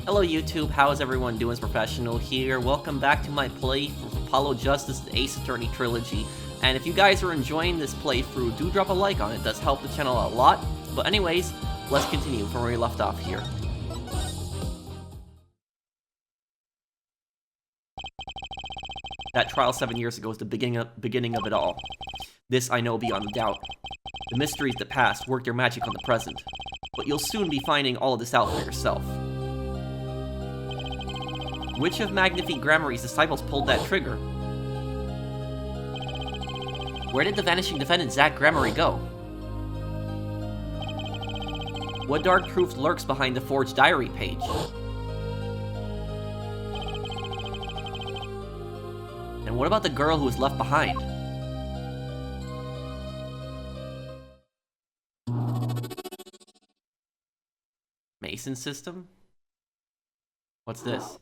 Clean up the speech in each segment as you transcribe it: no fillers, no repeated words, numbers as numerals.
Hello YouTube, how is everyone doing? It's Professional here. Welcome back to my playthrough of Apollo Justice the Ace Attorney Trilogy. And if you guys are enjoying this playthrough, do drop a like on it. It does help the channel a lot. But anyways, let's continue from where we left off here. That trial 7 years ago is the beginning of it all. This I know beyond a doubt. The mysteries of the past work their magic on the present. But you'll soon be finding all of this out for yourself. Which of Magnifi Grammarye's disciples pulled that trigger? Where did the vanishing defendant Zach Grammarye go? What dark truth lurks behind the forged diary page? And what about the girl who was left behind? Mason system? What's this?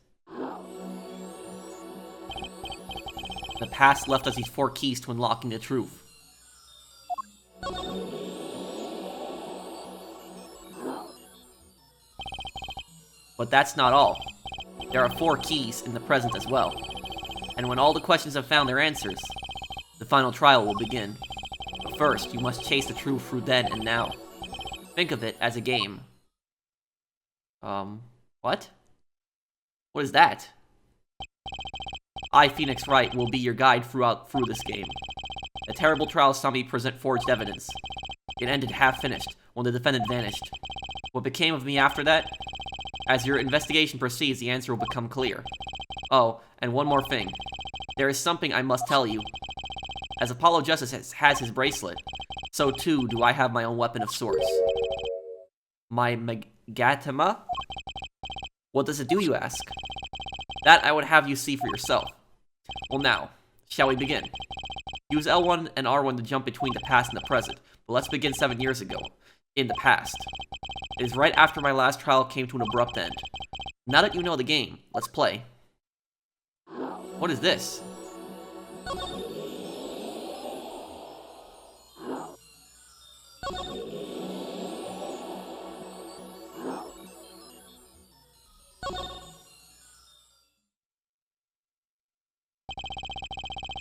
The past left us these 4 keys to unlocking the truth. But that's not all. There are 4 keys in the present as well. And when all the questions have found their answers, the final trial will begin. But first, you must chase the truth through then and now. Think of it as a game. What? What is that? I, Phoenix Wright, will be your guide through this game. A terrible trial saw me present forged evidence. It ended half-finished, when the defendant vanished. What became of me after that? As your investigation proceeds, the answer will become clear. Oh, and one more thing. There is something I must tell you. As Apollo Justice has his bracelet, so too do I have my own weapon of sorts. My Magatama? What does it do, you ask? That I would have you see for yourself. Well now, shall we begin? Use L1 and R1 to jump between the past and the present, but let's begin 7 years ago, in the past. It is right after my last trial came to an abrupt end. Now that you know the game, let's play. What is this?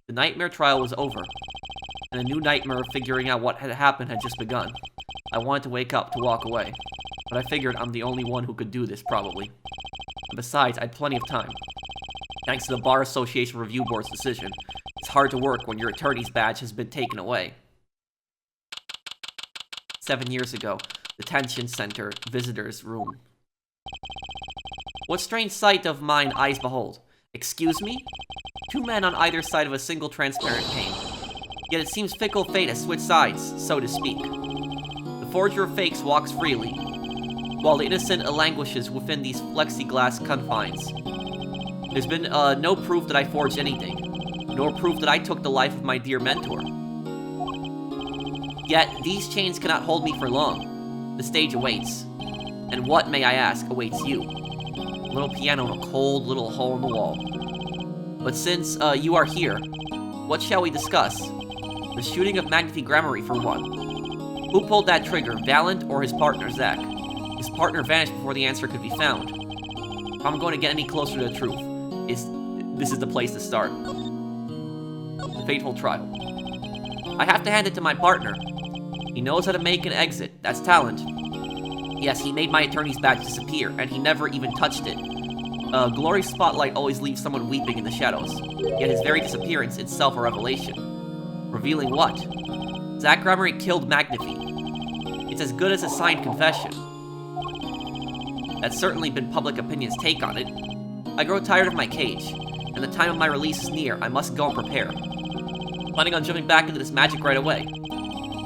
The nightmare trial was over, and a new nightmare of figuring out what had happened had just begun. I wanted to wake up to walk away, but I figured I'm the only one who could do this, probably. And besides, I had plenty of time. Thanks to the Bar Association Review Board's decision, it's hard to work when your attorney's badge has been taken away. 7 years ago, Detention Center, Visitor's Room. What strange sight of mine eyes behold? Excuse me? 2 men on either side of a single transparent pane. Yet it seems fickle fate has switched sides, so to speak. The forger of fakes walks freely, while the innocent languishes within these plexiglass confines. There's been no proof that I forged anything, nor proof that I took the life of my dear mentor. Yet, these chains cannot hold me for long. The stage awaits. And what, may I ask, awaits you? A little piano in a cold little hole in the wall. But since you are here, what shall we discuss? The shooting of Magnifi Grammarye, for one. Who pulled that trigger, Valent or his partner, Zach? His partner vanished before the answer could be found. If I'm going to get any closer to the truth, this is the place to start. The fateful trial. I have to hand it to my partner. He knows how to make an exit. That's talent. Yes, he made my attorney's badge disappear, and he never even touched it. Glory's spotlight always leaves someone weeping in the shadows, yet his very disappearance itself a revelation. Revealing what? Zach Grammarye killed Magnifi. It's as good as a signed confession. That's certainly been public opinion's take on it. I grow tired of my cage, and the time of my release is near. I must go and prepare. Planning on jumping back into this magic right away.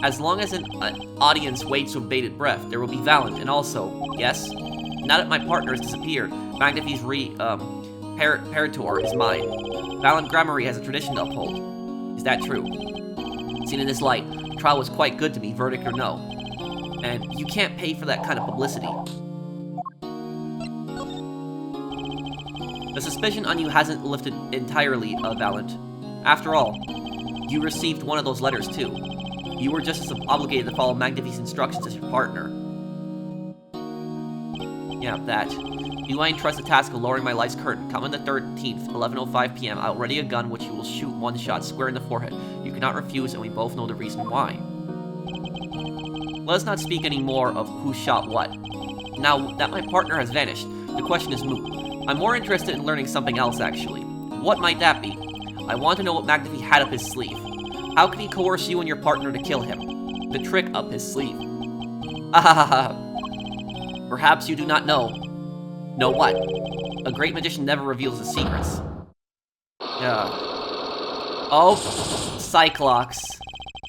As long as an audience waits with bated breath, there will be Valent, and also, yes, now that my partner has disappeared, Magnifi's Parator is mine. Valent Grammarye has a tradition to uphold. Is that true? Seen in this light, the trial was quite good to me, verdict or no. And you can't pay for that kind of publicity. The suspicion on you hasn't lifted entirely, Valent. After all, you received one of those letters too. You were just as obligated to follow Magnifi's instructions as your partner. Yeah, that. You I entrust the task of lowering my life's curtain. Come on the 13th, 11:05 p.m. I'll ready a gun which you will shoot one shot square in the forehead. You cannot refuse, and we both know the reason why. Let us not speak any more of who shot what. Now that my partner has vanished, the question is moot. I'm more interested in learning something else, actually. What might that be? I want to know what Magnifi had up his sleeve. How could he coerce you and your partner to kill him? The trick up his sleeve. Perhaps you do not know. Know what? A great magician never reveals his secrets. Oh, Cyclops.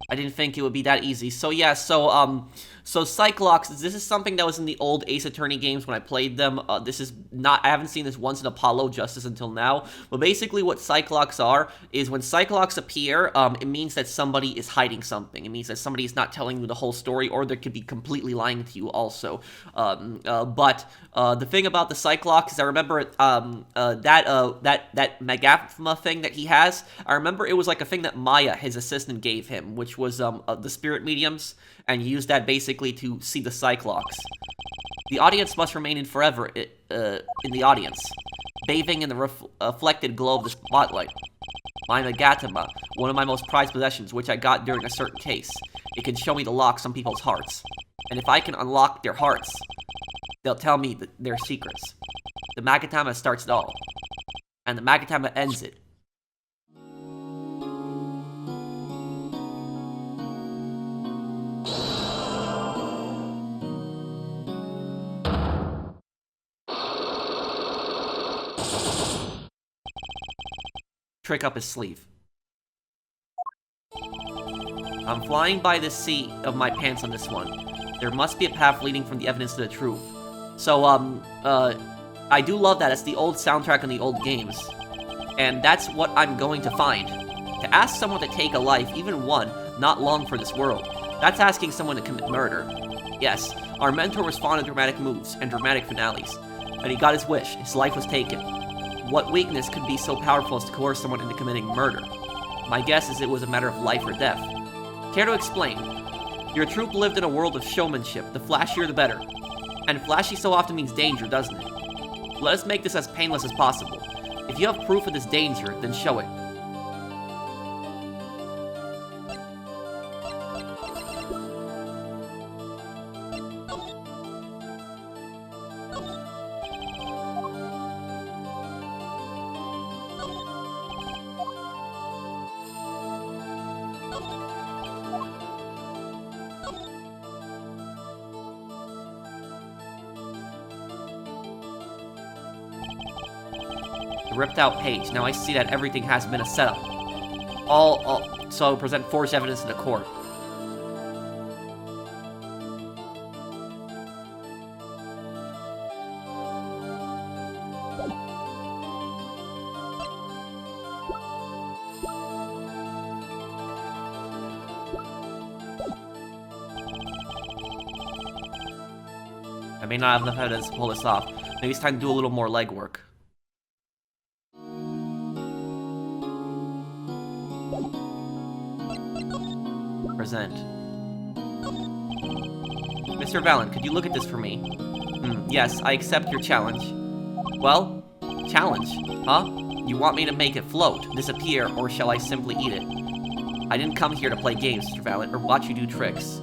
I didn't think it would be that easy. So yeah, so Cyclops, this is something that was in the old Ace Attorney games when I played them. This is not, I haven't seen this once in Apollo Justice until now. But basically what Cyclops are, is when Cyclops appear, it means that somebody is hiding something. It means that somebody is not telling you the whole story, or they could be completely lying to you also. But the thing about the Cyclops is I remember that Magnifi thing that he has, I remember it was like a thing that Maya, his assistant, gave him, which was the spirit mediums, and he used that basically to see the Cyclops. The audience must remain in forever in the audience, bathing in the reflected glow of the spotlight. My Magatama, one of my most prized possessions, which I got during a certain case. It can show me the lock some people's hearts. And if I can unlock their hearts, they'll tell me their secrets. The Magatama starts it all, and the Magatama ends it. Trick up his sleeve. I'm flying by the seat of my pants on this one. There must be a path leading from the evidence to the truth. So, I do love that. It's the old soundtrack in the old games. And that's what I'm going to find. To ask someone to take a life, even one, not long for this world. That's asking someone to commit murder. Yes, our mentor was fond of dramatic moves and dramatic finales. And he got his wish. His life was taken. What weakness could be so powerful as to coerce someone into committing murder? My guess is it was a matter of life or death. Care to explain? Your troupe lived in a world of showmanship, the flashier the better. And flashy so often means danger, doesn't it? Let us make this as painless as possible. If you have proof of this danger, then show it. Ripped out page. Now I see that everything has been a setup. So present forged evidence in the court. I may not have enough evidence to pull this off. Maybe it's time to do a little more legwork. Present. Mr. Valen, could you look at this for me? Yes, I accept your challenge. Well, challenge, huh? You want me to make it float, disappear, or shall I simply eat it? I didn't come here to play games, Mr. Valen, or watch you do tricks.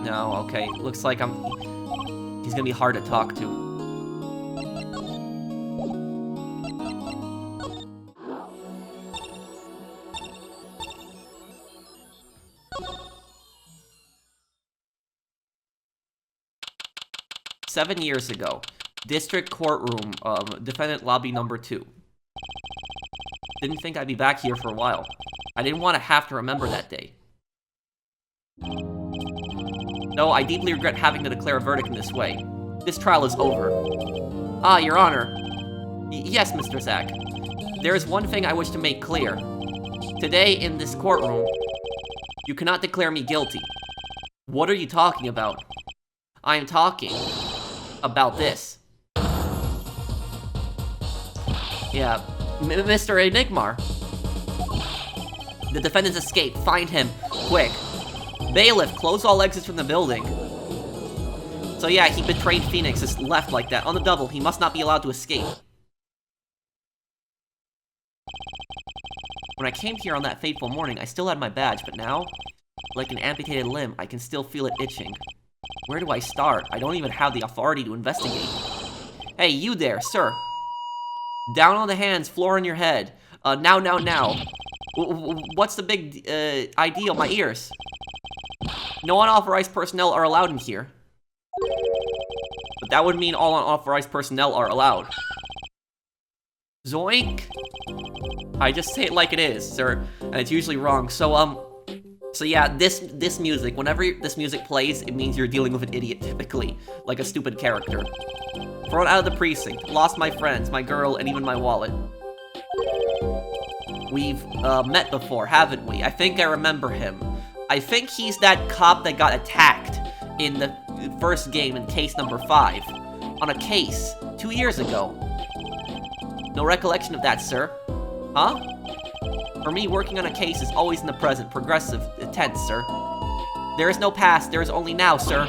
No, okay, looks like he's gonna be hard to talk to. "7 years ago, district courtroom, defendant lobby number 2. Didn't think I'd be back here for a while. I didn't want to have to remember that day. No, I deeply regret having to declare a verdict in this way. This trial is over. Ah, Your Honor. Yes, Mr. Zack. There is one thing I wish to make clear. Today, in this courtroom, you cannot declare me guilty. What are you talking about? I am talking about this. Yeah, Mr. Enigmar. The defendant's escaped. Find him, quick. Bailiff, close all exits from the building. So yeah, he betrayed Phoenix, just left like that. On the double, he must not be allowed to escape. When I came here on that fateful morning, I still had my badge, but now, like an amputated limb, I can still feel it itching. Where do I start? I don't even have the authority to investigate. Hey, you there, sir. Down on the hands, floor on your head. Now. What's the big, idea on my ears? No unauthorized personnel are allowed in here. But that would mean all unauthorized personnel are allowed. Zoink! I just say it like it is, sir, and it's usually wrong. So yeah, this music, whenever this music plays, it means you're dealing with an idiot, typically. Like a stupid character. Thrown out of the precinct, lost my friends, my girl, and even my wallet. We've, met before, haven't we? I think I remember him. I think he's that cop that got attacked in the first game in case number 5. On a case, 2 years ago. No recollection of that, sir. Huh? For me, working on a case is always in the present, progressive, tense, sir. There is no past, there is only now, sir.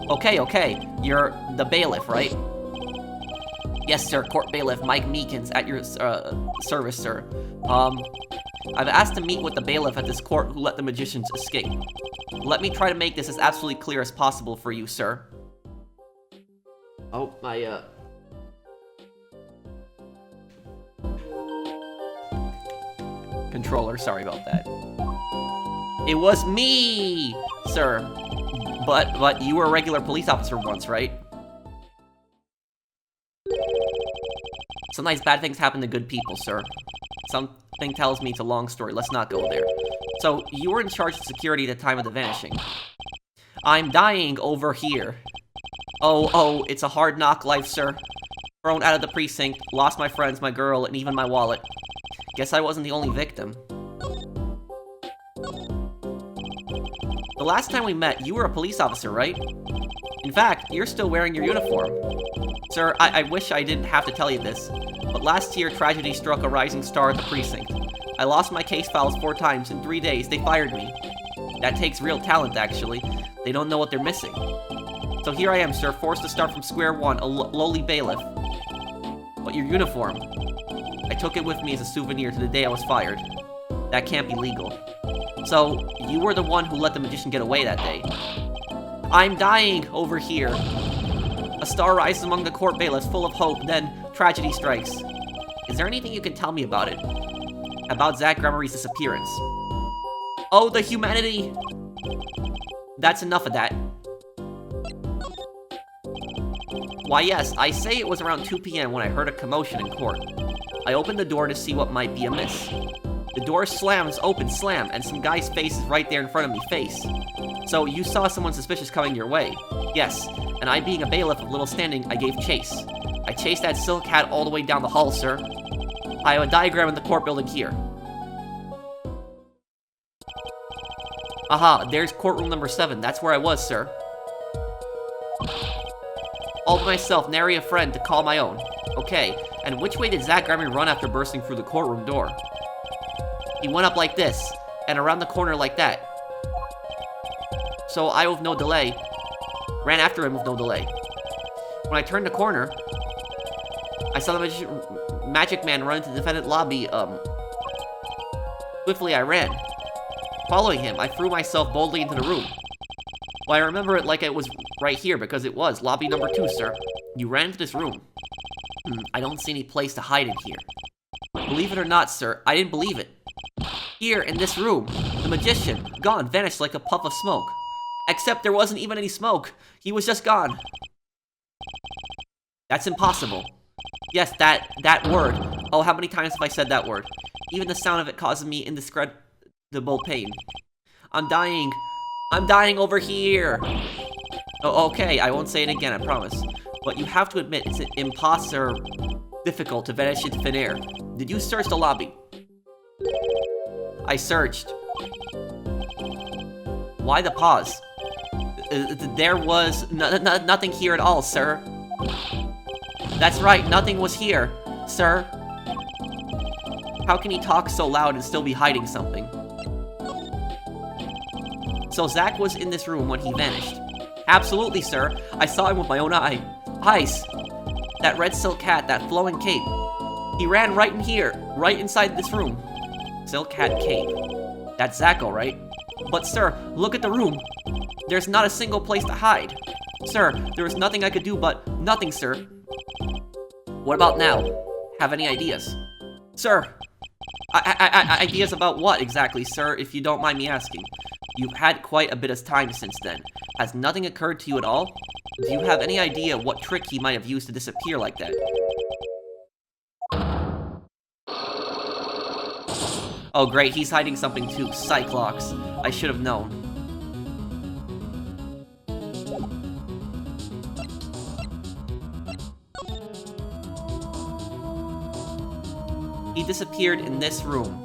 Okay. You're the bailiff, right? Yes, sir, court bailiff Mike Meekins at your, service, sir. I've asked to meet with the bailiff at this court who let the magicians escape. Let me try to make this as absolutely clear as possible for you, sir. Oh, my, controller, sorry about that. It was me, sir. But you were a regular police officer once, right? Sometimes bad things happen to good people, sir. Something tells me it's a long story. Let's not go there. So, you were in charge of security at the time of the vanishing. I'm dying over here. Oh, it's a hard knock life, sir. Thrown out of the precinct, lost my friends, my girl, and even my wallet. Guess I wasn't the only victim. The last time we met, you were a police officer, right? In fact, you're still wearing your uniform. Sir, I wish I didn't have to tell you this, but last year tragedy struck a rising star at the precinct. I lost my case files 4 times. In 3 days, they fired me. That takes real talent, actually. They don't know what they're missing. So here I am, sir, forced to start from square one, a lowly bailiff. But your uniform... I took it with me as a souvenir to the day I was fired. That can't be legal. So, you were the one who let the magician get away that day. I'm dying over here. A star rises among the court bailiffs, full of hope, then tragedy strikes. Is there anything you can tell me about it? About Zach Grammarye's disappearance? Oh, the humanity! That's enough of that. Why yes, I say it was around 2 p.m. when I heard a commotion in court. I opened the door to see what might be amiss. The door slams open, slam, and some guy's face is right there in front of me, face. So, you saw someone suspicious coming your way. Yes, and I being a bailiff of little standing, I gave chase. I chased that silk hat all the way down the hall, sir. I have a diagram in the court building here. Aha, there's courtroom number 7, that's where I was, sir. All by myself, nary a friend to call my own. Okay, and which way did Zach Grammarye run after bursting through the courtroom door? He went up like this, and around the corner like that. So I, with no delay, ran after him with no delay. When I turned the corner, I saw the magic man run into the defendant lobby, Swiftly I ran. Following him, I threw myself boldly into the room. Well, I remember it like it was right here, because it was. Lobby number 2, sir. You ran into this room. I don't see any place to hide in here. Believe it or not, sir, I didn't believe it. Here, in this room, the magician, gone, vanished like a puff of smoke. Except there wasn't even any smoke. He was just gone. That's impossible. Yes, that word. Oh, how many times have I said that word? Even the sound of it causes me indescribable pain. I'm dying. I'm dying over here. Oh, okay, I won't say it again, I promise. But you have to admit, it's imposter difficult to vanish into thin air. Did you search the lobby? I searched. Why the pause? There was nothing here at all, sir. That's right, nothing was here, sir. How can he talk so loud and still be hiding something? So Zack was in this room when he vanished? Absolutely, sir. I saw him with my own eyes. That red silk hat, that flowing cape. He ran right in here, right inside this room. Silk hat cape. That's Zack, all right. But sir, look at the room. There's not a single place to hide. Sir, there was nothing I could do but nothing, sir. What about now? Have any ideas? Sir, ideas about what exactly, sir, if you don't mind me asking? You've had quite a bit of time since then. Has nothing occurred to you at all? Do you have any idea what trick he might have used to disappear like that? Oh great, he's hiding something too. Cyclops. I should have known. He disappeared in this room.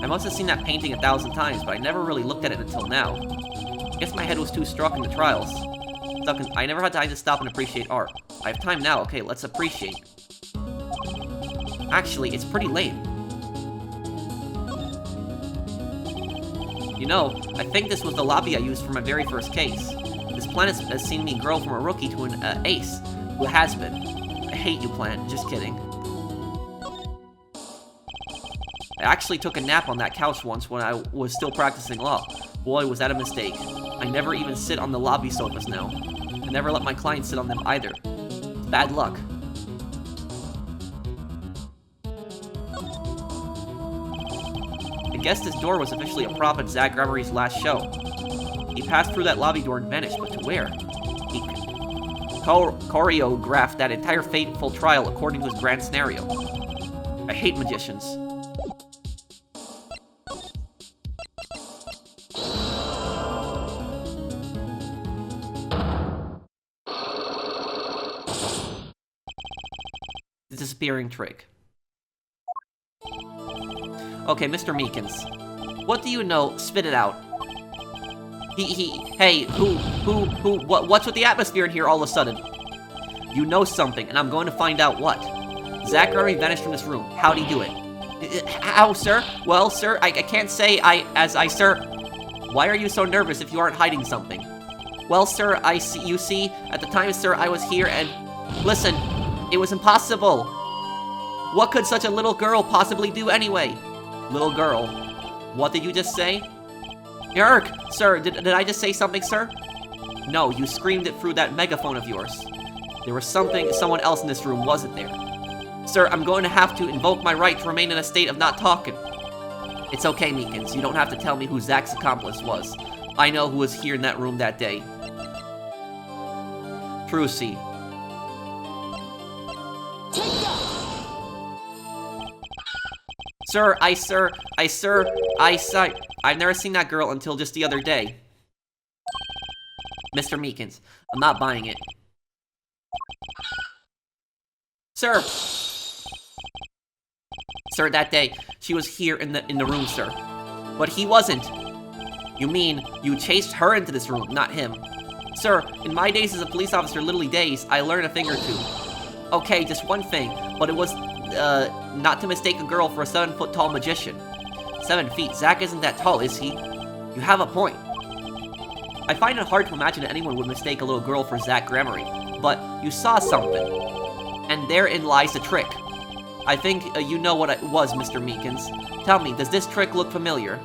I must have seen that painting 1,000 times, but I never really looked at it until now. I guess my head was too struck in the trials. I never had time to stop and appreciate art. I have time now, okay, let's appreciate. Actually, it's pretty late. You know, I think this was the lobby I used for my very first case. This planet has seen me grow from a rookie to an ace, who has been. I hate you, planet, just kidding. I actually took a nap on that couch once when I was still practicing law. Boy, was that a mistake. I never even sit on the lobby sofas now. I never let my clients sit on them either. It's bad luck. I guess this door was officially a prop at Zack Grammarye's last show. He passed through that lobby door and vanished, but to where? He choreographed that entire fateful trial according to his grand scenario. I hate magicians. The disappearing trick. Okay, Mr. Meekins. What do you know? Spit it out. Hey, what's with the atmosphere in here all of a sudden? You know something, and I'm going to find out what. Zack Grammarye vanished from this room. How'd he do it? How, sir? Well, sir, I can't say sir. Why are you so nervous if you aren't hiding something? Well, sir, you see, at the time, sir, I was here and... Listen, it was impossible. What could such a little girl possibly do anyway? Little girl. What did you just say? Yerk! Sir, did I just say something, sir? No, you screamed it through that megaphone of yours. There was someone else in this room, wasn't there? Sir, I'm going to have to invoke my right to remain in a state of not talking. It's okay, Meekins. You don't have to tell me who Zack's accomplice was. I know who was here in that room that day. Trucy. Sir, I've never seen that girl until just the other day. Mr. Meekins, I'm not buying it. Sir! Sir, that day, she was here in the room, sir. But he wasn't. You mean, you chased her into this room, not him. Sir, in my days as a police officer, literally days, I learned a thing or two. Okay, just one thing, but it was, not to mistake a girl for a 7-foot-tall magician. 7 feet, Zack isn't that tall, is he? You have a point. I find it hard to imagine that anyone would mistake a little girl for Zack Grammarye, but you saw something. And therein lies the trick. I think you know what it was, Mr. Meekins. Tell me, does this trick look familiar?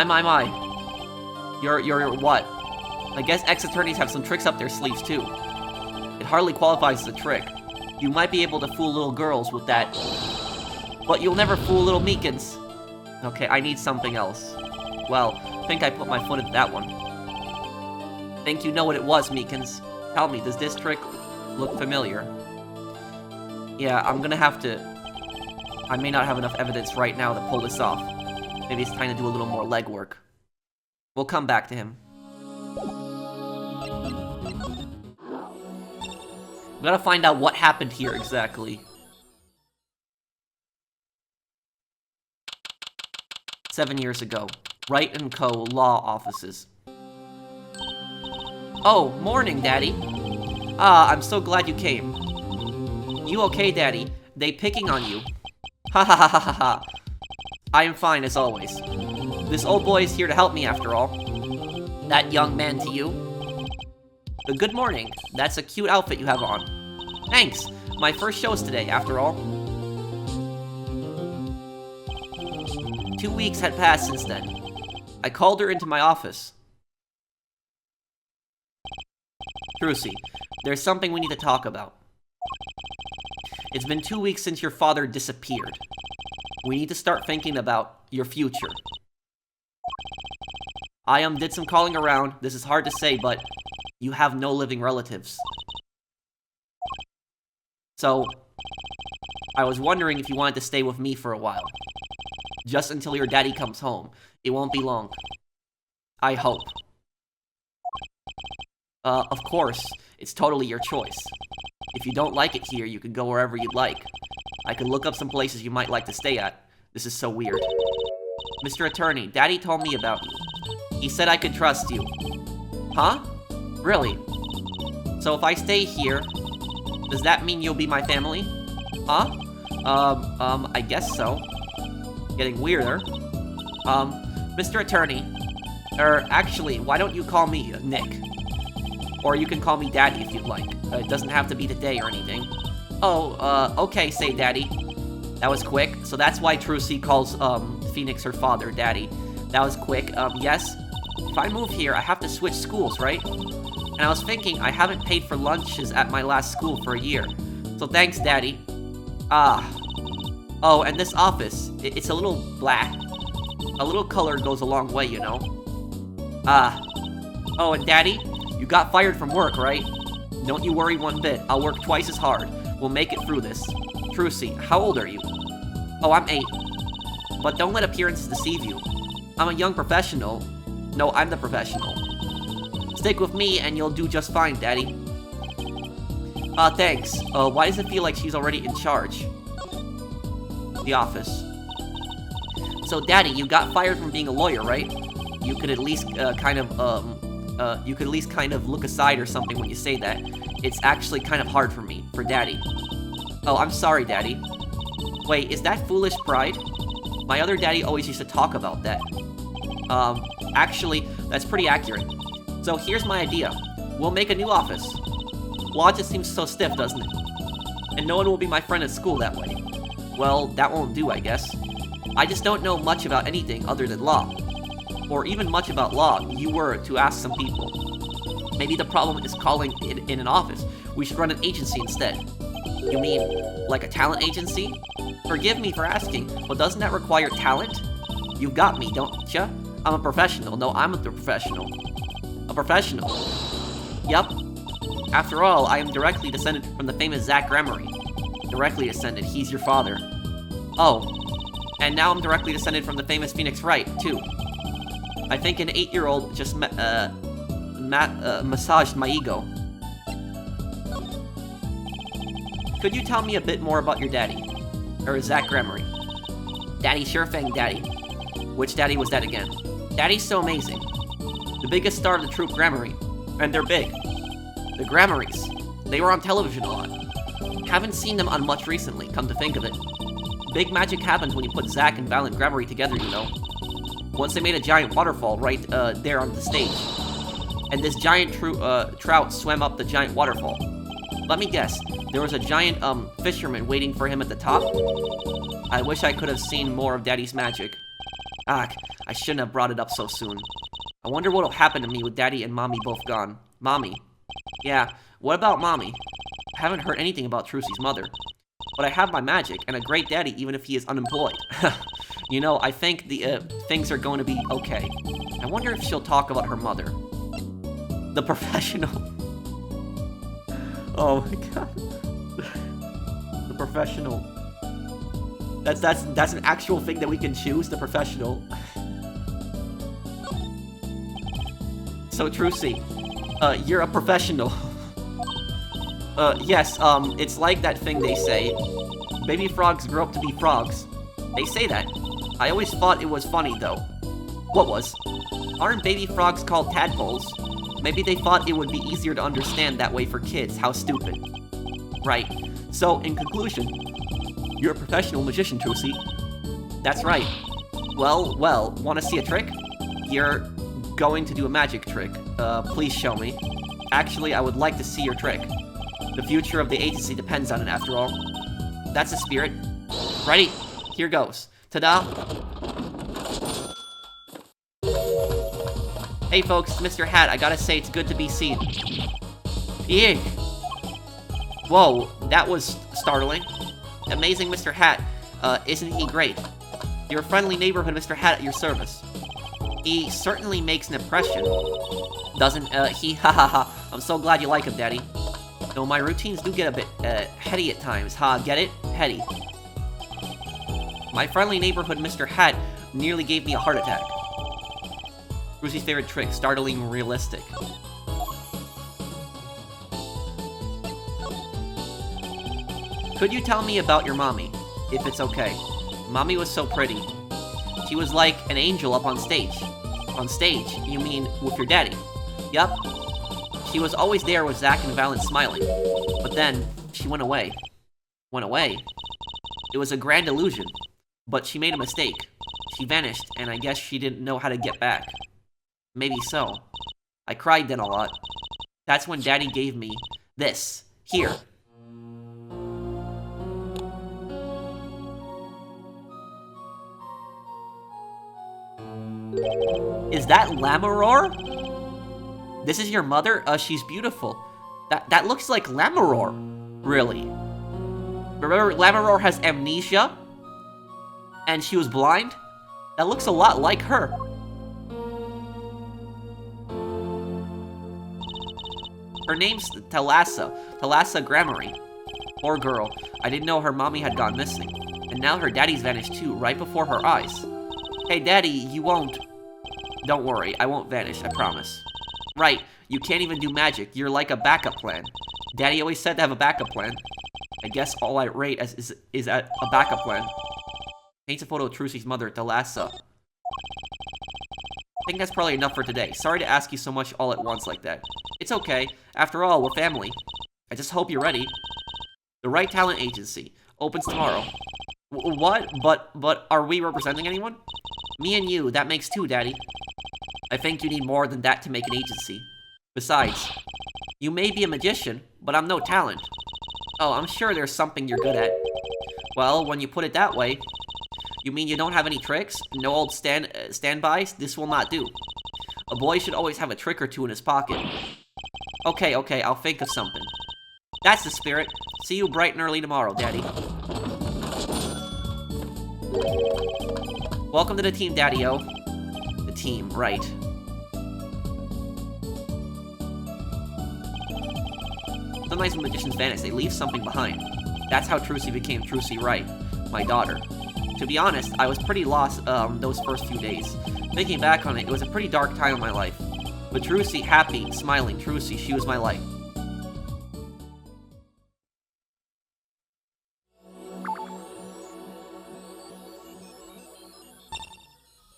My. You're what? I guess ex-attorneys have some tricks up their sleeves, too. It hardly qualifies as a trick. You might be able to fool little girls with that, but you'll never fool little Meekins. Okay, I need something else. Well, I think I put my foot into that one. Think you know what it was, Meekins. Tell me, does this trick look familiar? Yeah, I'm gonna have to... I may not have enough evidence right now to pull this off. Maybe it's time to do a little more legwork. We'll come back to him. We gotta find out what happened here exactly. 7 years ago. Wright & Co. Law Offices. Oh, morning, Daddy. Ah, I'm so glad you came. You okay, Daddy? They picking on you. Ha ha ha ha ha ha. I am fine as always. This old boy is here to help me after all. That young man to you? Good morning. That's a cute outfit you have on. Thanks. My first show's today, after all. 2 weeks had passed since then. I called her into my office. Trucy, there's something we need to talk about. It's been 2 weeks since your father disappeared. We need to start thinking about your future. I did some calling around. This is hard to say, but you have no living relatives. So, I was wondering if you wanted to stay with me for a while. Just until your daddy comes home. It won't be long. I hope. Of course, it's totally your choice. If you don't like it here, you can go wherever you'd like. I could look up some places you might like to stay at. This is so weird. Mr. Attorney, Daddy told me about you. He said I could trust you. Huh? Really? So if I stay here, does that mean you'll be my family? Huh? I guess so. Getting weirder. Mr. Attorney. Actually, why don't you call me Nick? Or you can call me Daddy if you'd like. It doesn't have to be today or anything. Oh, okay, say Daddy. That was quick. So that's why Trucy calls, Phoenix her father, Daddy. That was quick. Yes? If I move here, I have to switch schools, right? And I was thinking, I haven't paid for lunches at my last school for a year. So thanks, Daddy. Oh, and this office, it's a little black. A little color goes a long way, you know. Oh, and Daddy, you got fired from work, right? Don't you worry one bit. I'll work twice as hard. We'll make it through this. Trucy, how old are you? Oh, I'm 8. But don't let appearances deceive you. I'm a young professional. No, I'm the professional. Stick with me and you'll do just fine, Daddy. Thanks. Why does it feel like she's already in charge? The office. So, Daddy, you got fired from being a lawyer, right? You could at least kind of look aside or something when you say that. It's actually kind of hard for me, for Daddy. Oh, I'm sorry, Daddy. Wait, is that foolish pride? My other daddy always used to talk about that. Actually, that's pretty accurate. So here's my idea. We'll make a new office. Law just seems so stiff, doesn't it? And no one will be my friend at school that way. Well, that won't do, I guess. I just don't know much about anything other than law. Or even much about law, you were to ask some people. Maybe the problem is calling it in an office. We should run an agency instead. You mean, like a talent agency? Forgive me for asking, but doesn't that require talent? You've got me, don't ya? I'm a professional. No, I'm a professional. A professional. Yup. After all, I am directly descended from the famous Grammarye. Directly descended, he's your father. Oh. And now I'm directly descended from the famous Phoenix Wright, too. I think an 8-year-old just massaged my ego. Could you tell me a bit more about your daddy? Or Grammarye? Daddy, sure thing, Daddy. Which daddy was that again? Daddy's so amazing. The biggest star of the troupe Grammarye. And they're big. The Grammaries. They were on television a lot. Haven't seen them on much recently, come to think of it. Big magic happens when you put Zach and Val and Grammarye together, you know. Once they made a giant waterfall right there on the stage. And this giant trout swam up the giant waterfall. Let me guess, there was a giant fisherman waiting for him at the top? I wish I could have seen more of Daddy's magic. I shouldn't have brought it up so soon. I wonder what'll happen to me with Daddy and Mommy both gone. Mommy. Yeah, what about Mommy? I haven't heard anything about Trucy's mother. But I have my magic, and a great daddy even if he is unemployed. You know, I think the things are going to be okay. I wonder if she'll talk about her mother. The professional. Oh my god. The professional. That's an actual thing that we can choose, the professional. So Trucy, you're a professional. Yes, it's like that thing they say. Baby frogs grow up to be frogs. They say that. I always thought it was funny, though. What was? Aren't baby frogs called tadpoles? Maybe they thought it would be easier to understand that way for kids. How stupid. Right. So, in conclusion, you're a professional magician, Trucy. That's right. Well, wanna see a trick? You're going to do a magic trick. Please show me. Actually, I would like to see your trick. The future of the agency depends on it, after all. That's the spirit. Ready? Here goes. Ta-da! Hey folks, Mr. Hat, I gotta say it's good to be seen. Eek! Whoa, that was startling. Amazing Mr. Hat, isn't he great? Your friendly neighborhood Mr. Hat at your service. He certainly makes an impression. Doesn't, he? Ha ha ha. I'm so glad you like him, Daddy. No, my routines do get a bit, heady at times, huh? Get it? Heady. My friendly neighborhood Mr. Hat nearly gave me a heart attack. Trucy's favorite trick, startling realistic. Could you tell me about your mommy, if it's okay? Mommy was so pretty. She was like an angel up on stage. On stage? You mean with your daddy? Yup. She was always there with Zach and Valence smiling. But then, she went away. Went away? It was a grand illusion. But she made a mistake. She vanished, and I guess she didn't know how to get back. Maybe so. I cried then a lot. That's when Daddy gave me this. Here. Is that Lammeror? This is your mother? She's beautiful. That looks like Lammeror. Really. Remember, Lammeror has amnesia? And she was blind? That looks a lot like her. Her name's Thalassa Grammarye. Poor girl. I didn't know her mommy had gone missing. And now her daddy's vanished too, right before her eyes. Hey, Daddy, you won't... Don't worry, I won't vanish, I promise. Right, you can't even do magic. You're like a backup plan. Daddy always said to have a backup plan. I guess all I rate as is a backup plan. Paints a photo of Trucy's mother, Thalassa. I think that's probably enough for today. Sorry to ask you so much all at once like that. It's okay. After all, we're family. I just hope you're ready. The Right Talent Agency. Opens tomorrow. What? But are we representing anyone? Me and you. That makes two, Daddy. I think you need more than that to make an agency. Besides, you may be a magician, but I'm no talent. Oh, I'm sure there's something you're good at. Well, when you put it that way, you mean you don't have any tricks? No old standbys? This will not do. A boy should always have a trick or two in his pocket. Okay, I'll think of something. That's the spirit. See you bright and early tomorrow, Daddy. Welcome to the team, Daddy-o. The team, right. Sometimes when magicians vanish, they leave something behind. That's how Trucy became Trucy Wright, my daughter. To be honest, I was pretty lost those first few days. Thinking back on it, it was a pretty dark time in my life. But Trucy, happy, smiling, Trucy, she was my light.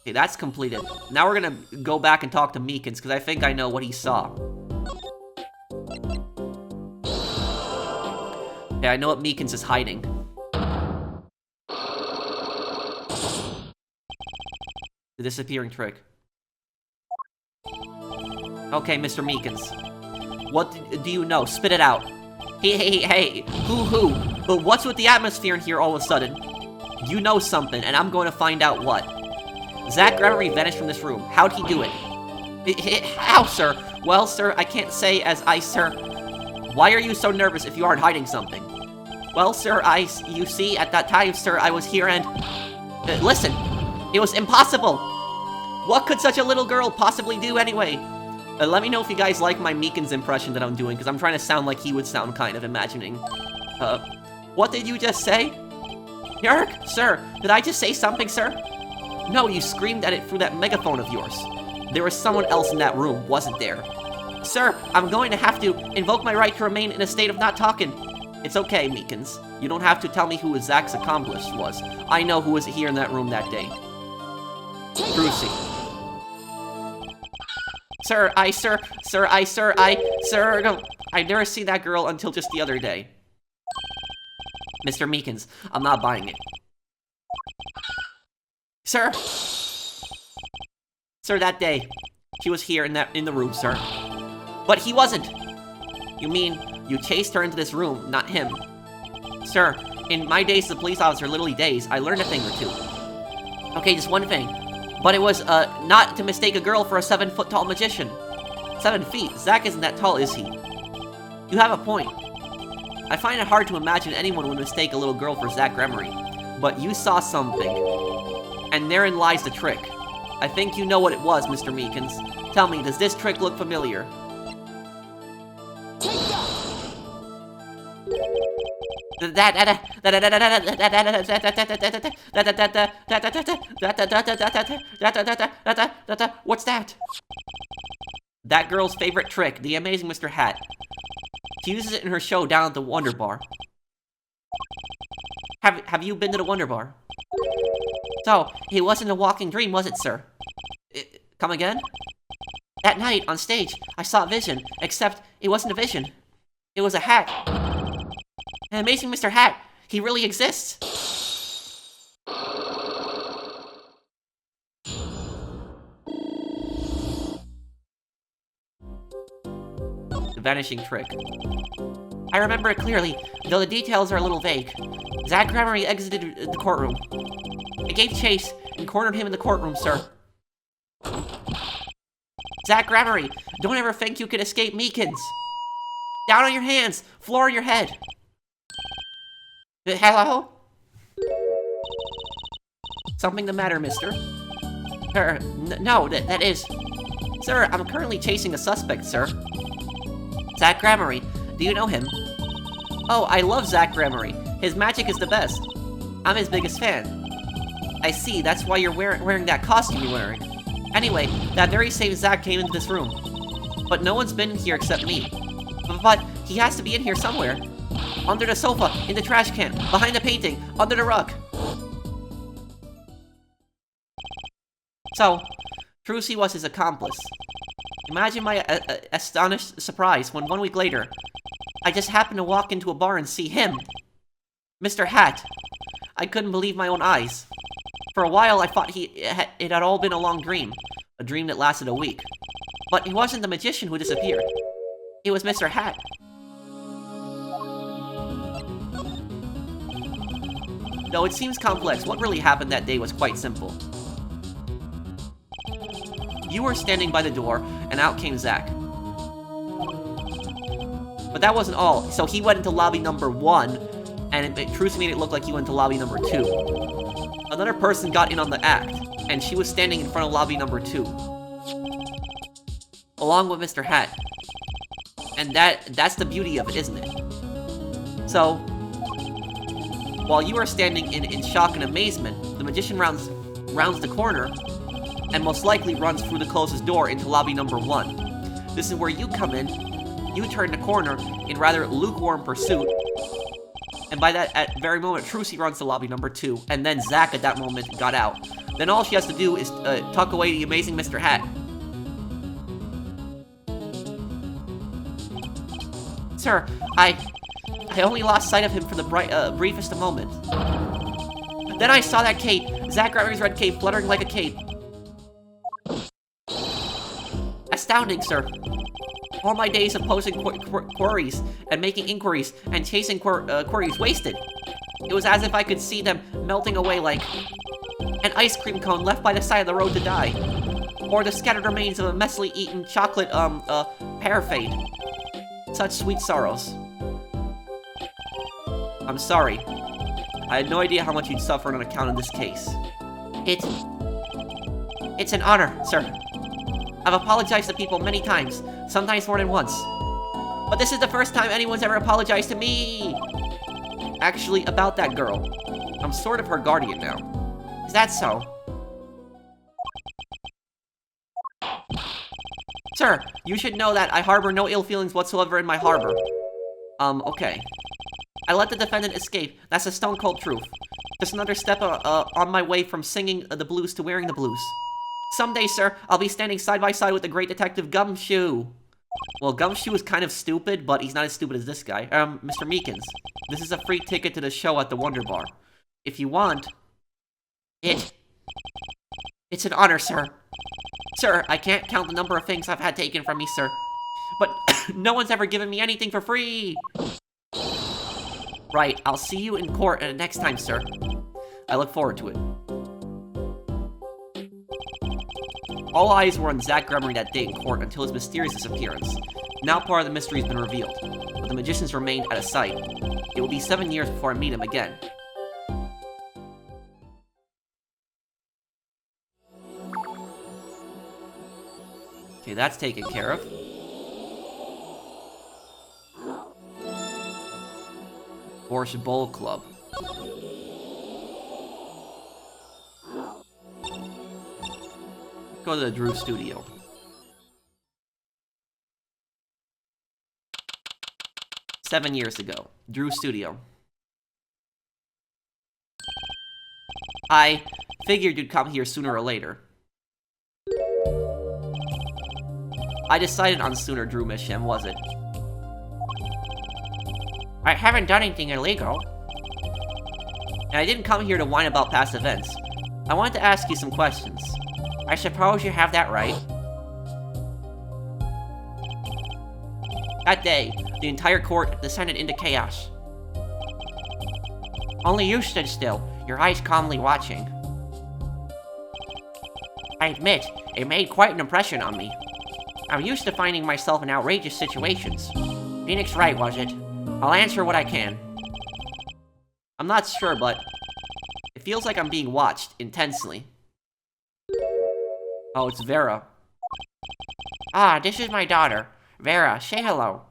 Okay, that's completed. Now we're gonna go back and talk to Meekins, because I think I know what he saw. Okay, I know what Meekins is hiding. The disappearing trick. Okay, Mr. Meekins. What do you know? Spit it out. Hey. Who? But what's with the atmosphere in here all of a sudden? You know something, and I'm going to find out what. Zach Grammarye vanished from this room. How'd he do it? How, sir? Well, sir, I can't say sir. Why are you so nervous if you aren't hiding something? Well, sir, you see, at that time, sir, I was here and... listen, it was impossible! What could such a little girl possibly do anyway? Let me know if you guys like my Meekins impression that I'm doing, because I'm trying to sound like he would sound, kind of, imagining. What did you just say? Yerk, sir, did I just say something, sir? No, you screamed at it through that megaphone of yours. There was someone else in that room, wasn't there? Sir, I'm going to have to invoke my right to remain in a state of not talking. It's okay, Meekins. You don't have to tell me who Zach's accomplice was. I know who was here in that room that day. Trucy. No, I never seen that girl until just the other day. Mr. Meekins, I'm not buying it. Sir, that day, she was here in the room, sir. But he wasn't. You mean you chased her into this room, not him? Sir, in my days as a police officer, literally days, I learned a thing or two. Okay, just one thing. But it was, not to mistake a girl for a 7-foot-tall magician. 7 feet? Zach isn't that tall, is he? You have a point. I find it hard to imagine anyone would mistake a little girl for Zach Grammarye. But you saw something. And therein lies the trick. I think you know what it was, Mr. Meekins. Tell me, does this trick look familiar? What's that? That girl's favorite trick, the amazing Mr. Hat. She uses it in her show down at the Wonder Bar. Have you been to the Wonder Bar? So, it wasn't a walking dream, was it, sir? Come again? That night, on stage, I saw a vision, except it wasn't a vision. It was a hat. An amazing Mr. Hat. He really exists. The vanishing trick. I remember it clearly, though the details are a little vague. Zach Grammarye exited the courtroom. I gave chase and cornered him in the courtroom, sir. Zach Grammarye, don't ever think you can escape Meekins. Down on your hands, floor on your head. Hello? Something the matter, mister? No, that is... Sir, I'm currently chasing a suspect, sir. Zach Grammarye, do you know him? Oh, I love Zach Grammarye. His magic is the best. I'm his biggest fan. I see, that's why you're wearing that costume you're wearing. Anyway, that very same Zach came into this room. But no one's been in here except me. But he has to be in here somewhere. Under the sofa, in the trash can, behind the painting, under the rug. So, Trucy was his accomplice. Imagine my astonished surprise when 1 week later, I just happened to walk into a bar and see him. Mr. Hat. I couldn't believe my own eyes. For a while, I thought it had all been a long dream. A dream that lasted a week. But he wasn't the magician who disappeared. It was Mr. Hat. Though it seems complex, what really happened that day was quite simple. You were standing by the door, and out came Zach. But that wasn't all, so he went into lobby number 1, and Trucy made it look like he went to lobby number 2. Another person got in on the act, and she was standing in front of lobby number 2. Along with Mr. Hat. And that's the beauty of it, isn't it? So, while you are standing in shock and amazement, the magician rounds the corner, and most likely runs through the closest door into lobby number 1. This is where you come in, you turn the corner in rather lukewarm pursuit, and by that very moment, Trucy runs to lobby number 2, and then Zach at that moment got out. Then all she has to do is tuck away the amazing Mr. Hat. Sir, I only lost sight of him for the briefest of moments. Then I saw that cape, Zach Grammarye's red cape, fluttering like a cape. Astounding, sir. All my days of posing queries and making inquiries and chasing queries wasted. It was as if I could see them melting away like an ice cream cone left by the side of the road to die, or the scattered remains of a messily eaten chocolate pear fade. Such sweet sorrows. I'm sorry. I had no idea how much you'd suffer on account of this case. It's an honor, sir. I've apologized to people many times, sometimes more than once. But this is the first time anyone's ever apologized to me! Actually, about that girl. I'm sort of her guardian now. Is that so? Sir, you should know that I harbor no ill feelings whatsoever in my harbor. Okay. I let the defendant escape. That's a stone-cold truth. Just another step on my way from singing the blues to wearing the blues. Someday, sir, I'll be standing side by side with the great detective Gumshoe. Well, Gumshoe is kind of stupid, but he's not as stupid as this guy. Mr. Meekins, this is a free ticket to the show at the Wonder Bar. If you want... It's an honor, sir. Sir, I can't count the number of things I've had taken from me, sir. But no one's ever given me anything for free. Right, I'll see you in court next time, sir. I look forward to it. All eyes were on Zach Grammarye that day in court until his mysterious disappearance. Now part of the mystery has been revealed, but the magicians remained out of sight. It will be 7 years before I meet him again. Okay, that's taken care of. Borscht Bowl Club. Go to the Drew studio. Seven years ago. Drew studio. I figured you'd come here sooner or later. I decided on sooner, Drew Misham, was it? I haven't done anything illegal. And I didn't come here to whine about past events. I wanted to ask you some questions. I suppose you have that right. That day, the entire court descended into chaos. Only you stood still, your eyes calmly watching. I admit, it made quite an impression on me. I'm used to finding myself in outrageous situations. Phoenix Wright, was it? I'll answer what I can. I'm not sure, but it feels like I'm being watched intensely. Oh, it's Vera. Ah, this is my daughter. Vera, say hello.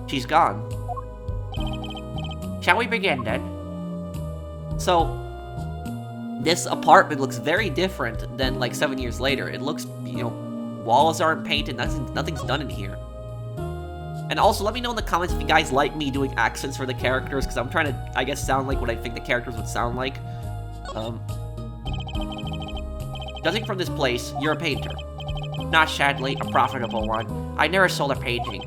She's gone. Shall we begin then? So, this apartment looks very different than like 7 years later. It looks, you know, walls aren't painted, nothing's done in here. And also, let me know in the comments if you guys like me doing accents for the characters, because I'm trying to, I guess, sound like what I think the characters would sound like. Judging from this place, you're a painter. Not sadly, a profitable one. I never sold a painting.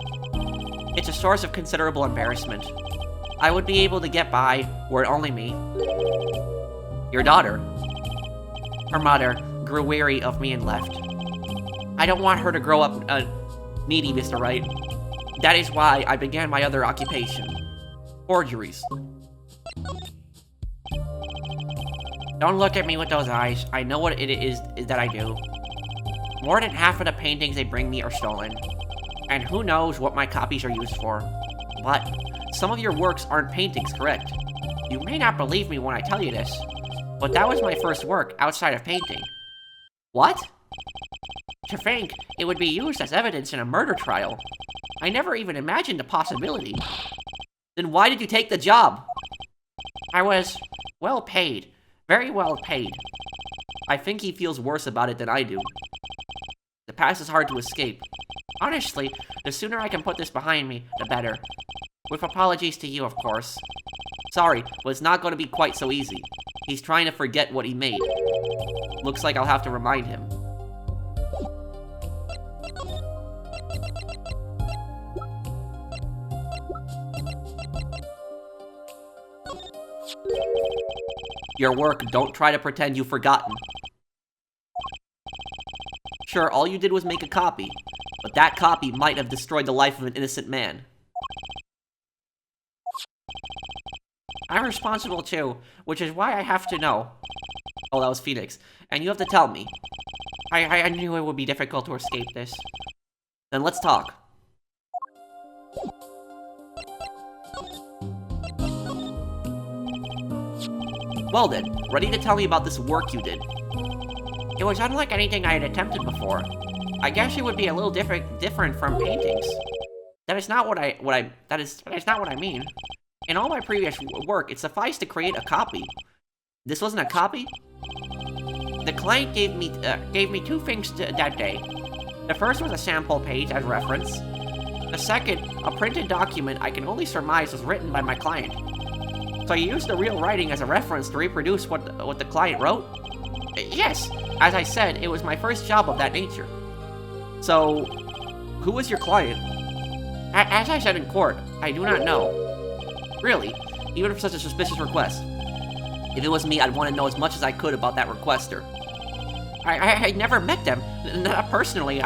It's a source of considerable embarrassment. I would be able to get by were it only me. Your daughter. Her mother grew weary of me and left. I don't want her to grow up needy, Mr. Wright. That is why I began my other occupation. Forgeries. Don't look at me with those eyes. I know what it is that I do. More than half of the paintings they bring me are stolen. And who knows what my copies are used for. But some of your works aren't paintings, correct? You may not believe me when I tell you this, but that was my first work outside of painting. What? To think it would be used as evidence in a murder trial. I never even imagined the possibility. Then why did you take the job? I was well paid. Very well paid. I think he feels worse about it than I do. The past is hard to escape. Honestly, the sooner I can put this behind me, the better. With apologies to you, of course. Sorry, but it's not going to be quite so easy. He's trying to forget what he made. Looks like I'll have to remind him. Your work, don't try to pretend you've forgotten. Sure, all you did was make a copy, but that copy might have destroyed the life of an innocent man. I'm responsible too, which is why I have to know. Oh, that was Phoenix. And you have to tell me. I knew it would be difficult to escape this. Then let's talk. Well then, ready to tell me about this work you did? It was unlike anything I had attempted before. I guess it would be a little different from paintings. That is not what I mean. In all my previous work, it sufficed to create a copy. This wasn't a copy? The client gave me 2 things that day. The first was a sample page as reference. The second, a printed document I can only surmise was written by my client. So you used the real writing as a reference to reproduce what the client wrote? Yes, as I said, it was my first job of that nature. So, who was your client? As I said in court, I do not know. Really, even for such a suspicious request. If it was me, I'd want to know as much as I could about that requester. I never met them. Not personally,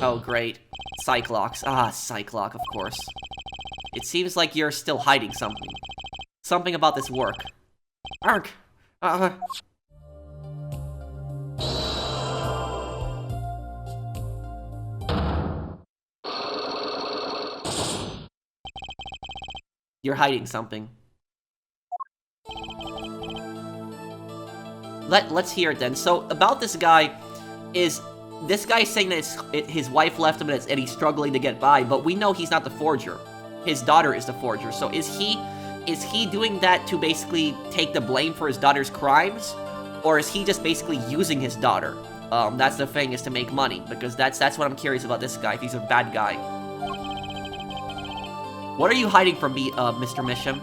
Oh, great. Cyclops. Ah, Cyclops, of course. It seems like you're still hiding something. Something about this work. Ark! You're hiding something. Let's hear it then. So, about this guy, is this guy saying that his wife left him and he's struggling to get by, but we know he's not the forger. His daughter is the forger. So is he doing that to basically take the blame for his daughter's crimes? Or is he just basically using his daughter? That's the thing, is to make money, because that's what I'm curious about this guy, if he's a bad guy. What are you hiding from me, Mr. Misham?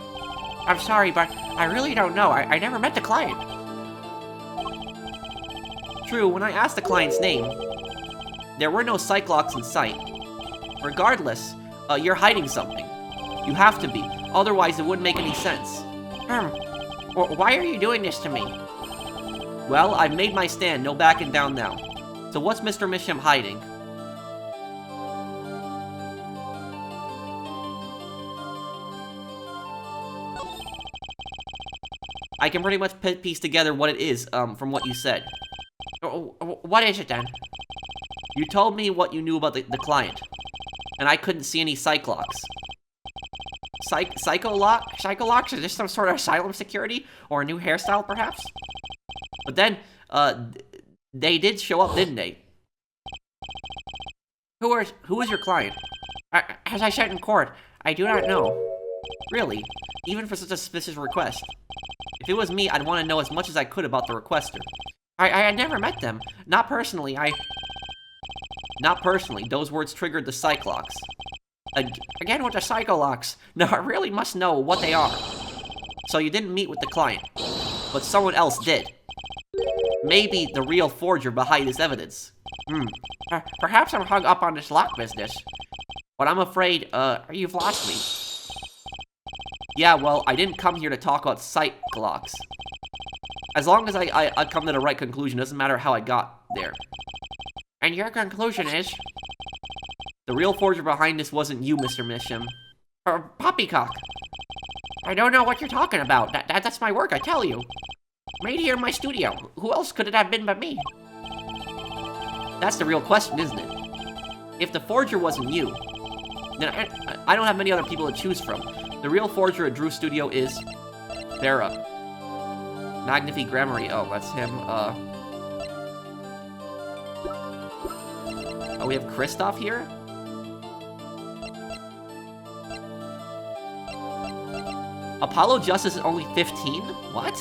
I'm sorry, but I really don't know. I never met the client. True, when I asked the client's name, there were no Cyclops in sight. Regardless, you're hiding something. You have to be, otherwise it wouldn't make any sense. Why are you doing this to me? Well, I've made my stand, no backing down now. So what's Mr. Misham hiding? I can pretty much piece together what it is, from what you said. What is it then? You told me what you knew about the client, and I couldn't see any Cyclops. Psycholox? Is this some sort of asylum security? Or a new hairstyle, perhaps? But then, they did show up, didn't they? Who is your client? As I said in court, I do not know. Really? Even for such a suspicious request? If it was me, I'd want to know as much as I could about the requester. I had never met them. Not personally, Not personally. Those words triggered the Cyclops. Again with the Psycholox. Now, I really must know what they are. So you didn't meet with the client. But someone else did. Maybe the real forger behind this evidence. Perhaps I'm hung up on this lock business. But I'm afraid, you've lost me. Yeah, well, I didn't come here to talk about Cyclops. As long as I come to the right conclusion, doesn't matter how I got there. And your conclusion is? The real forger behind this wasn't you, Mr. Misham. Poppycock. I don't know what you're talking about. That's my work, I tell you. Made here in my studio. Who else could it have been but me? That's the real question, isn't it? If the forger wasn't you, then I don't have many other people to choose from. The real forger at Drew's studio is Vera. Magnifi Grammarye. Oh, that's him. Oh, we have Kristoff here? Apollo Justice is only 15? What?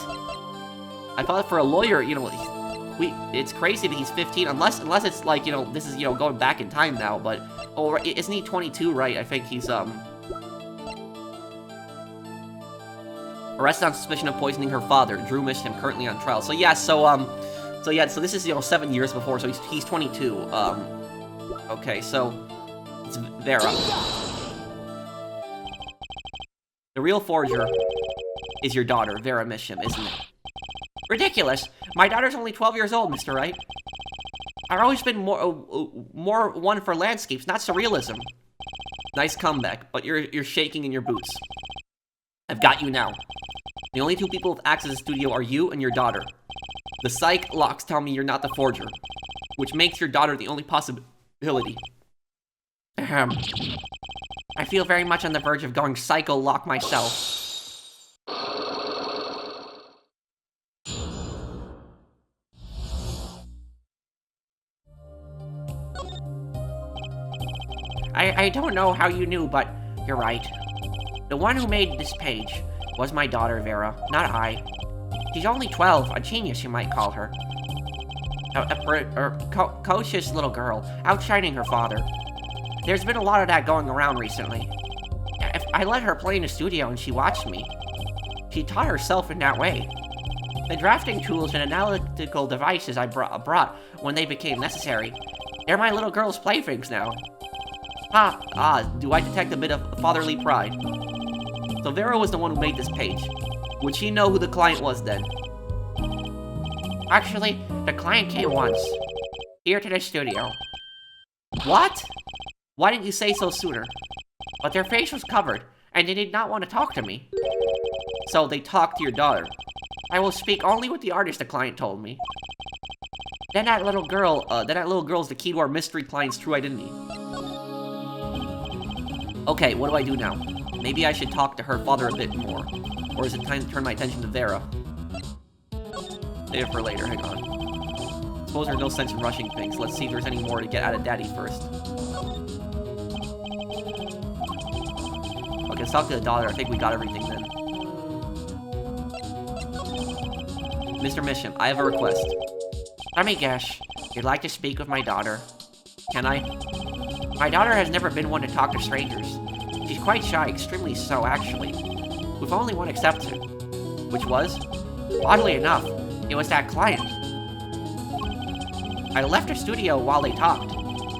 I thought for a lawyer, you know, it's crazy that he's 15, unless it's like, you know, this is, you know, going back in time now, but, oh, isn't he 22, right? I think he's, arrested on suspicion of poisoning her father. Drew Misham, currently on trial. So yeah, so this is, you know, 7 years before, so he's 22. Okay, so it's Vera. The real forger is your daughter, Vera Misham, isn't it? Ridiculous! My daughter's only 12 years old, Mr. Wright. I've always been more one for landscapes, not surrealism. Nice comeback, but you're shaking in your boots. I've got you now. The only two people with access to the studio are you and your daughter. The psych locks tell me you're not the forger, which makes your daughter the only possibility. I feel very much on the verge of going psycho-lock myself. I don't know how you knew, but you're right. The one who made this page Was my daughter, Vera, not I. She's only 12, a genius you might call her. A precocious little girl, outshining her father. There's been a lot of that going around recently. If I let her play in the studio and she watched me, she taught herself in that way. The drafting tools and analytical devices I brought when they became necessary, they're my little girl's playthings now. Do I detect a bit of fatherly pride? So Vera was the one who made this page. Would she know who the client was then? Actually, the client came once. Here to the studio. What? Why didn't you say so sooner? But their face was covered, and they did not want to talk to me. So they talked to your daughter. I will speak only with the artist, the client told me. Then that little girl's the key to our mystery client's true identity. Okay, what do I do now? Maybe I should talk to her father a bit more. Or is it time to turn my attention to Vera? Save it for later, hang on. Suppose there's no sense in rushing things. Let's see if there's any more to get out of Daddy first. Okay, let's talk to the daughter. I think we got everything then. Mr. Mission, I have a request. Let me guess. You'd like to speak with my daughter. Can I? My daughter has never been one to talk to strangers. She's quite shy, extremely so, actually. With only one exception. Which was? Oddly enough, it was that client. I left her studio while they talked.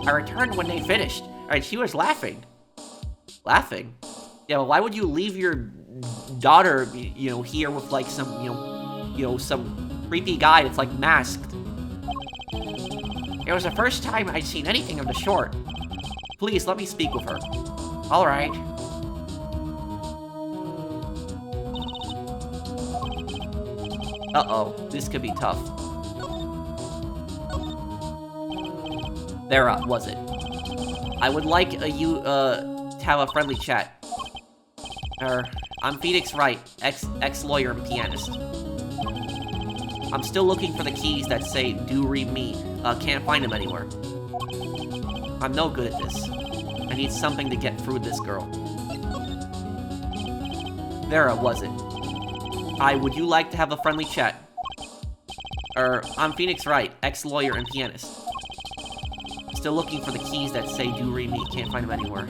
I returned when they finished, and she was laughing. Laughing? Yeah, well, why would you leave your daughter, here with, like, some, some creepy guy that's, like, masked? It was the first time I'd seen anything of the sort. Please, let me speak with her. Alright. Uh-oh, this could be tough. Vera, was it? I would like you to have a friendly chat. I'm Phoenix Wright, ex-lawyer and pianist. I'm still looking for the keys that say do re mi. Can't find them anywhere. I'm no good at this. I need something to get through this girl. Vera, was it? Hi, would you like to have a friendly chat? I'm Phoenix Wright, ex-lawyer and pianist. Still looking for the keys that say do re mi. Can't find them anywhere.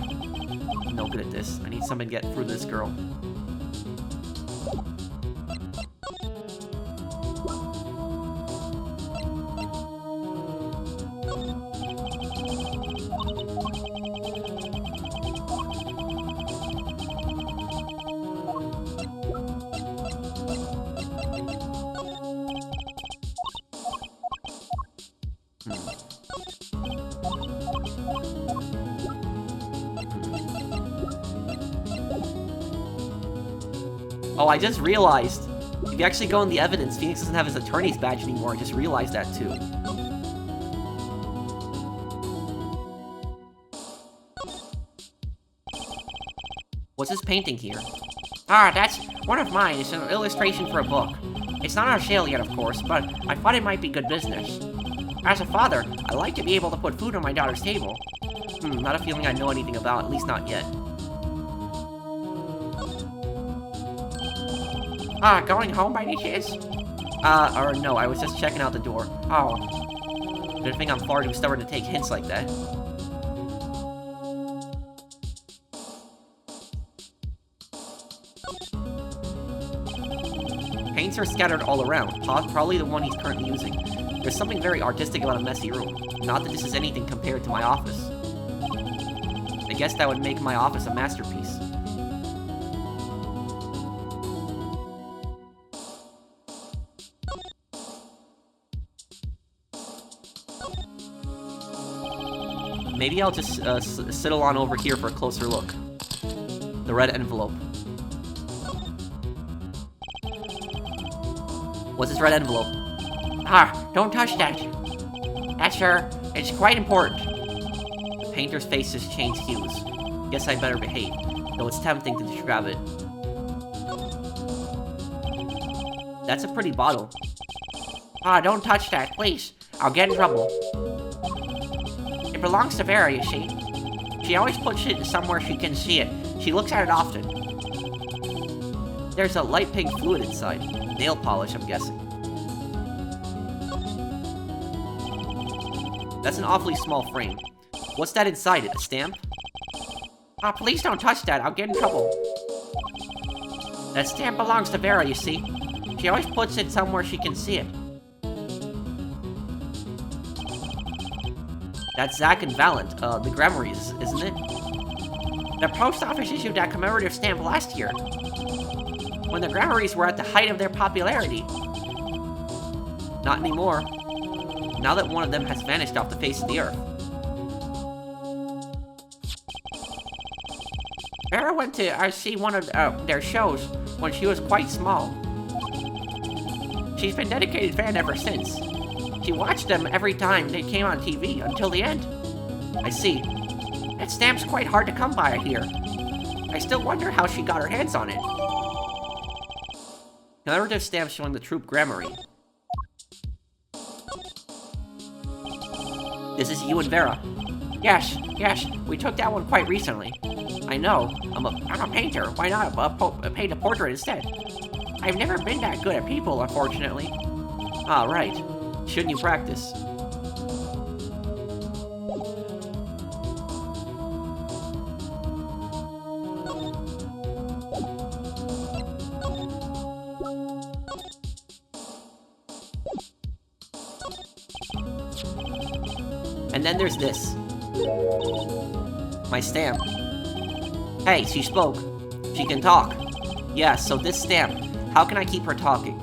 I'm no good at this. I need something to get through this girl. Oh, I just realized. If you actually go in the evidence, Phoenix doesn't have his attorney's badge anymore. I just realized that too. What's this painting here? That's one of mine. It's an illustration for a book. It's not on sale yet, of course, but I thought it might be good business. As a father, I like to be able to put food on my daughter's table. Not a feeling I know anything about, at least not yet. Going home by any chance? Or no, I was just checking out the door. Oh. Good thing I'm far too stubborn to take hints like that. Paints are scattered all around, probably the one he's currently using. There's something very artistic about a messy room. Not that this is anything compared to my office. I guess that would make my office a masterpiece. Maybe I'll just sidle on over here for a closer look. The red envelope. What's this red envelope? Don't touch that. That's her. It's quite important. The painter's face has changed hues. Guess I better behave, though it's tempting to just grab it. That's a pretty bottle. Don't touch that, please. I'll get in trouble. It belongs to Vera, you see. She always puts it somewhere she can see it. She looks at it often. There's a light pink fluid inside. Nail polish, I'm guessing. That's an awfully small frame. What's that inside it? A stamp? Please don't touch that. I'll get in trouble. That stamp belongs to Vera, you see. She always puts it somewhere she can see it. That's Zach and Valent, the Grammarye's, isn't it? The post office issued that commemorative stamp last year, when the Grammarye's were at the height of their popularity. Not anymore. Now that one of them has vanished off the face of the earth. Vera went to see one of their shows when she was quite small. She's been a dedicated fan ever since. She watched them every time they came on TV until the end. I see. That stamp's quite hard to come by here. I still wonder how she got her hands on it. Commemorative stamp showing the troupe Grammarye. This is you and Vera. Yes, we took that one quite recently. I know, I'm a painter. Why not paint a portrait instead? I've never been that good at people, unfortunately. Ah, right. Shouldn't you practice? And then there's this. My stamp. Hey, she spoke. She can talk. Yeah, so this stamp, how can I keep her talking?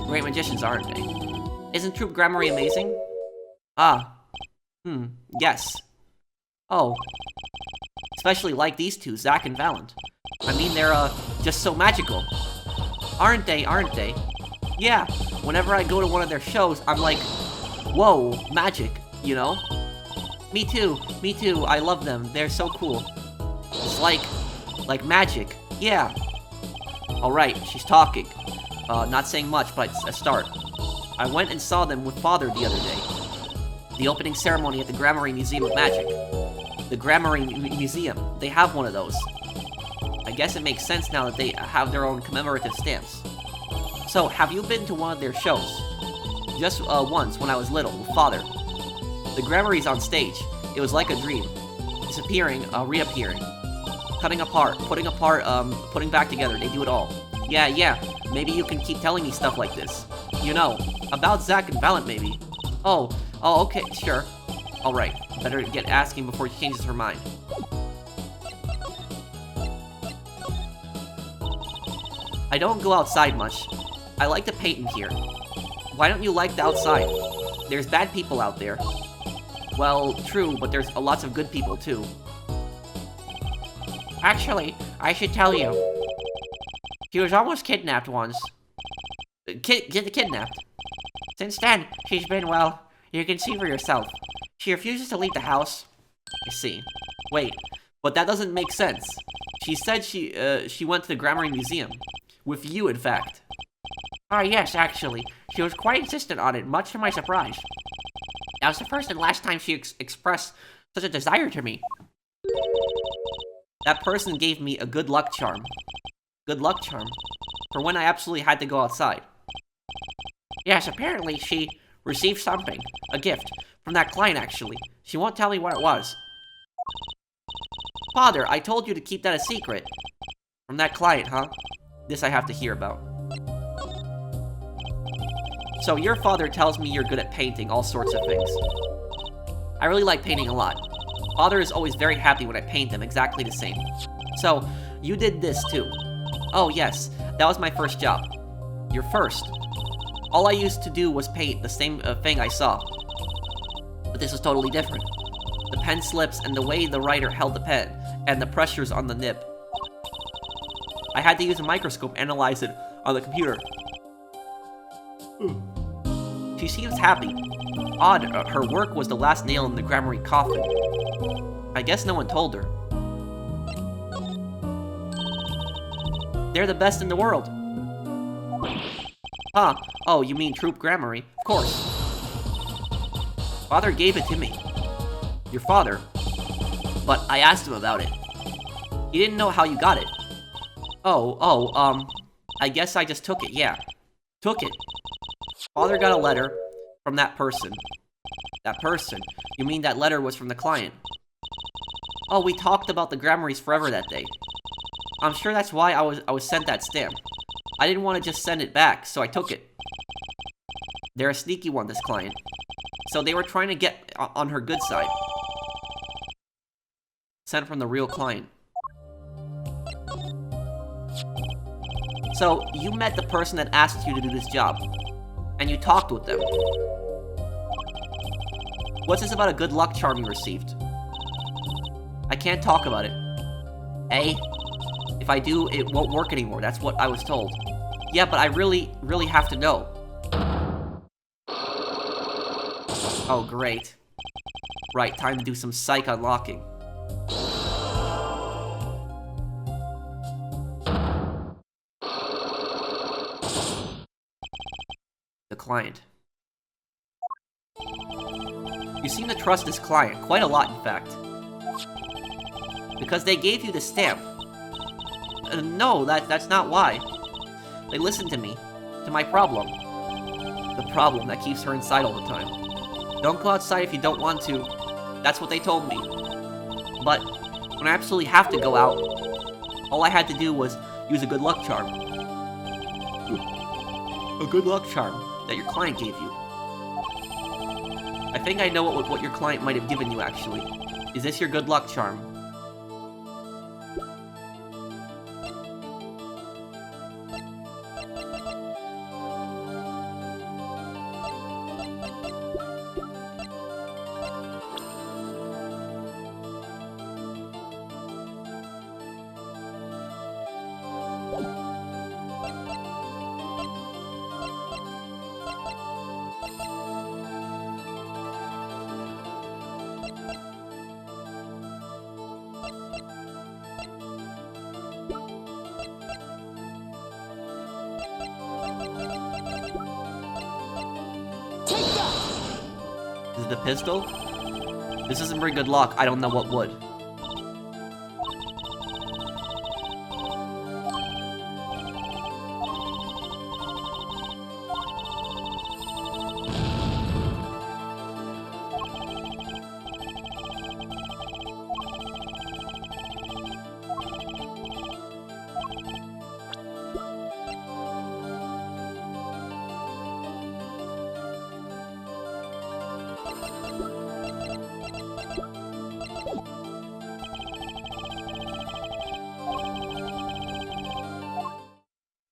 Great magicians, aren't they? Isn't Troupe Grammarye amazing? Yes. Oh. Especially like these two, Zach and Valent. I mean, they're, just so magical. Aren't they? Yeah, whenever I go to one of their shows, I'm like, whoa, magic, you know? Me too, I love them, they're so cool. It's like magic, yeah. Alright, she's talking. Not saying much, but it's a start. I went and saw them with Father the other day. The opening ceremony at the Grammarye Museum of Magic. The Grammarye Museum, they have one of those. I guess it makes sense now that they have their own commemorative stamps. So, have you been to one of their shows? Just once, when I was little, with Father. The Grammarye's on stage. It was like a dream. Disappearing, reappearing. Cutting apart, putting apart, putting back together. They do it all. Yeah. Maybe you can keep telling me stuff like this. You know, about Zach and Valent, maybe. Oh, okay, sure. Alright, better get asking before she changes her mind. I don't go outside much. I like to paint in here. Why don't you like the outside? There's bad people out there. Well, true, but there's lots of good people too. Actually, I should tell you. She was almost kidnapped once. Kidnapped? Since then, she's been, well, you can see for yourself. She refuses to leave the house. I see. Wait, but that doesn't make sense. She said she went to the Grammarye Museum. With you, in fact. Yes, actually. She was quite insistent on it, much to my surprise. That was the first and last time she expressed such a desire to me. That person gave me a good luck charm. Good luck charm? For when I absolutely had to go outside. Yes, apparently she received something. A gift. From that client, actually. She won't tell me what it was. Father, I told you to keep that a secret. From that client, huh? This I have to hear about. So your father tells me you're good at painting all sorts of things. I really like painting a lot. Father is always very happy when I paint them exactly the same. So, you did this too. Oh yes, that was my first job. Your first. All I used to do was paint the same thing I saw. But this was totally different. The pen slips and the way the writer held the pen, and the pressures on the nib. I had to use a microscope to analyze it on the computer. She seems happy. Odd, her work was the last nail in the Grammarye coffin. I guess no one told her. They're the best in the world. Huh, oh, you mean Troupe Grammarye? Of course. Father gave it to me. Your father? But I asked him about it. You didn't know how you got it. I guess I just took it, yeah. Took it. Father got a letter from that person. That person? You mean that letter was from the client? Oh, we talked about the Grammarys forever that day. I'm sure that's why I was sent that stamp. I didn't want to just send it back, so I took it. They're a sneaky one, this client. So they were trying to get on her good side. Sent from the real client. So, you met the person that asked you to do this job. And you talked with them. What's this about a good luck charm you received? I can't talk about it. Eh? If I do, it won't work anymore. That's what I was told. Yeah, but I really have to know. Oh, great. Right, time to do some psych unlocking. The client. You seem to trust this client, quite a lot in fact. Because they gave you the stamp. No, that's not why. They listened to me, to my problem. The problem that keeps her inside all the time. Don't go outside if you don't want to. That's what they told me. But when I absolutely have to go out, all I had to do was use a good luck charm. A good luck charm that your client gave you. I think I know what your client might have given you, actually. Is this your good luck charm? Is it the pistol? This isn't very good luck. I don't know what would.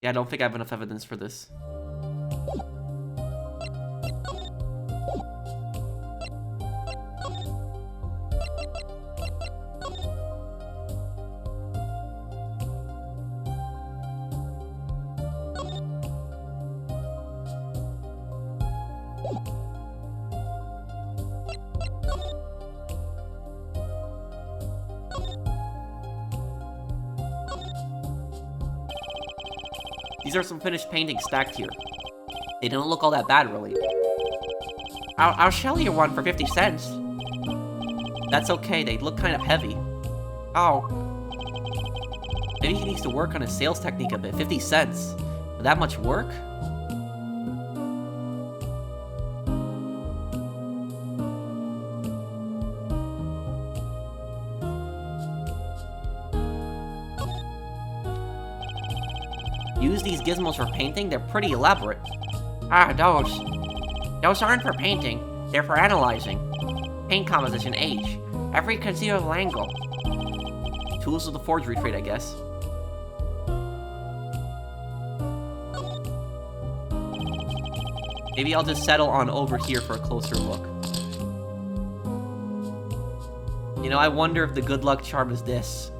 Yeah, I don't think I have enough evidence for this. These are some finished paintings stacked here. They don't look all that bad, really. I'll sell you one for 50 cents. That's okay, they look kind of heavy. Oh. Maybe he needs to work on his sales technique a bit. 50 cents. For that much work? Use these gizmos for painting? They're pretty elaborate. Ah, those aren't for painting. They're for analyzing. Paint composition, age, every conceivable angle. Tools of the forgery trade, I guess. Maybe I'll just settle on over here for a closer look. You know, I wonder if the good luck charm is this.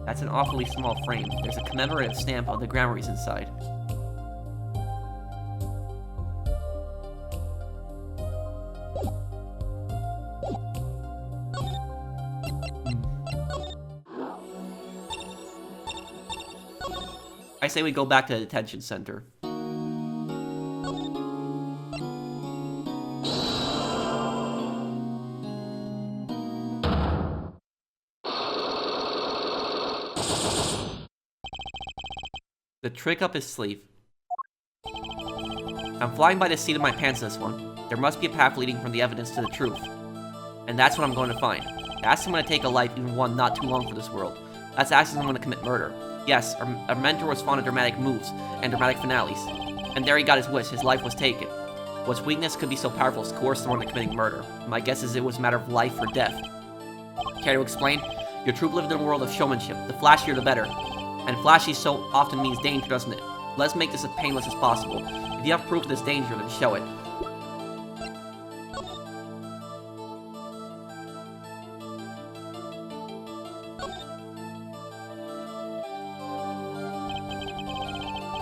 That's an awfully small frame. There's a commemorative stamp on the Grammarye's inside. I say we go back to the detention center. The trick up his sleeve. I'm flying by the seat of my pants this one. There must be a path leading from the evidence to the truth. And that's what I'm going to find. Ask someone to take a life, even one not too long for this world. That's asking someone to commit murder. Yes, our mentor was fond of dramatic moves and dramatic finales. And there he got his wish, his life was taken. What's weakness could be so powerful as coerce someone into committing murder? My guess is it was a matter of life or death. Care to explain? Your troupe lived in a world of showmanship. The flashier the better. And flashy so often means danger, doesn't it? Let's make this as painless as possible. If you have proof of this danger, then show it.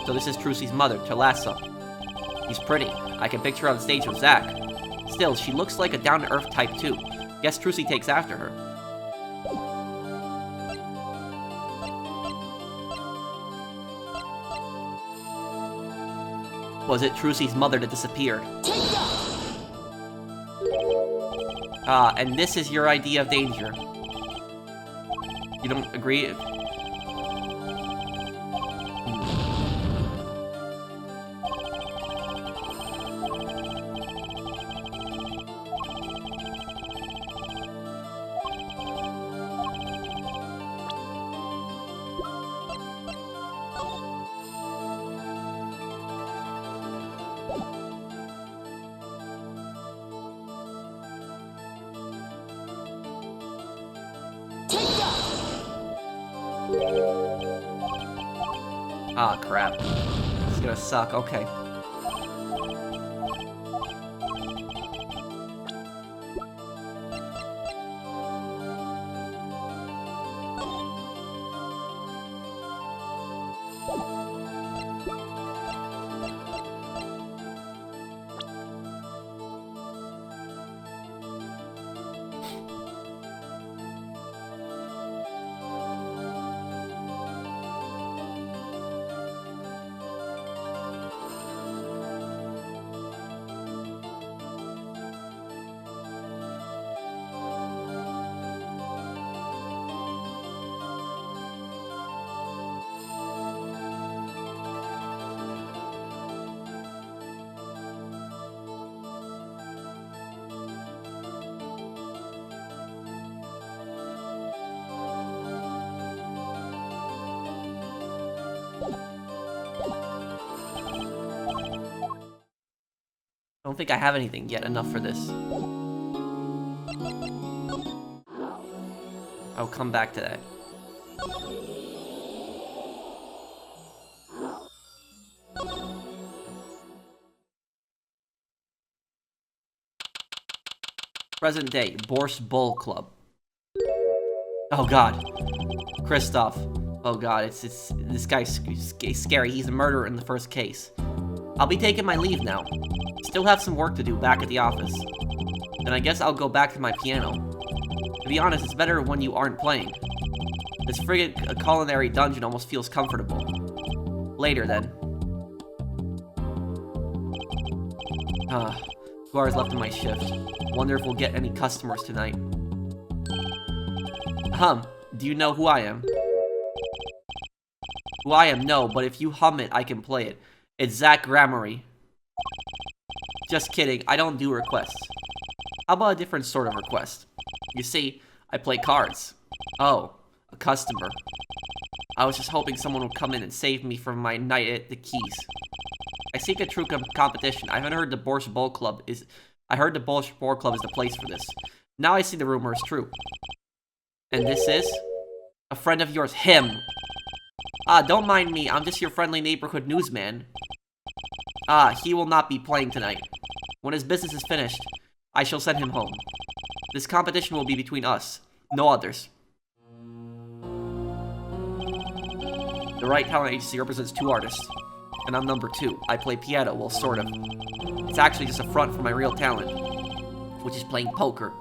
So this is Trucy's mother, Talassa. She's pretty. I can picture her on stage with Zach. Still, she looks like a down-to-earth type too. Guess Trucy takes after her. Was it Trucy's mother that disappeared? Ah, and this is your idea of danger. You don't agree? Ah, crap. This is gonna suck. Okay. I don't think I have anything yet enough for this. I'll come back to that. Present day, Borscht Bull Club. Oh god. Kristoff. Oh god, this guy's scary. He's a murderer in the first case. I'll be taking my leave now. Still have some work to do back at the office. Then I guess I'll go back to my piano. To be honest, it's better when you aren't playing. This friggin' culinary dungeon almost feels comfortable. Later, then. 2 hours left in my shift. Wonder if we'll get any customers tonight. Do you know who I am? Who I am, no, but if you hum it, I can play it. It's Zach Grammarye. Just kidding, I don't do requests. How about a different sort of request? You see, I play cards. Oh, a customer. I was just hoping someone would come in and save me from my night at the Keys. I seek a true competition. I heard the Borscht Bull Club is the place for this. Now I see the rumor is true. And this is? A friend of yours, him. Don't mind me, I'm just your friendly neighborhood newsman. He will not be playing tonight. When his business is finished, I shall send him home. This competition will be between us, no others. The Right Talent Agency represents 2 artists, and I'm number 2. I play piano, well, sort of. It's actually just a front for my real talent, which is playing poker.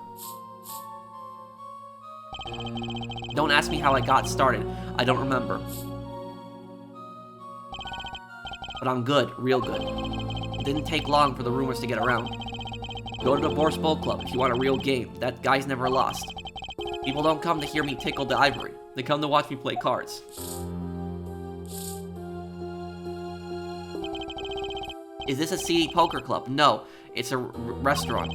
Don't ask me how I got started, I don't remember. But I'm good, real good. It didn't take long for the rumors to get around. Go to the Borscht Bull Club if you want a real game. That guy's never lost. People don't come to hear me tickle the ivory. They come to watch me play cards. Is this a seedy poker club? No, it's a restaurant.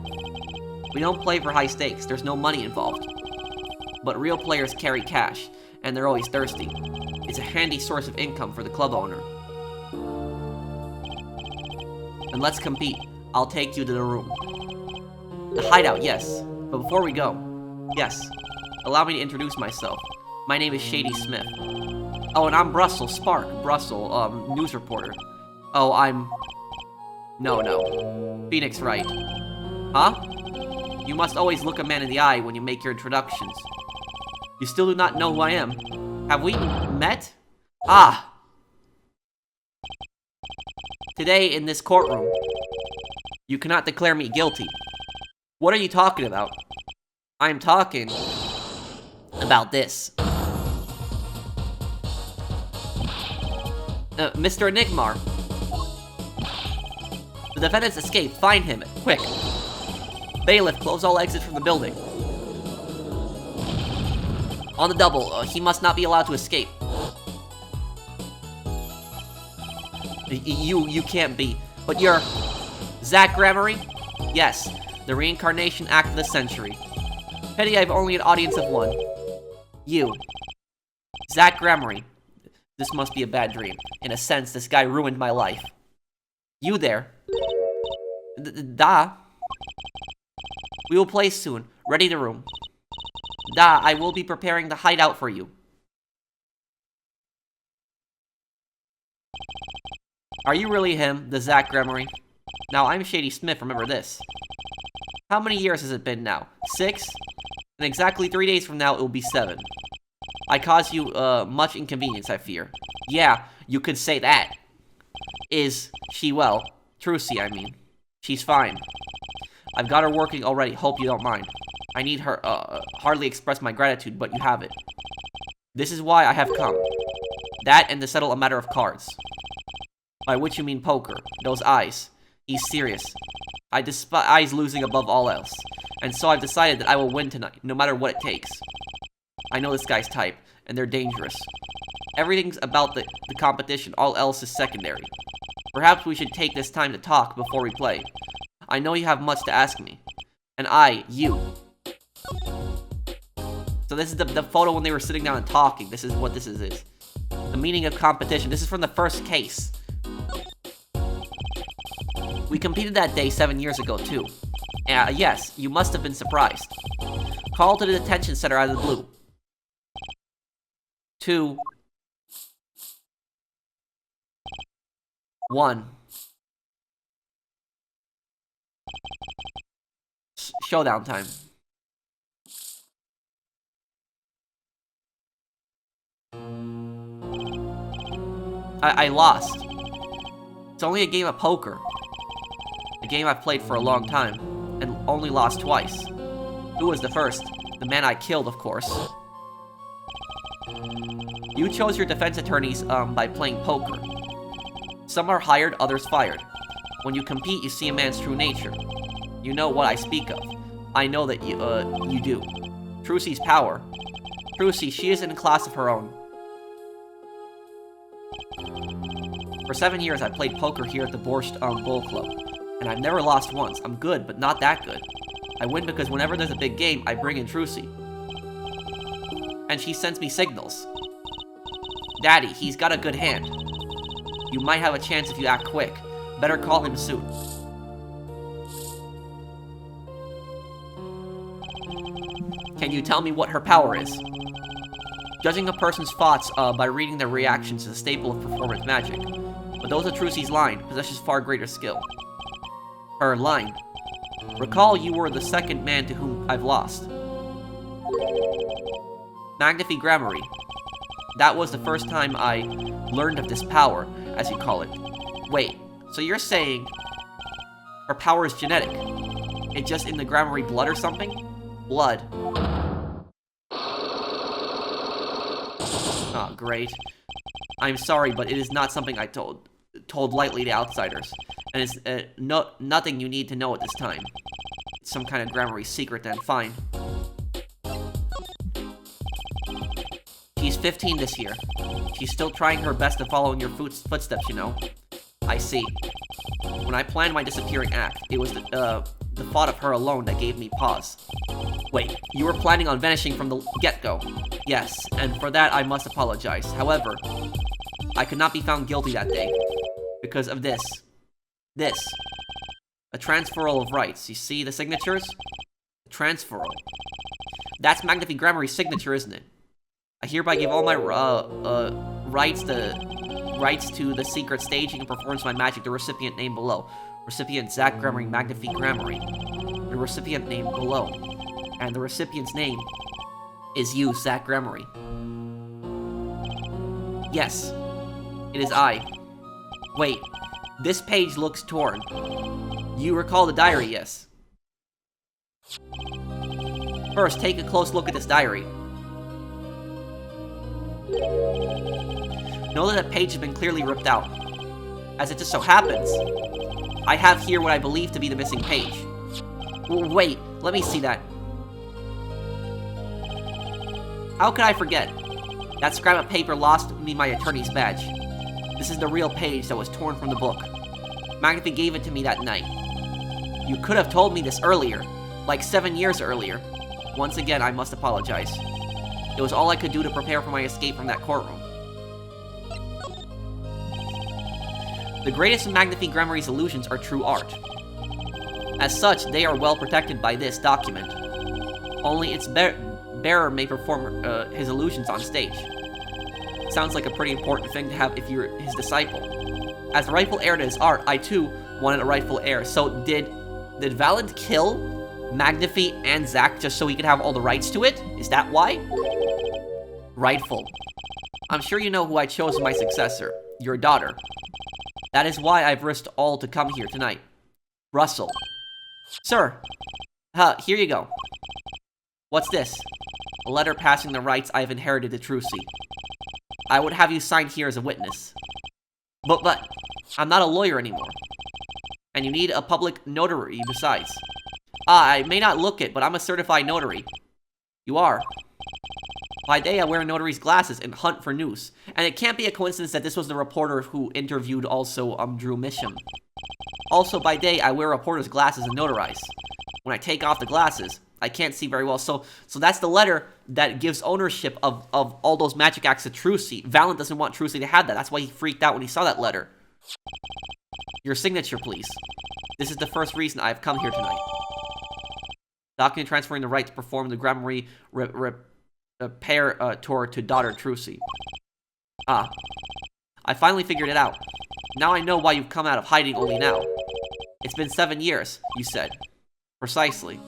We don't play for high stakes, there's no money involved. But real players carry cash, and they're always thirsty. It's a handy source of income for the club owner. And let's compete. I'll take you to the room. The hideout, yes. But before we go, yes, allow me to introduce myself. My name is Shady Smith. Oh, and I'm Brussel Spark. Brussel, news reporter. Oh, I'm... No. Phoenix Wright. Huh? You must always look a man in the eye when you make your introductions. You still do not know who I am. Have we met? Ah! Today, in this courtroom, you cannot declare me guilty. What are you talking about? I'm talking about this. Mr. Enigmar. The defendant's escaped. Find him. Quick. Bailiff, close all exits from the building. On the double. He must not be allowed to escape. You can't be. But you're... Zach Grammarye? Yes. The reincarnation act of the century. Pity I've only an audience of one. You. Zach Grammarye. This must be a bad dream. In a sense, this guy ruined my life. You there. Da. We will play soon. Ready the room. Da, I will be preparing the hideout for you. Are you really him, the Zach Grammarye? Now, I'm Shady Smith, remember this. How many years has it been now? 6? In exactly 3 days from now, it will be 7. I caused you, much inconvenience, I fear. Yeah, you could say that. Is she well? Trucy, I mean. She's fine. I've got her working already, hope you don't mind. I need her, hardly express my gratitude, but you have it. This is why I have come. That and to settle a matter of cards. By which you mean poker. Those eyes. He's serious. I despise losing above all else. And so I've decided that I will win tonight, no matter what it takes. I know this guy's type, and they're dangerous. Everything's about the competition, all else is secondary. Perhaps we should take this time to talk before we play. I know you have much to ask me. And you. So this is the photo when they were sitting down and talking. This is what this is. The meaning of competition. This is from the first case. We competed that day 7 years ago, too. Yes, you must have been surprised. Called to the detention center out of the blue. 2, 1. Showdown time. I lost. It's only a game of poker. A game I've played for a long time, and only lost twice. Who was the first? The man I killed, of course. You chose your defense attorneys by playing poker. Some are hired, others fired. When you compete, you see a man's true nature. You know what I speak of. I know that you do. Trucy's power. Trucy, she is in a class of her own. For 7 years, I played poker here at the Borscht Bull Club, and I've never lost once. I'm good, but not that good. I win because whenever there's a big game, I bring in Trucy. And she sends me signals. Daddy, he's got a good hand. You might have a chance if you act quick. Better call him soon. Can you tell me what her power is? Judging a person's thoughts by reading their reactions is a staple of performance magic. But those of Trucy's line possesses far greater skill. Her line. Recall you were the second man to whom I've lost. Magnifi Grammarye. That was the first time I learned of this power, as you call it. Wait, so you're saying her power is genetic? It's just in the Grammarye blood or something? Blood. Oh, great. I'm sorry, but it is not something I told lightly to outsiders. And it's nothing you need to know at this time. It's some kind of Grammarye secret then, fine. She's 15 this year. She's still trying her best to follow in your footsteps, you know. I see. When I planned my disappearing act, it was the thought of her alone that gave me pause. Wait, you were planning on vanishing from the get-go? Yes, and for that I must apologize. However, I could not be found guilty that day because of this. This. A transferal of rights. You see the signatures? Transferal. That's Magnifi Grammarye's signature, isn't it? I hereby give all my rights to the secret staging and performance of my magic, the recipient name below. Recipient Zach Grammarye, Magnifi Grammarye. The recipient name below. And the recipient's name is you, Zach Grammarye. Yes, it is I. Wait, this page looks torn. You recall the diary, yes? First, take a close look at this diary. Know that the page has been clearly ripped out. As it just so happens, I have here what I believe to be the missing page. Wait, let me see that. How could I forget? That scrap of paper lost me my attorney's badge. This is the real page that was torn from the book. Magnifi gave it to me that night. You could have told me this earlier, like 7 years earlier. Once again, I must apologize. It was all I could do to prepare for my escape from that courtroom. The greatest of Magnifi Grammarye's illusions are true art. As such, they are well protected by this document. Only its bearer may perform his illusions on stage. Sounds like a pretty important thing to have if you're his disciple. As the rightful heir to his art, I too wanted a rightful heir. So did Valant kill Magnifi and Zach just so he could have all the rights to it? Is that why? Rightful. I'm sure you know who I chose as my successor. Your daughter. That is why I've risked all to come here tonight. Russell. Sir. Here you go. What's this? A letter passing the rights I've inherited to Trucy. I would have you sign here as a witness. But, I'm not a lawyer anymore. And you need a public notary besides. I may not look it, but I'm a certified notary. You are. By day, I wear a notary's glasses and hunt for news. And it can't be a coincidence that this was the reporter who interviewed also, Drew Misham. Also, by day, I wear a reporter's glasses and notarize. When I take off the glasses, I can't see very well. So that's the letter that gives ownership of all those magic acts to Trucy. Valant doesn't want Trucy to have that. That's why he freaked out when he saw that letter. Your signature, please. This is the first reason I've come here tonight. Document transferring the right to perform the Grammarye repair tour to daughter Trucy. I finally figured it out. Now I know why you've come out of hiding only now. It's been 7 years, you said. Precisely.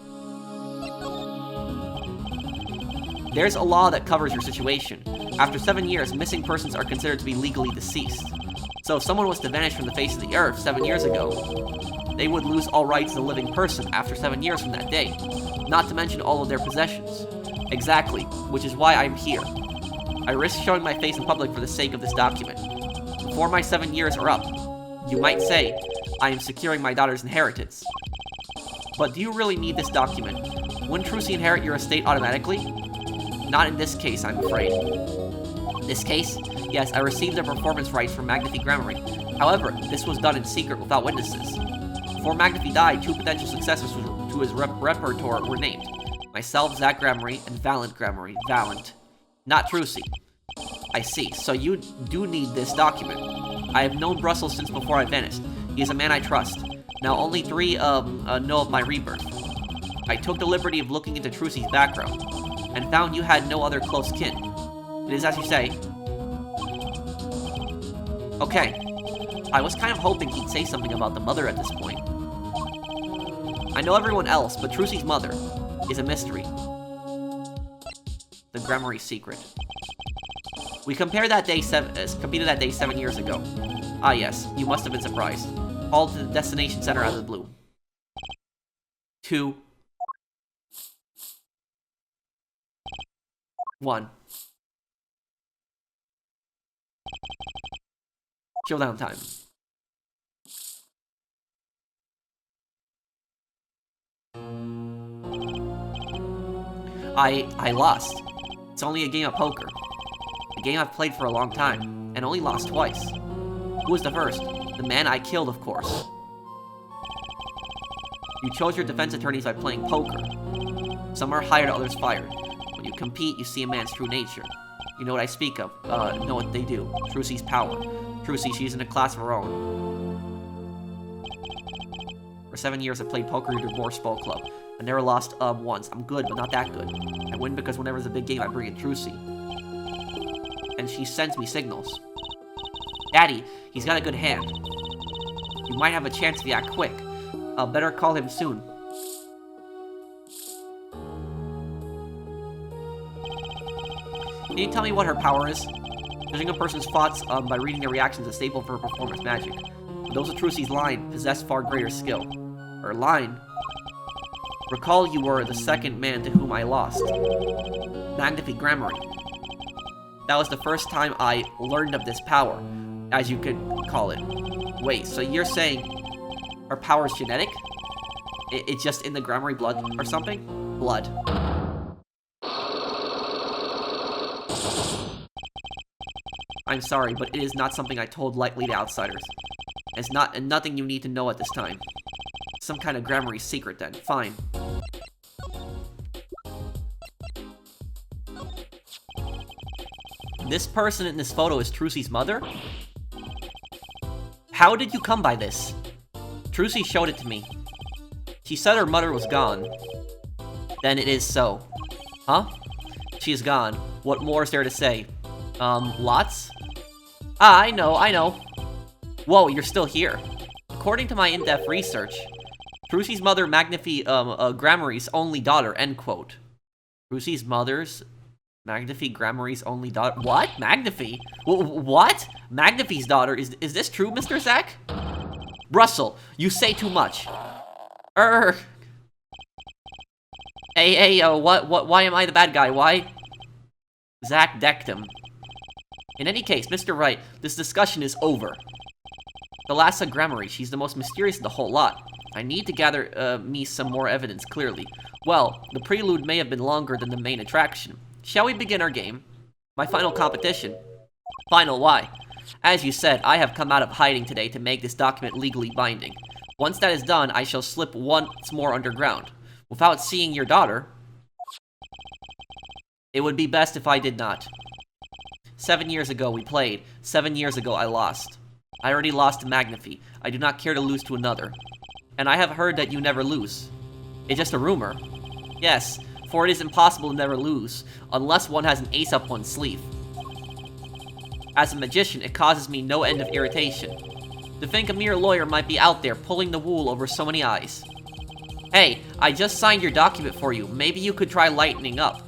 There's a law that covers your situation. After 7 years, missing persons are considered to be legally deceased. So if someone was to vanish from the face of the earth 7 years ago, they would lose all rights as a living person after 7 years from that day, not to mention all of their possessions. Exactly, which is why I'm here. I risk showing my face in public for the sake of this document. Before my 7 years are up, you might say, I am securing my daughter's inheritance. But do you really need this document? Wouldn't Trucy inherit your estate automatically? Not in this case, I'm afraid. This case? Yes, I received the performance rights from Magnifi Grammarye. However, this was done in secret without witnesses. Before Magnifi died, 2 potential successors to his repertoire were named. Myself, Zach Grammarye, and Valant Grammarye. Valant. Not Trucy. I see. So you do need this document. I have known Brussels since before I vanished. He is a man I trust. Now only 3 know of my rebirth. I took the liberty of looking into Trucy's background, and found you had no other close kin. It is as you say. Okay. I was kind of hoping he'd say something about the mother at this point. I know everyone else, but Trucy's mother is a mystery. The Grammarye secret. We completed that day 7 years ago. Ah yes, you must have been surprised. Called to the destination center out of the blue. 2, 1. Showdown time. I lost. It's only a game of poker. A game I've played for a long time, and only lost twice. Who was the first? The man I killed, of course. You chose your defense attorneys by playing poker. Some are hired, others fired. When you compete, you see a man's true nature. You know what I speak of, know what they do. Trucy's power. Trucy, she's in a class of her own. For 7 years, I played poker at your Borscht Bowl Club. I never lost, once. I'm good, but not that good. I win because whenever there's a big game, I bring in Trucy. And she sends me signals. Daddy, he's got a good hand. You might have a chance if you act quick. Better call him soon. Can you tell me what her power is? Judging a person's thoughts by reading their reactions is a staple for her performance magic. But those of Trucy's line possess far greater skill. Her line? Recall you were the second man to whom I lost. Magnifi Grammarye. That was the first time I learned of this power, as you could call it. Wait, so you're saying her power is genetic? It's just in the Grammarye blood or something? Blood. I'm sorry, but it is not something I told lightly to outsiders. It's nothing you need to know at this time. Some kind of Grammarye secret then. Fine. This person in this photo is Trucy's mother? How did you come by this? Trucy showed it to me. She said her mother was gone. Then it is so. Huh? She is gone. What more is there to say? Lots? Ah, I know. Whoa, you're still here. According to my in-depth research, Trucy's mother, Magnifi, Grammarye's only daughter, end quote. Trucy's mother's Magnifi, Grammarye's only daughter. What? Magnifi? What? Magnifi's daughter? Is this true, Mr. Zack? Russell, you say too much. Hey, why am I the bad guy? Why? Zack decked him. In any case, Mr. Wright, this discussion is over. The last of Grammarye, she's the most mysterious of the whole lot. I need to gather me some more evidence clearly. Well, the prelude may have been longer than the main attraction. Shall we begin our game? My final competition. Final, why? As you said, I have come out of hiding today to make this document legally binding. Once that is done, I shall slip once more underground. Without seeing your daughter, it would be best if I did not. 7 years ago we played. 7 years ago I lost. I already lost to Magnifi. I do not care to lose to another. And I have heard that you never lose. It's just a rumor. Yes, for it is impossible to never lose, unless one has an ace up one's sleeve. As a magician, it causes me no end of irritation. To think a mere lawyer might be out there pulling the wool over so many eyes. Hey, I just signed your document for you. Maybe you could try lightening up.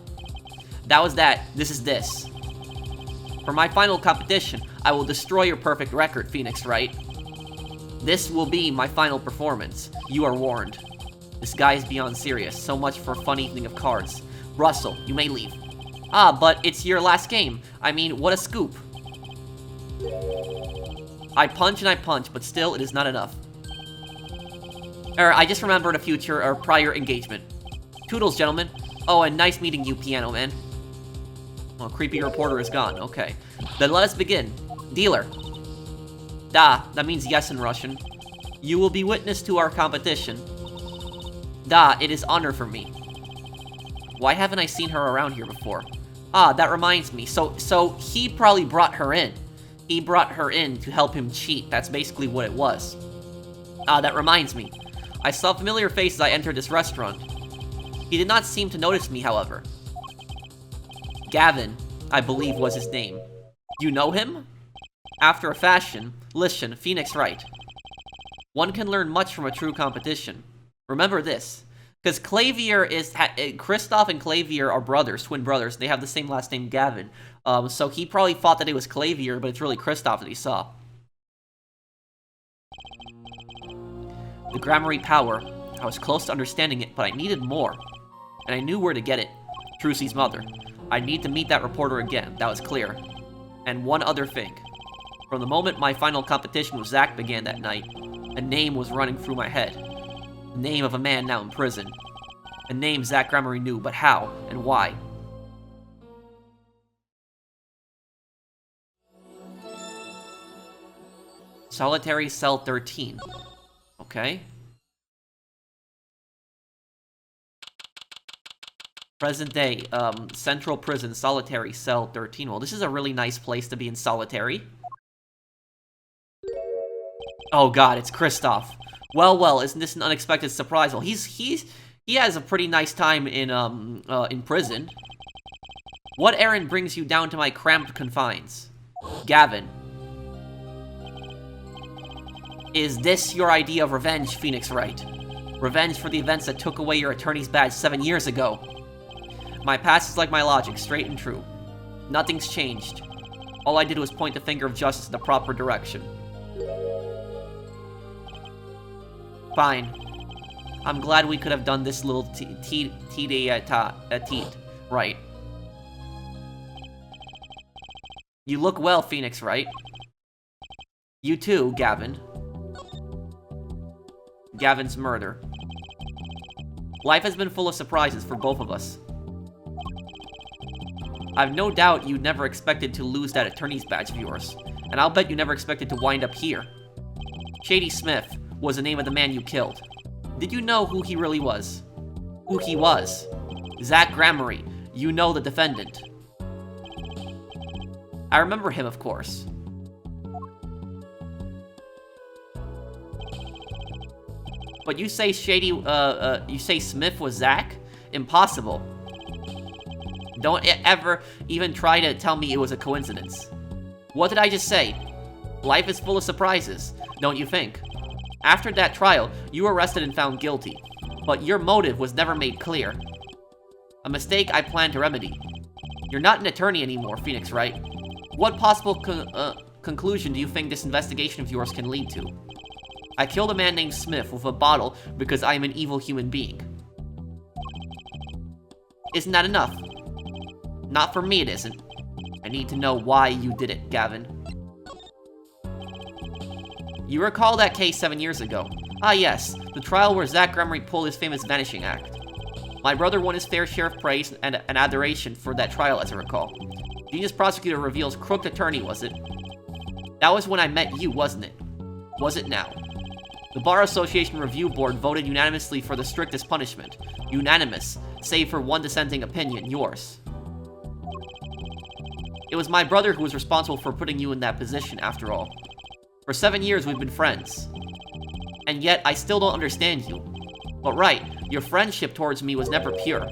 That was that. This is this. For my final competition, I will destroy your perfect record, Phoenix Wright. This will be my final performance. You are warned. This guy is beyond serious. So much for a fun evening of cards. Russell, you may leave. Ah, but it's your last game. I mean, what a scoop. I punch and I punch, but still, it is not enough. I just remembered a future or prior engagement. Toodles, gentlemen. Oh, and nice meeting you, Piano Man. Well, creepy reporter is gone. Okay. Then let us begin. Dealer. Da, that means yes in Russian. You will be witness to our competition. Da, it is honor for me. Why haven't I seen her around here before? Ah, that reminds me. So he probably brought her in. He brought her in to help him cheat. That's basically what it was. Ah, that reminds me. I saw a familiar face as I entered this restaurant. He did not seem to notice me, however. Gavin, I believe was his name. You know him? After a fashion, listen, Phoenix Wright. One can learn much from a true competition. Remember this. Because Clavier is... Kristoff and Clavier are brothers, twin brothers. They have the same last name, Gavin. So he probably thought that it was Clavier, but it's really Kristoff that he saw. The Grammarye power. I was close to understanding it, but I needed more. And I knew where to get it. Trucy's mother. I need to meet that reporter again, that was clear. And one other thing. From the moment my final competition with Zack began that night, a name was running through my head. The name of a man now in prison. A name Zack Grammarye knew, but how and why? Solitary Cell 13. Okay. Present day, Central Prison, Solitary, Cell 13. Well, this is a really nice place to be in solitary. Oh god, it's Kristoff. Well, isn't this an unexpected surprise? Well, he has a pretty nice time in prison. What errand brings you down to my cramped confines? Gavin. Is this your idea of revenge, Phoenix Wright? Revenge for the events that took away your attorney's badge 7 years ago. My past is like my logic, straight and true. Nothing's changed. All I did was point the finger of justice in the proper direction. Fine. I'm glad we could have done this little teat right. You look well, Phoenix Wright. You too, Gavin. Gavin's murder. Life has been full of surprises for both of us. I've no doubt you never expected to lose that attorney's badge of yours, and I'll bet you never expected to wind up here. Shady Smith was the name of the man you killed. Did you know who he really was? Who he was? Zach Grammarye, you know the defendant. I remember him, of course. But you say you say Smith was Zach? Impossible. Don't ever even try to tell me it was a coincidence. What did I just say? Life is full of surprises, don't you think? After that trial, you were arrested and found guilty, but your motive was never made clear. A mistake I plan to remedy. You're not an attorney anymore, Phoenix Wright. What possible conclusion do you think this investigation of yours can lead to? I killed a man named Smith with a bottle because I am an evil human being. Isn't that enough? Not for me, it isn't. I need to know why you did it, Gavin. You recall that case 7 years ago. Ah yes, the trial where Zach Grammarye pulled his famous vanishing act. My brother won his fair share of praise and adoration for that trial, as I recall. Genius prosecutor reveals crooked attorney, was it? That was when I met you, wasn't it? Was it now? The Bar Association Review Board voted unanimously for the strictest punishment. Unanimous, save for one dissenting opinion, yours. It was my brother who was responsible for putting you in that position, after all. For 7 years, we've been friends. And yet, I still don't understand you. But right, your friendship towards me was never pure.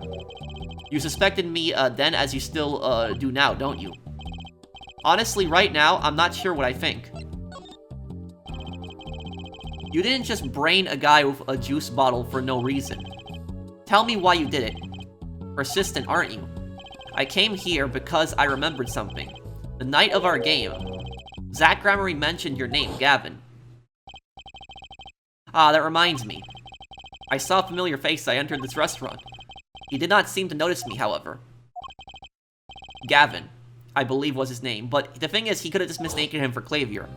You suspected me then as you still do now, don't you? Honestly, right now, I'm not sure what I think. You didn't just brain a guy with a juice bottle for no reason. Tell me why you did it. Persistent, aren't you? I came here because I remembered something. The night of our game, Zach Grammarye mentioned your name, Gavin. Ah, that reminds me. I saw a familiar face as I entered this restaurant. He did not seem to notice me, however. Gavin, I believe was his name, but the thing is, he could have just mistaken him for Clavier.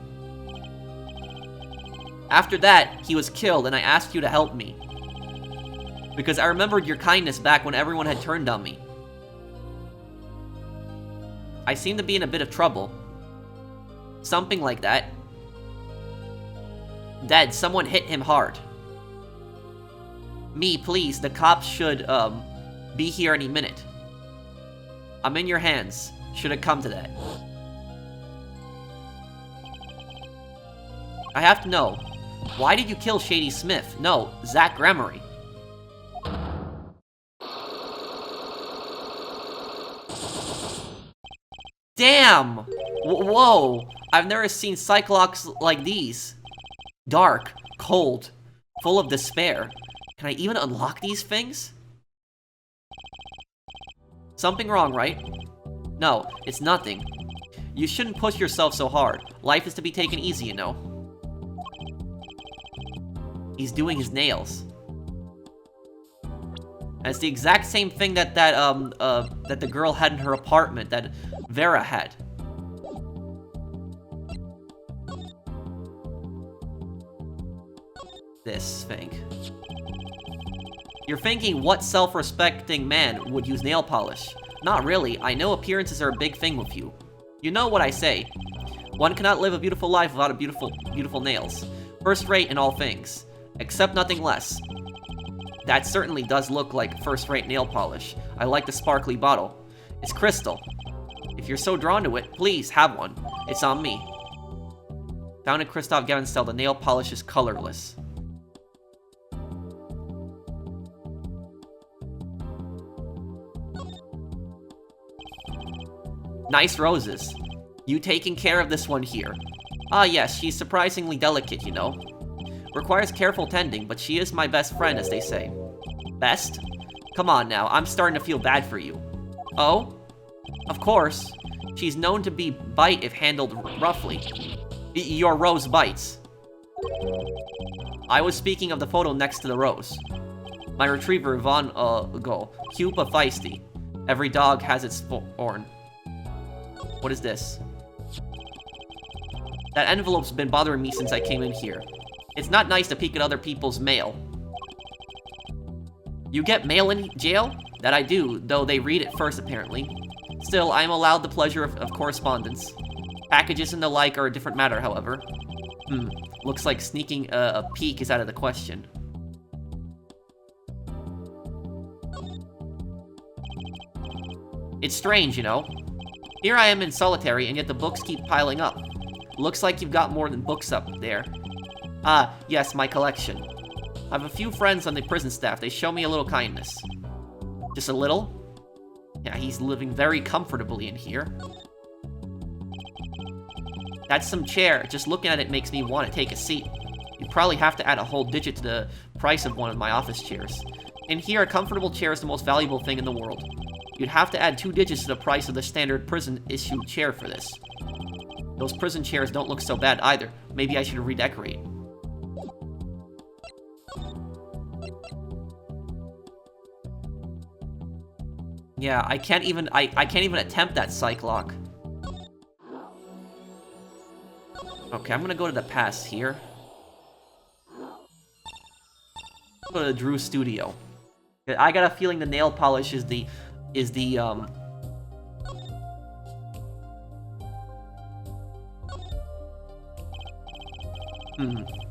After that, he was killed, and I asked you to help me. Because I remembered your kindness back when everyone had turned on me. I seem to be in a bit of trouble. Something like that. Dead, someone hit him hard. Me, please, the cops should, be here any minute. I'm in your hands, should it come to that. I have to know, why did you kill Shady Smith? No, Zach Grammarye. Damn! Whoa! I've never seen Cyclops like these. Dark, cold, full of despair. Can I even unlock these things? Something wrong, right? No, it's nothing. You shouldn't push yourself so hard. Life is to be taken easy, you know. He's doing his nails. And it's the exact same thing that the girl had in her apartment, that Vera had. This thing. You're thinking, what self-respecting man would use nail polish? Not really. I know appearances are a big thing with you. You know what I say. One cannot live a beautiful life without a beautiful nails. First rate in all things. Except nothing less. That certainly does look like first-rate nail polish. I like the sparkly bottle. It's crystal. If you're so drawn to it, please have one. It's on me. Found in Christoph Gavin's cell, the nail polish is colorless. Nice roses. You taking care of this one here? Ah yes, she's surprisingly delicate, you know. Requires careful tending, but she is my best friend, as they say. Best? Come on now, I'm starting to feel bad for you. Oh? Of course. She's known to bite if handled roughly. Your rose bites. I was speaking of the photo next to the rose. My retriever, Von Go, cute but feisty. Every dog has its thorn. What is this? That envelope's been bothering me since I came in here. It's not nice to peek at other people's mail. You get mail in jail? That I do, though they read it first, apparently. Still, I am allowed the pleasure of correspondence. Packages and the like are a different matter, however. Looks like sneaking a peek is out of the question. It's strange, you know? Here I am in solitary, and yet the books keep piling up. Looks like you've got more than books up there. Ah, yes, my collection. I have a few friends on the prison staff. They show me a little kindness. Just a little? Yeah, he's living very comfortably in here. That's some chair. Just looking at it makes me want to take a seat. You'd probably have to add a whole digit to the price of one of my office chairs. In here, a comfortable chair is the most valuable thing in the world. You'd have to add 2 digits to the price of the standard prison-issued chair for this. Those prison chairs don't look so bad either. Maybe I should redecorate. Yeah, I can't even attempt that psych lock. Okay, I'm gonna go to the past here. Go to the Drew studio. I got a feeling the nail polish is the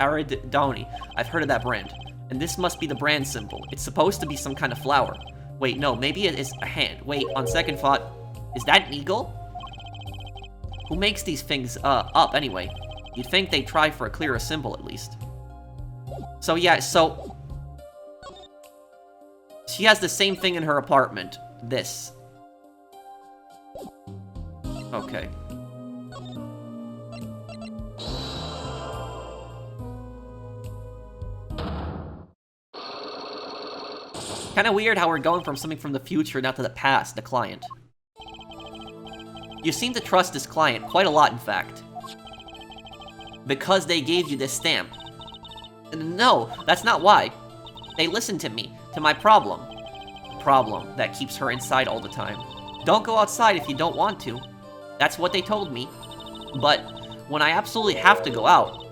Aridoni. I've heard of that brand. And this must be the brand symbol. It's supposed to be some kind of flower. Wait, no, maybe it is a hand. Wait, on second thought, is that an eagle? Who makes these things up anyway? You'd think they'd try for a clearer symbol at least. So yeah, so she has the same thing in her apartment. This. Okay. Kinda weird how we're going from something from the future now to the past, the client. You seem to trust this client quite a lot, in fact. Because they gave you this stamp. No, that's not why. They listened to me, to my problem. Problem that keeps her inside all the time. Don't go outside if you don't want to. That's what they told me. But when I absolutely have to go out,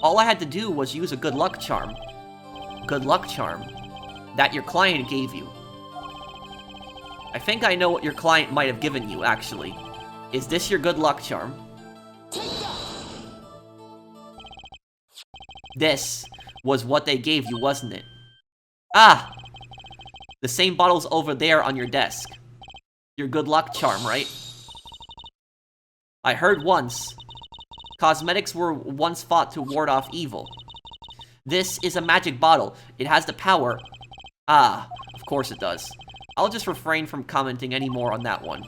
all I had to do was use a good luck charm. Good luck charm. That your client gave you. I think I know what your client might have given you, actually. Is this your good luck charm? This was what they gave you, wasn't it? Ah! The same bottle's over there on your desk. Your good luck charm, right? I heard once. Cosmetics were once thought to ward off evil. This is a magic bottle. It has the power. Ah, of course it does. I'll just refrain from commenting any more on that one.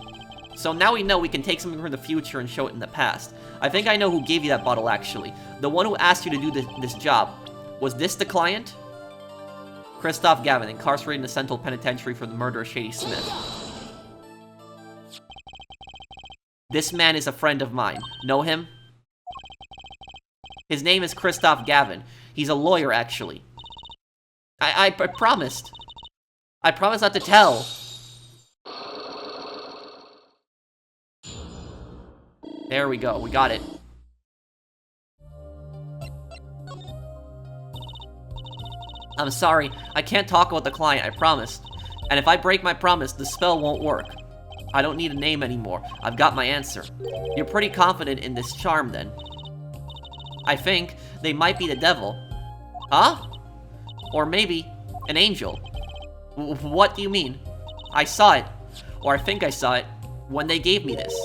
So now we know we can take something from the future and show it in the past. I think I know who gave you that bottle, actually. The one who asked you to do this job. Was this the client? Christoph Gavin, incarcerated in the Central Penitentiary for the murder of Shady Smith. This man is a friend of mine. Know him? His name is Christoph Gavin. He's a lawyer, actually. I promised. I promised not to tell. There we go. We got it. I'm sorry. I can't talk about the client. I promised. And if I break my promise, the spell won't work. I don't need a name anymore. I've got my answer. You're pretty confident in this charm, then. I think they might be the devil. Huh? Or maybe an angel. What do you mean? I saw it, or I think I saw it, when they gave me this.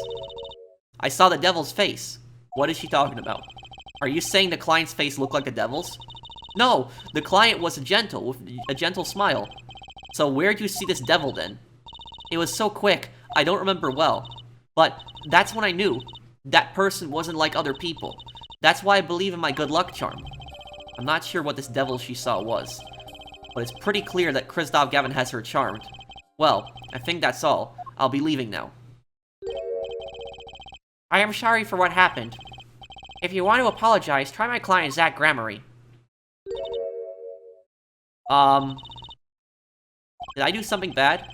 I saw the devil's face. What is she talking about? Are you saying the client's face looked like the devil's? No, the client was gentle, with a gentle smile. So where'd you see this devil then? It was so quick, I don't remember well. But that's when I knew. That person wasn't like other people. That's why I believe in my good luck charm. I'm not sure what this devil she saw was, but it's pretty clear that Kristoff Gavin has her charmed. Well, I think that's all. I'll be leaving now. I am sorry for what happened. If you want to apologize, try my client Zach Grammarye. Did I do something bad?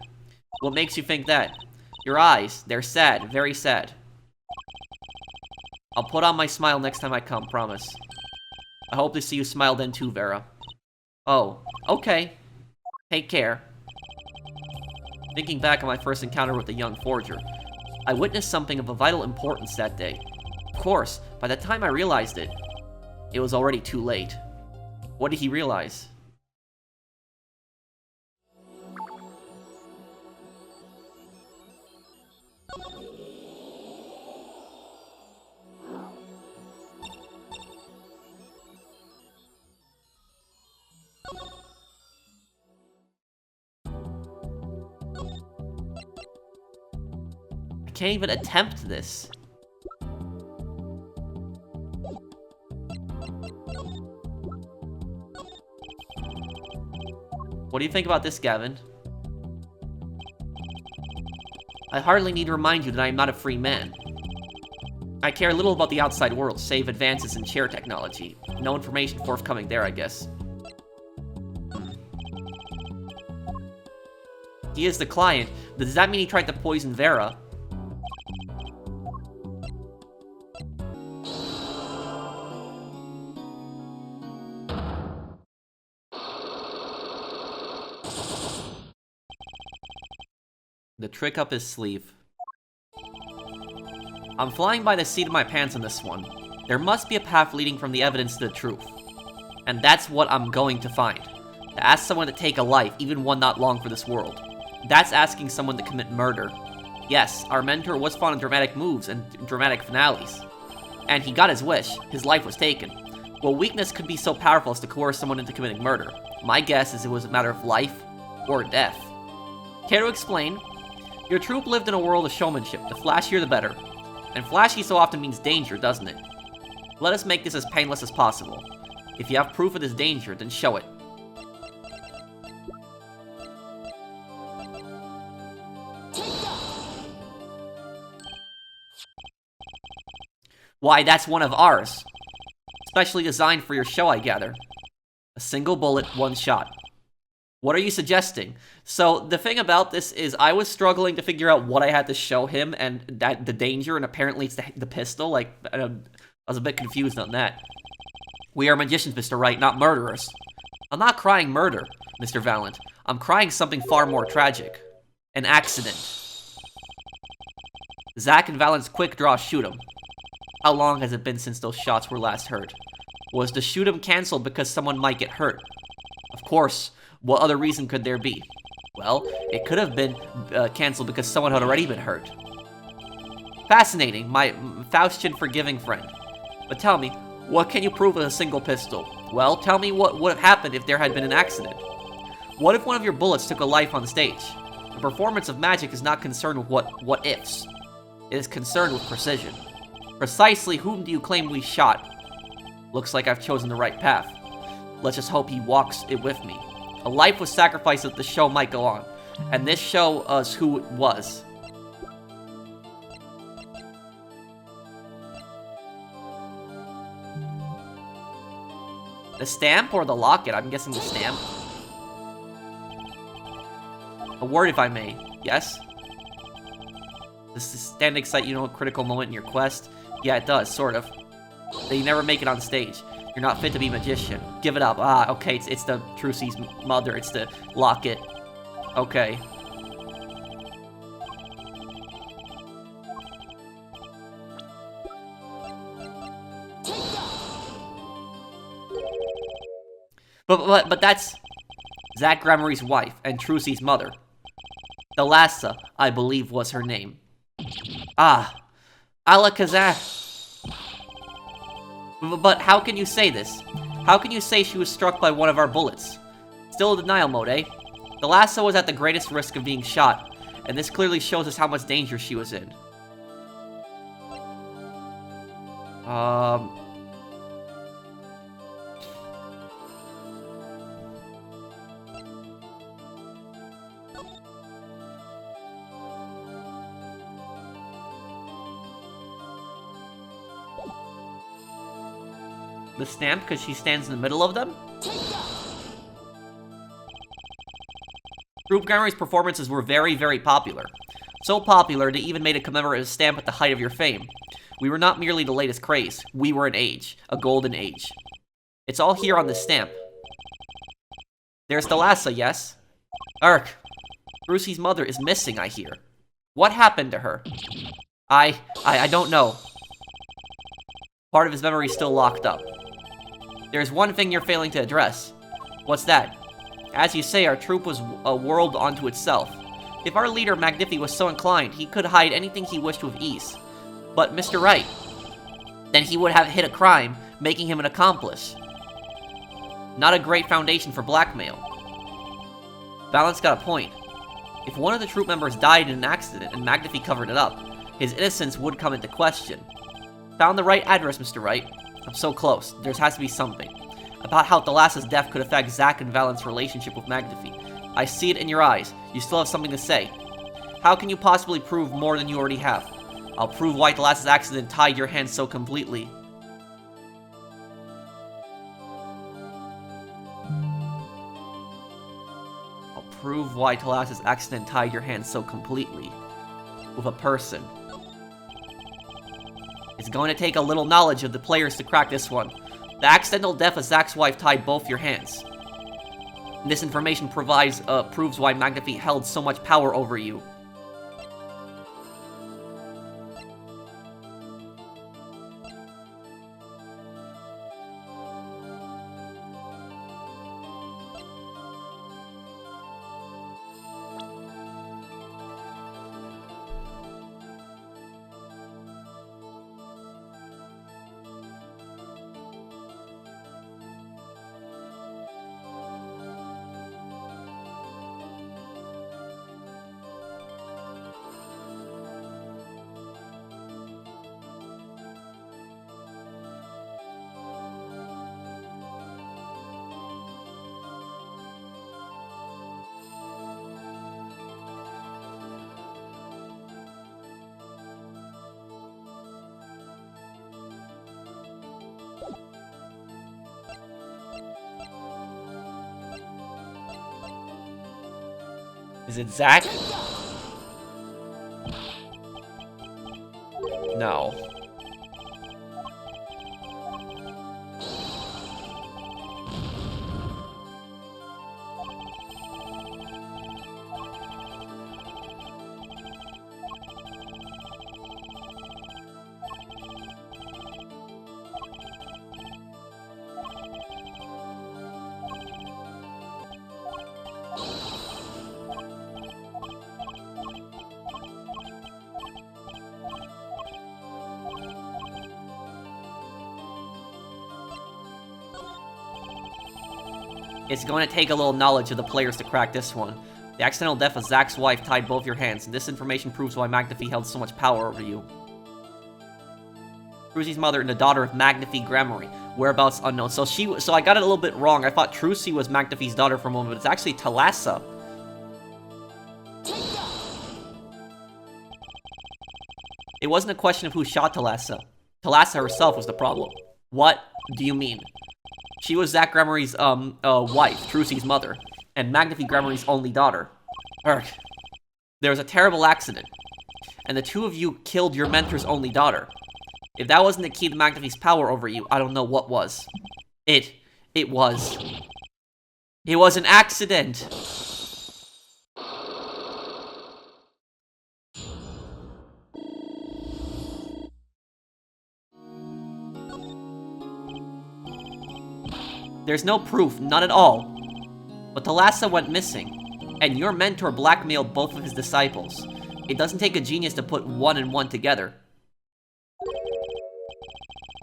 What makes you think that? Your eyes, they're sad, very sad. I'll put on my smile next time I come, promise. I hope to see you smile then too, Vera. Oh, okay. Take care. Thinking back on my first encounter with the young forger, I witnessed something of a vital importance that day. Of course, by the time I realized it, it was already too late. What did he realize? I can't even attempt this. What do you think about this, Gavin? I hardly need to remind you that I am not a free man. I care little about the outside world, save advances in chair technology. No information forthcoming there, I guess. He is the client, but does that mean he tried to poison Vera? The trick up his sleeve. I'm flying by the seat of my pants on this one. There must be a path leading from the evidence to the truth. And that's what I'm going to find. To ask someone to take a life, even one not long for this world. That's asking someone to commit murder. Yes, our mentor was fond of dramatic moves and dramatic finales. And he got his wish. His life was taken. Well, weakness could be so powerful as to coerce someone into committing murder. My guess is it was a matter of life or death. Care to explain? Your troupe lived in a world of showmanship. The flashier the better. And flashy so often means danger, doesn't it? Let us make this as painless as possible. If you have proof of this danger, then show it. Why, that's one of ours. Specially designed for your show, I gather. A single bullet, one shot. What are you suggesting? So, the thing about this is I was struggling to figure out what I had to show him and that the danger, and apparently it's the pistol. Like, I was a bit confused on that. We are magicians, Mr. Wright, not murderers. I'm not crying murder, Mr. Valent. I'm crying something far more tragic. An accident. Zack and Valent's quick draw shoot him. How long has it been since those shots were last heard? Was the shoot 'em cancelled because someone might get hurt? Of course. What other reason could there be? Well, it could have been cancelled because someone had already been hurt. Fascinating, my Faustian forgiving friend. But tell me, what can you prove with a single pistol? Well, tell me what would have happened if there had been an accident. What if one of your bullets took a life on stage? The performance of magic is not concerned with what ifs. It is concerned with precision. Precisely whom do you claim we shot? Looks like I've chosen the right path. Let's just hope he walks it with me. A life was sacrificed so that the show might go on. And this show us who it was. The stamp or the locket? I'm guessing the stamp. A word, if I may. Yes? Does this stand excite you know a critical moment in your quest? Yeah, it does, sort of. That you never make it on stage. You're not fit to be a magician. Give it up. Ah, okay, it's the Trucy's mother. It's the locket. Okay. But that's Zach Grammarye's wife and Trucy's mother. Thalassa, I believe was her name. Ah, Alakazam. But how can you say this? How can you say she was struck by one of our bullets? Still in denial mode, eh? Thalassa was at the greatest risk of being shot, and this clearly shows us how much danger she was in. The stamp, because she stands in the middle of them? Group Grammarye's performances were very, very popular. So popular, they even made a commemorative stamp at the height of your fame. We were not merely the latest craze, we were an age, a golden age. It's all here on this stamp. There's Thalassa, yes? Urk, Trucy's mother is missing, I hear. What happened to her? I don't know. Part of his memory is still locked up. There's one thing you're failing to address. What's that? As you say, our troop was a world unto itself. If our leader, Magnifi, was so inclined, he could hide anything he wished with ease. But Mr. Wright, then he would have hid a crime, making him an accomplice. Not a great foundation for blackmail. Valance got a point. If one of the troop members died in an accident and Magnifi covered it up, his innocence would come into question. Found the right address, Mr. Wright. I'm so close. There has to be something. About how Thalassa's death could affect Zack and Valence's relationship with Magnifi. I see it in your eyes. You still have something to say. How can you possibly prove more than you already have? I'll prove why Thalassa's accident tied your hands so completely. I'll prove why Thalassa's accident tied your hands so completely. With a person. It's going to take a little knowledge of the players to crack this one. The accidental death of Zack's wife tied both your hands. This information proves why Magnifi held so much power over you. Is it Zack? No. It's going to take a little knowledge of the players to crack this one. The accidental death of Zack's wife tied both your hands, and this information proves why Magnifi held so much power over you. Trucy's mother and the daughter of Magnifi Grammarye. Whereabouts unknown. So I got it a little bit wrong. I thought Trucy was Magnifi's daughter for a moment, but it's actually Thalassa. It wasn't a question of who shot Thalassa. Thalassa herself was the problem. What do you mean? She was Zack Grammarye's, wife, Trucy's mother, and Magnifi Grammarye's only daughter. Urgh. There was a terrible accident, and the two of you killed your mentor's only daughter. If that wasn't the key to Magnifi's power over you, I don't know what was. It was an accident! There's no proof, none at all. But Thalassa went missing. And your mentor blackmailed both of his disciples. It doesn't take a genius to put one and one together.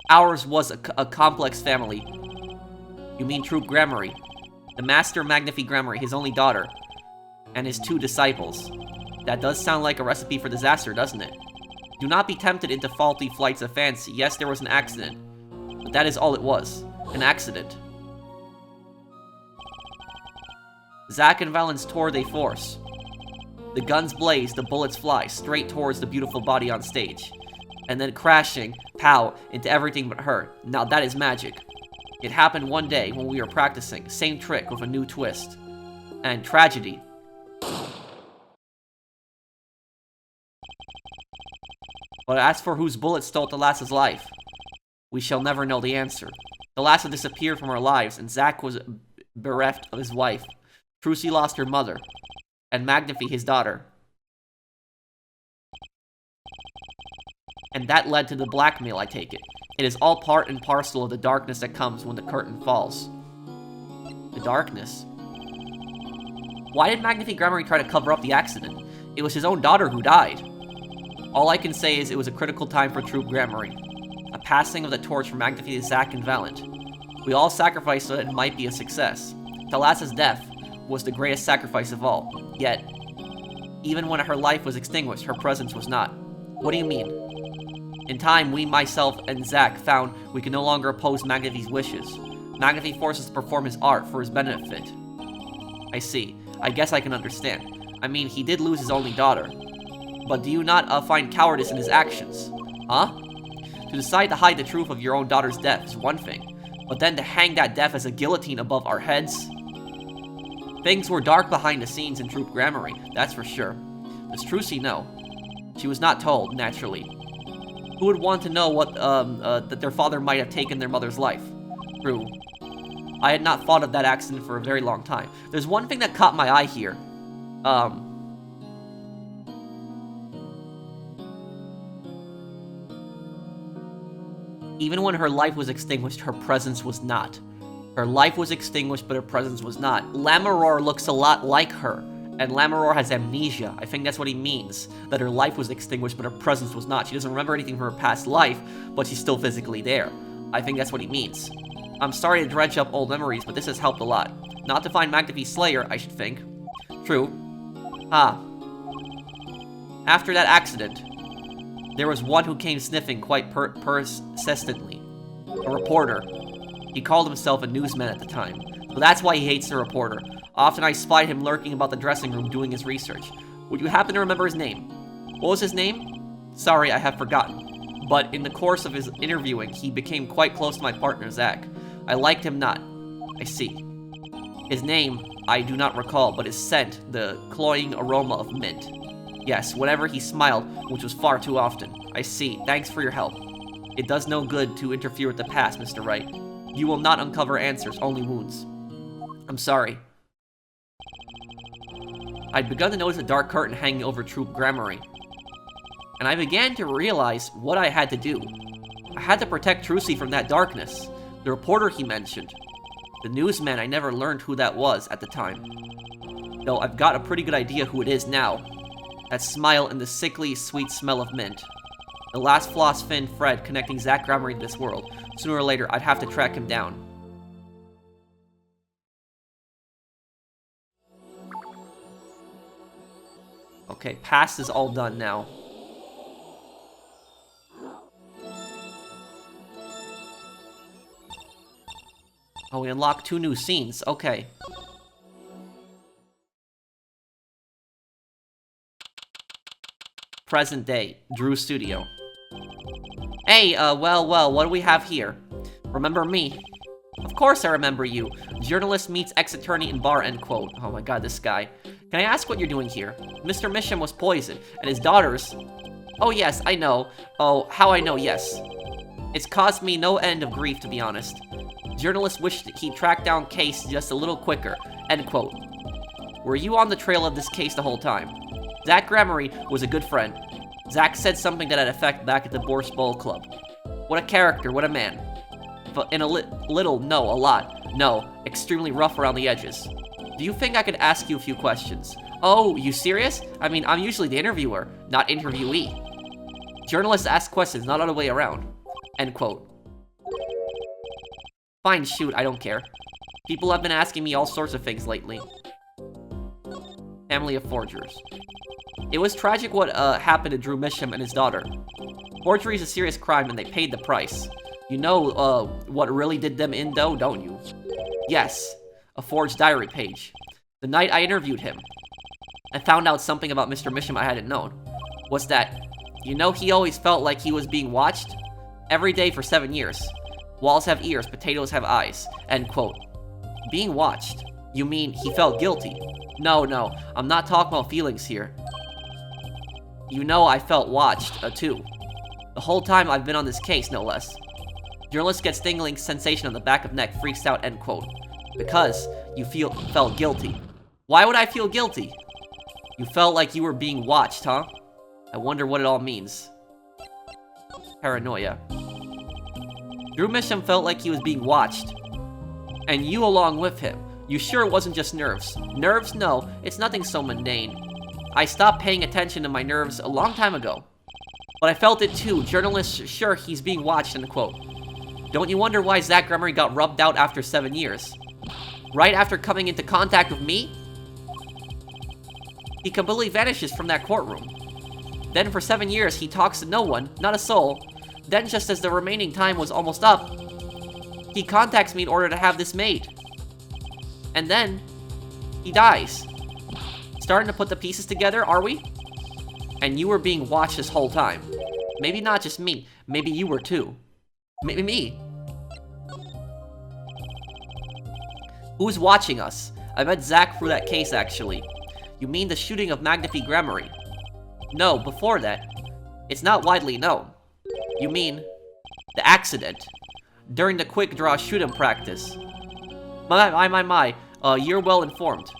Ours was a complex family. You mean True Grammarye. The master Magnifi Grammarye, his only daughter, and his 2 disciples. That does sound like a recipe for disaster, doesn't it? Do not be tempted into faulty flights of fancy. Yes, there was an accident, but that is all it was. An accident. Zack and Valens tour de force. The guns blaze, the bullets fly, straight towards the beautiful body on stage. And then crashing, pow, into everything but her. Now that is magic. It happened one day when we were practicing. Same trick with a new twist. And tragedy. But as for whose bullet stole the lass's life, we shall never know the answer. The lass disappeared from our lives, and Zack was bereft of his wife. Trucy lost her mother, and Magnifi his daughter. And that led to the blackmail, I take it. It is all part and parcel of the darkness that comes when the curtain falls. The darkness? Why did Magnifi Grammarye try to cover up the accident? It was his own daughter who died. All I can say is it was a critical time for True Grammarye. A passing of the torch from Magnifi to Zack and Valent. We all sacrificed so that it might be a success. Thalassa's death was the greatest sacrifice of all. Yet, even when her life was extinguished, her presence was not. What do you mean? In time, we, myself, and Zack found we could no longer oppose Magnifi's wishes. Magnifi forced us to perform his art for his benefit. I see. I guess I can understand. I mean, he did lose his only daughter. But do you not find cowardice in his actions? Huh? To decide to hide the truth of your own daughter's death is one thing, but then to hang that death as a guillotine above our heads? Things were dark behind the scenes in True Grammarye, that's for sure. Does Trucy know? She was not told, naturally. Who would want to know what, that their father might have taken their mother's life? True. I had not thought of that accident for a very long time. There's one thing that caught my eye here. Even when her life was extinguished, her presence was not. Her life was extinguished, but her presence was not. Lammeror looks a lot like her, and Lammeror has amnesia. I think that's what he means, that her life was extinguished, but her presence was not. She doesn't remember anything from her past life, but she's still physically there. I think that's what he means. I'm sorry to dredge up old memories, but this has helped a lot. Not to find Magnifi's slayer, I should think. True. After that accident, there was one who came sniffing quite persistently. A reporter. He called himself a newsman at the time. So that's why he hates the reporter. Often I spied him lurking about the dressing room doing his research. Would you happen to remember his name? What was his name? Sorry, I have forgotten. But in the course of his interviewing, he became quite close to my partner, Zack. I liked him not. I see. His name, I do not recall, but his scent, the cloying aroma of mint. Yes, whenever he smiled, which was far too often. I see. Thanks for your help. It does no good to interfere with the past, Mr. Wright. You will not uncover answers, only wounds. I'm sorry. I'd begun to notice a dark curtain hanging over True Grammarye, and I began to realize what I had to do. I had to protect Trucy from that darkness. The reporter he mentioned. The newsman, I never learned who that was at the time. Though I've got a pretty good idea who it is now. That smile and the sickly, sweet smell of mint. The last floss fin thread connecting Zack Grammarye to this world. Sooner or later, I'd have to track him down. Okay, past is all done now. Oh, we unlocked 2 new scenes. Okay. Present day, Drew Studio. Hey, well, what do we have here? Remember me? Of course I remember you. Journalist meets ex-attorney in bar, end quote. Oh my god, this guy. Can I ask what you're doing here? Mr. Misham was poisoned, and his daughters... Oh yes, I know. Oh, how I know, yes. It's caused me no end of grief, to be honest. Journalist wished he tracked down case just a little quicker, end quote. Were you on the trail of this case the whole time? Zack Grammarye was a good friend. Zack said something to that effect back at the Bourse Bowl Club. What a character, what a man. But in a little, no, a lot. No, extremely rough around the edges. Do you think I could ask you a few questions? Oh, you serious? I mean, I'm usually the interviewer, not interviewee. Journalists ask questions, not other way around. End quote. Fine, shoot, I don't care. People have been asking me all sorts of things lately. Family of forgers. It was tragic what happened to Drew Misham and his daughter. Forgery is a serious crime and they paid the price. You know what really did them in though, don't you? Yes, a forged diary page. The night I interviewed him, I found out something about Mr. Misham I hadn't known. What's that? You know he always felt like he was being watched? Every day for 7 years. Walls have ears, potatoes have eyes. End quote. Being watched? You mean he felt guilty? No, I'm not talking about feelings here. You know I felt watched, too. The whole time I've been on this case, no less. Journalist gets tingling sensation on the back of neck, freaks out, end quote. Because you felt guilty. Why would I feel guilty? You felt like you were being watched, huh? I wonder what it all means. Paranoia. Drew Misham felt like he was being watched. And you along with him. You sure it wasn't just nerves? Nerves? No, it's nothing so mundane. I stopped paying attention to my nerves a long time ago. But I felt it too. Journalists sure he's being watched, end quote. Don't you wonder why Zach Grammarye got rubbed out after 7 years? Right after coming into contact with me? He completely vanishes from that courtroom. Then for 7 years, he talks to no one, not a soul. Then just as the remaining time was almost up, he contacts me in order to have this made. And then, he dies. Starting to put the pieces together, are we? And you were being watched this whole time. Maybe not just me, maybe you were too. Maybe me. Who's watching us? I met Zach through that case, actually. You mean the shooting of Magnifi Grammarye? No, before that. It's not widely known. You mean the accident during the quick draw shoot-'em practice. My, you're well informed.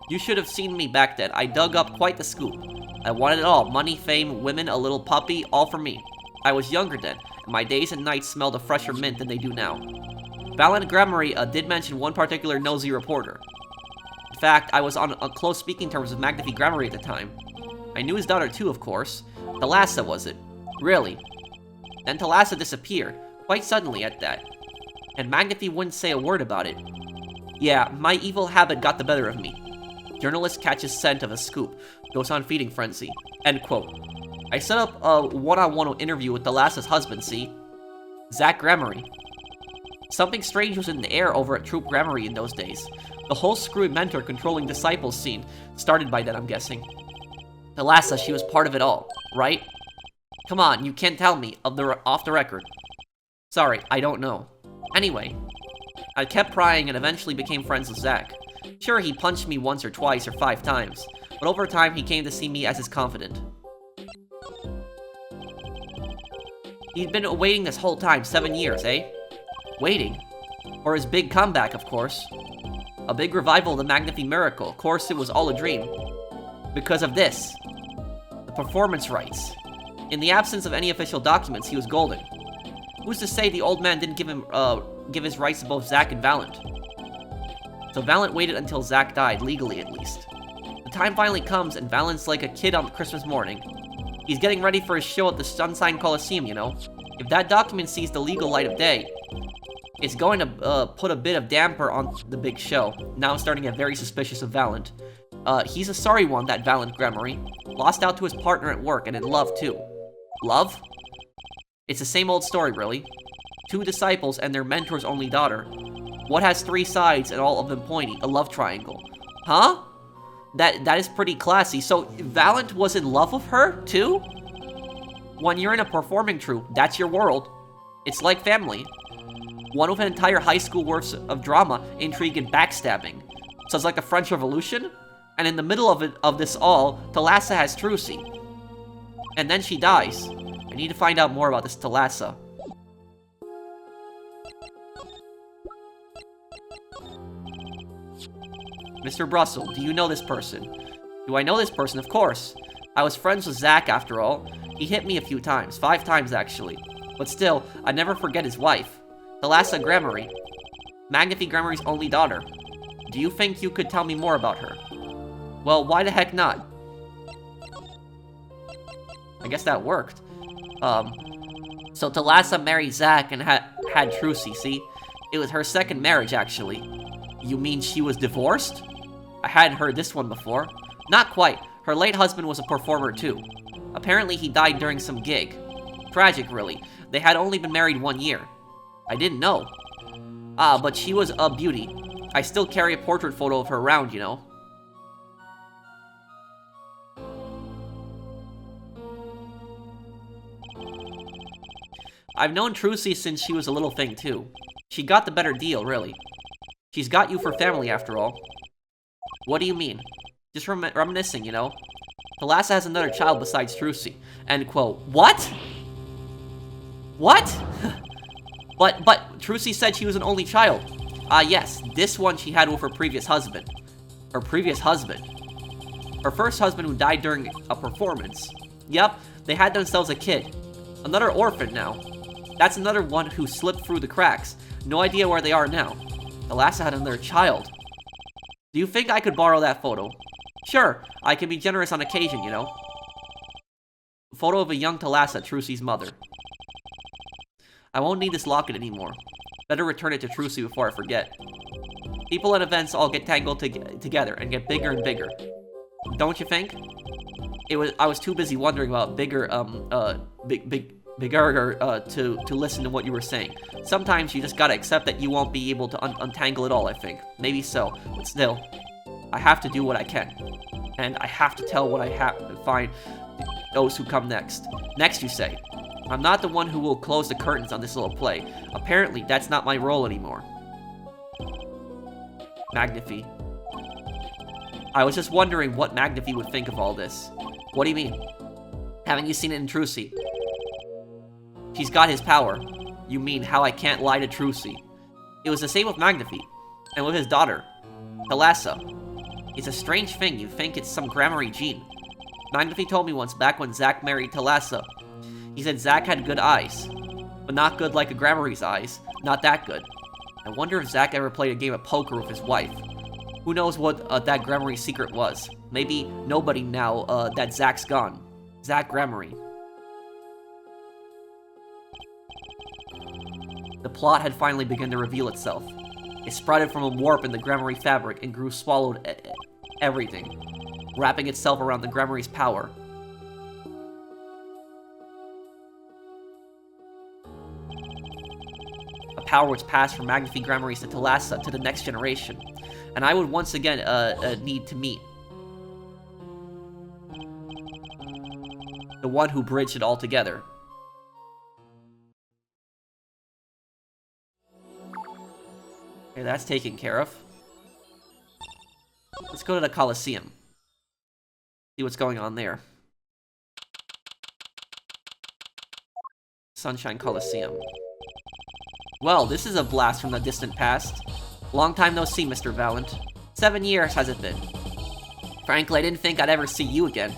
You should have seen me back then. I dug up quite the scoop. I wanted it all. Money, fame, women, a little puppy, all for me. I was younger then, and my days and nights smelled of fresher mint than they do now. Valiant Grammarye did mention one particular nosy reporter. In fact, I was on close speaking terms with Magnifi Grammarye at the time. I knew his daughter too, of course. Thalassa, was it? Really? Then Thalassa disappeared, quite suddenly at that. And Magnifi wouldn't say a word about it. Yeah, my evil habit got the better of me. Journalist catches scent of a scoop, goes on feeding frenzy. End quote. I set up a one-on-one interview with Thalassa's husband, see? Zach Grammarye. Something strange was in the air over at Troop Grammarye in those days. The whole screwy mentor controlling disciples scene started by then, I'm guessing. Thalassa, she was part of it all, right? Come on, you can't tell me, off the record. Sorry, I don't know. Anyway, I kept prying and eventually became friends with Zach. Sure, he punched me once or twice or 5 times, but over time he came to see me as his confidant. He'd been waiting this whole time, 7 years, eh? Waiting? For his big comeback, of course. A big revival of the Magnifi miracle. Of course, it was all a dream. Because of this. The performance rights. In the absence of any official documents, he was golden. Who's to say the old man didn't give his rights to both Zach and Valiant? So Valiant waited until Zach died, legally at least. The time finally comes, and Valiant's like a kid on Christmas morning. He's getting ready for his show at the Sunshine Coliseum, you know? If that document sees the legal light of day, it's going to put a bit of damper on the big show. Now I'm starting to get very suspicious of Valiant. He's a sorry one, that Valiant Grammarye. Lost out to his partner at work, and in love, too. Love? It's the same old story, really. 2 disciples and their mentor's only daughter. What has 3 sides and all of them pointy? A love triangle. Huh? That is pretty classy. So, Valiant was in love with her, too? When you're in a performing troupe, that's your world. It's like family. One with an entire high school worth of drama, intrigue, and backstabbing. So it's like the French Revolution? And in the middle of this all, Thalassa has Trucy. And then she dies. I need to find out more about this Thalassa. Mr. Brussel, do you know this person? Do I know this person? Of course. I was friends with Zach, after all. He hit me a few times. 5 times, actually. But still, I'd never forget his wife. Thalassa Grammarye. Magnifi Grammarye's only daughter. Do you think you could tell me more about her? Well, why the heck not? I guess that worked. So Thalassa married Zack and had Trucy, see? It was her second marriage, actually. You mean she was divorced? I hadn't heard this one before. Not quite. Her late husband was a performer, too. Apparently, he died during some gig. Tragic, really. They had only been married 1 year. I didn't know. Ah, but she was a beauty. I still carry a portrait photo of her around, you know. I've known Trucy since she was a little thing, too. She got the better deal, really. She's got you for family, after all. What do you mean? Just reminiscing, you know? Thalassa has another child besides Trucy. End quote. What? What? But Trucy said she was an only child. Yes, this one she had with her previous husband. Her previous husband. Her first husband who died during a performance. Yep, they had themselves a kid. Another orphan now. That's another one who slipped through the cracks. No idea where they are now. Thalassa had another child. Do you think I could borrow that photo? Sure, I can be generous on occasion, you know. Photo of a young Thalassa, Trucy's mother. I won't need this locket anymore. Better return it to Trucy before I forget. People and events all get tangled together and get bigger and bigger. Don't you think? I was too busy wondering about bigger, to listen to what you were saying. Sometimes you just gotta accept that you won't be able to untangle it all, I think. Maybe so, but still, I have to do what I can. And I have to tell what I have to find those who come next. Next, you say. I'm not the one who will close the curtains on this little play. Apparently, that's not my role anymore. Magnifi. I was just wondering what Magnifi would think of all this. What do you mean? Haven't you seen it in Trucy? She's got his power. You mean how I can't lie to Trucy? It was the same with Magnifi, and with his daughter, Thalassa. It's a strange thing, you think it's some Grammarye gene. Magnifi told me once back when Zack married Thalassa. He said Zack had good eyes, but not good like a Grammarye's eyes. Not that good. I wonder if Zack ever played a game of poker with his wife. Who knows what that Grammarye secret was? Maybe nobody now that Zack's gone. Zack Grammarye. The plot had finally begun to reveal itself. It sprouted from a warp in the Grammarye fabric and grew swallowed everything, wrapping itself around the Grammarye's power. A power which passed from Magnifi Grammarye to Thalassa to the next generation, and I would once again need to meet the one who bridged it all together. Okay, that's taken care of. Let's go to the Coliseum. See what's going on there. Sunshine Coliseum. Well, this is a blast from the distant past. Long time no see, Mr. Valent. 7 years has it been. Frankly, I didn't think I'd ever see you again.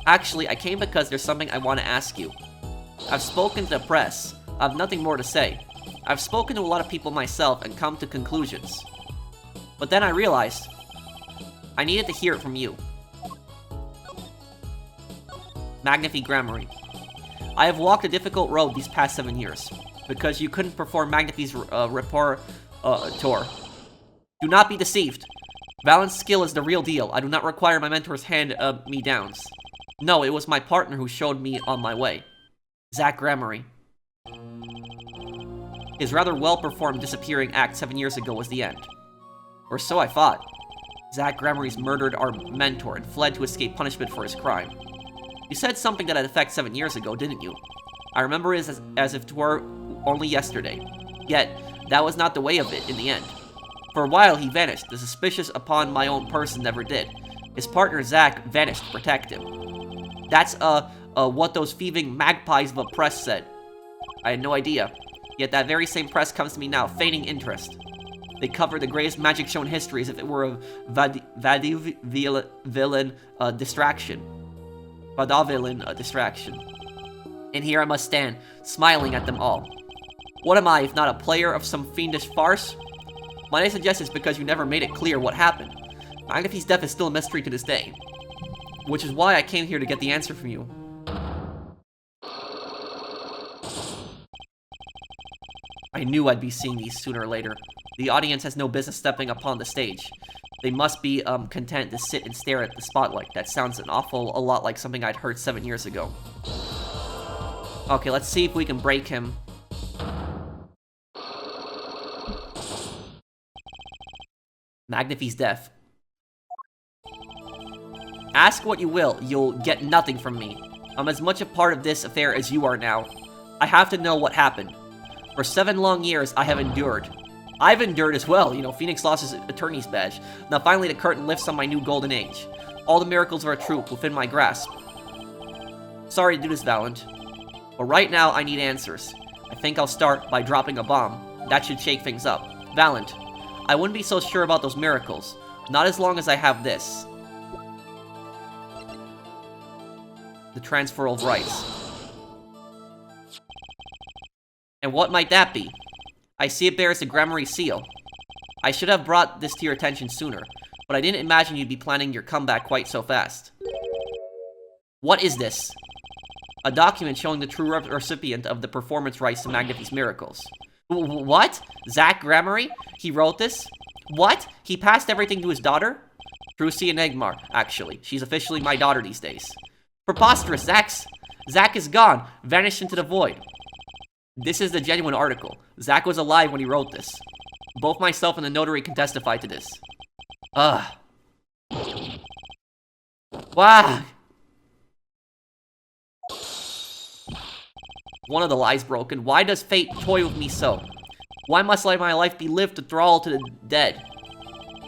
Actually, I came because there's something I want to ask you. I've spoken to the press. I have nothing more to say. I've spoken to a lot of people myself and come to conclusions. But then I realized I needed to hear it from you. Magnifi Grammarye. I have walked a difficult road these past 7 years, because you couldn't perform Magnifi's tour. Do not be deceived. Valent's skill is the real deal. I do not require my mentor's hand me downs. No, it was my partner who showed me on my way. Zack Grammarye. His rather well-performed disappearing act 7 years ago was the end. Or so I thought. Zack Grammarye's murdered our mentor and fled to escape punishment for his crime. You said something to that effect 7 years ago, didn't you? I remember it as if it were only yesterday. Yet, that was not the way of it in the end. For a while he vanished. The suspicious upon my own person never did. His partner Zack vanished to protect him. That's what those thieving magpies of a press said. I had no idea. Yet that very same press comes to me now, feigning interest. They cover the greatest magic show in history as if it were a vaudevillian distraction. Vaudevillian distraction. And here I must stand, smiling at them all. What am I, if not a player of some fiendish farce? Might I suggest it's because you never made it clear what happened. Magnifi's death is still a mystery to this day. Which is why I came here to get the answer from you. I knew I'd be seeing these sooner or later. The audience has no business stepping upon the stage. They must be content to sit and stare at the spotlight. That sounds a lot like something I'd heard 7 years ago. Okay, let's see if we can break him. Magnifi's death. Ask what you will, you'll get nothing from me. I'm as much a part of this affair as you are now. I have to know what happened. For 7 long years, I have endured. I've endured as well, you know, Phoenix lost his attorney's badge. Now finally the curtain lifts on my new golden age. All the miracles of our troop within my grasp. Sorry to do this, Valant. But right now, I need answers. I think I'll start by dropping a bomb. That should shake things up. Valant, I wouldn't be so sure about those miracles. Not as long as I have this. The transfer of rights. And what might that be? I see it bears the Grammarye seal. I should have brought this to your attention sooner, but I didn't imagine you'd be planning your comeback quite so fast. What is this? A document showing the true recipient of the performance rights to Magnifi's miracles. What? Zach Grammarye? He wrote this? What? He passed everything to his daughter? Trucy and Apollo, actually. She's officially my daughter these days. Preposterous, Zach is gone, vanished into the void. This is the genuine article. Zach was alive when he wrote this. Both myself and the notary can testify to this. Ugh. Wow. One of the lies broken. Why does fate toy with me so? Why must my life be lived to thrall to the dead?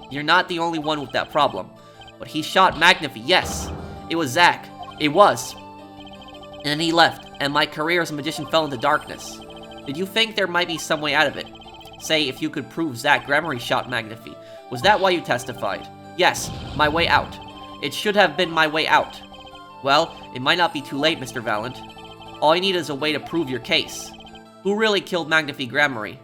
You're not the only one with that problem. But he shot Magnifi, yes. It was Zach. It was. And then he left, and my career as a magician fell into darkness. Did you think there might be some way out of it? Say, if you could prove Zach Grammarye shot Magnifi. Was that why you testified? Yes, my way out. It should have been my way out. Well, it might not be too late, Mr. Valant. All you need is a way to prove your case. Who really killed Magnifi Grammarye?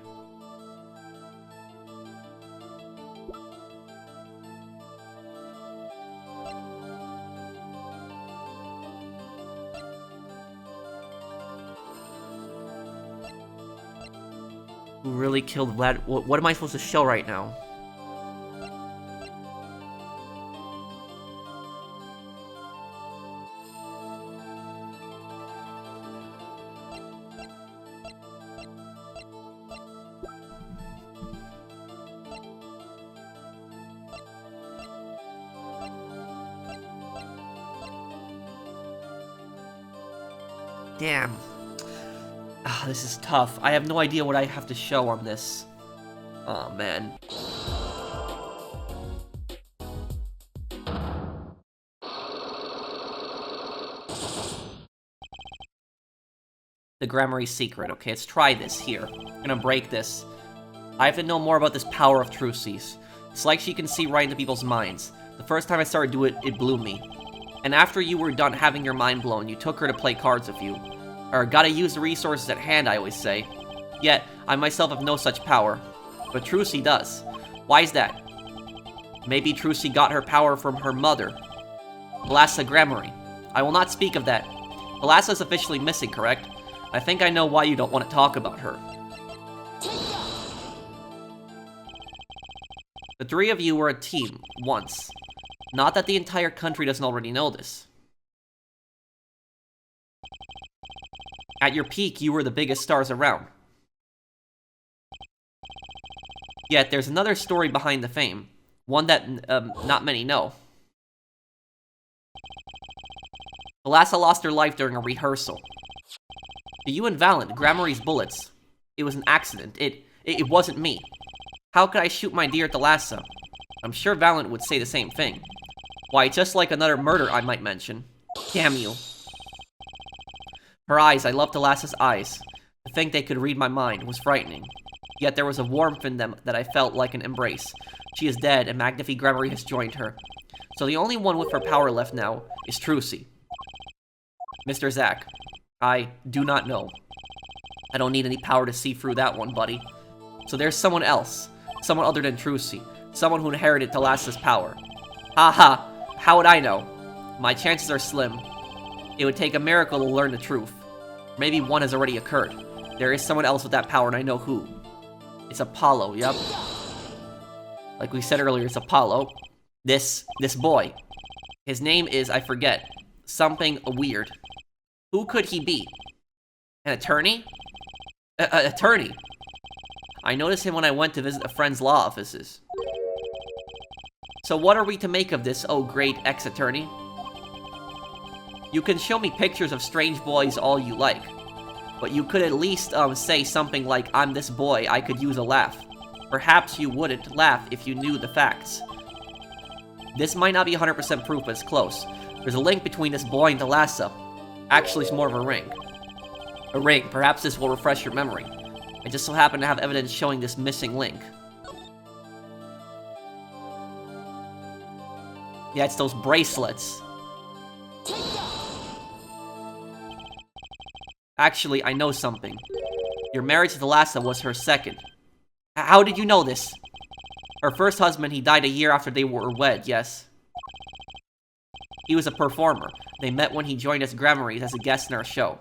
Who really killed Vlad? What am I supposed to show right now? Damn. Ah, this is tough. I have no idea what I have to show on this. Oh, man. The Grammarye secret. Okay, let's try this here. I'm gonna break this. I have to know more about this power of Trucy's. It's like she can see right into people's minds. The first time I started doing it, it blew me. And after you were done having your mind blown, you took her to play cards with you. Or gotta use the resources at hand, I always say. Yet, I myself have no such power. But Trucy does. Why is that? Maybe Trucy got her power from her mother, Balassa Grammarye. I will not speak of that. Balassa is officially missing, correct? I think I know why you don't want to talk about her. The three of you were a team, once. Not that the entire country doesn't already know this. At your peak, you were the biggest stars around. Yet, there's another story behind the fame. One that, not many know. Balassa lost her life during a rehearsal. To you and Valant, Grammarye's bullets. It was an accident. It wasn't me. How could I shoot my dear Thalassa? I'm sure Valant would say the same thing. Why, just like another murder, I might mention. Damn you. Her eyes, I loved Thalassa's eyes. To think they could read my mind was frightening. Yet there was a warmth in them that I felt like an embrace. She is dead, and Magnifi Grammarye has joined her. So the only one with her power left now is Trucy. Mr. Zach, I do not know. I don't need any power to see through that one, buddy. So there's someone else. Someone other than Trucy. Someone who inherited Thalassa's power. Haha, how would I know? My chances are slim. It would take a miracle to learn the truth. Maybe one has already occurred. There is someone else with that power and I know who. It's Apollo, yep. Like we said earlier, it's Apollo. This boy. His name is, I forget, something weird. Who could he be? An attorney? Attorney. I noticed him when I went to visit a friend's law offices. So what are we to make of this, oh great ex-attorney? You can show me pictures of strange boys all you like, but you could at least say something like, I'm this boy, I could use a laugh. Perhaps you wouldn't laugh if you knew the facts. This might not be 100% proof, but it's close. There's a link between this boy and Thalassa. Actually, it's more of a ring. A ring, perhaps this will refresh your memory. I just so happen to have evidence showing this missing link. Yeah, it's those bracelets. Actually, I know something. Your marriage to Thalassa was her second. How did you know this? Her first husband, he died a year after they were wed, yes. He was a performer. They met when he joined us Grammarye as a guest in our show.